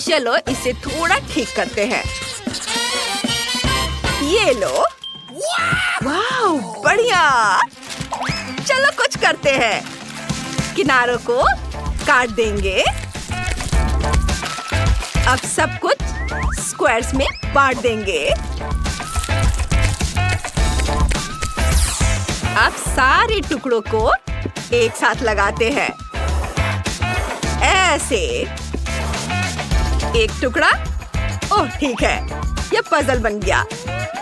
चलो इसे थोड़ा ठीक करते हैं। ये लो। वाह, बढ़िया। चलो कुछ करते हैं। किनारों को काट देंगे। अब सब कुछ स्क्वायर्स में बांट देंगे। अब सारे टुकड़ों को एक साथ लगाते हैं। ऐसे। एक टुकड़ा। ओह, ठीक है। यह पजल बन गया।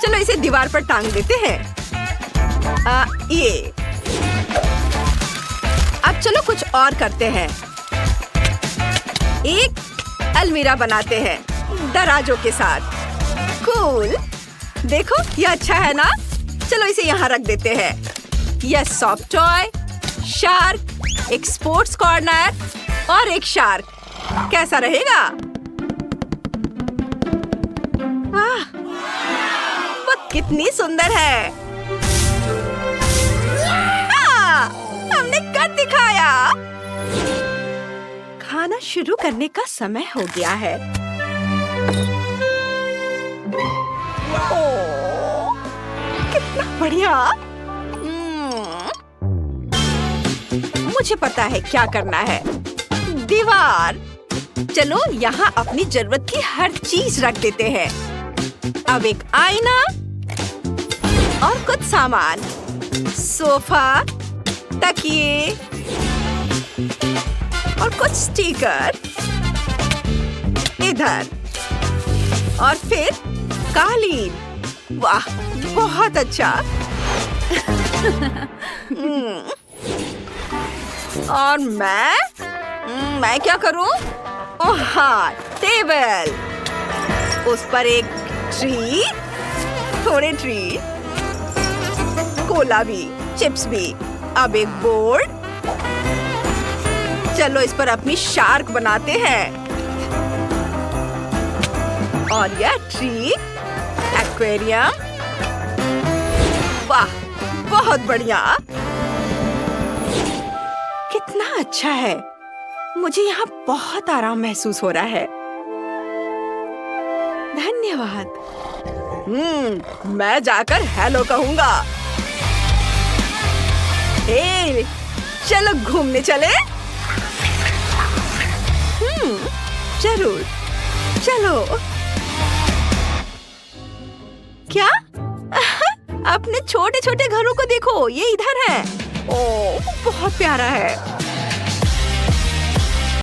चलो इसे दीवार पर टांग देते हैं। ये। अब चलो कुछ और करते हैं। एक अलमीरा बनाते हैं दराजों के साथ। कूल। देखो, यह अच्छा है ना? चलो इसे यहाँ रख देते हैं। यह सॉफ्ट टॉय, शार्क, एक स्पोर्ट्स कॉर्नर और एक शार्क। कैसा रहेगा? वाह, वो कितनी सुंदर है। हाँ, हमने कर दिखाया। खाना शुरू करने का समय हो गया है। ओह, कितना बढ़िया। मुझे पता है क्या करना है। दीवार। चलो यहाँ अपनी जरूरत की हर चीज रख देते हैं। अब एक आईना और कुछ सामान। सोफा, तकिए और कुछ स्टिकर इधर। और फिर कालीन। वाह, बहुत अच्छा। और मैं क्या करूं? ओह हाँ, टेबल। उस पर एक ट्री, थोड़े ट्री, कोला भी, चिप्स भी। अब एक बोर्ड। चलो इस पर अपनी शार्क बनाते हैं। और यह ट्री, एक्वेरियम। वाह, बहुत बढ़िया। कितना अच्छा है। मुझे यहाँ बहुत आराम महसूस हो रहा है। धन्यवाद। मैं जाकर हेलो कहूँगा। हे, चलो घूमने चले। जरूर, चलो। क्या? अपने छोटे छोटे घरों को देखो, ये इधर है। ओह, बहुत प्यारा है।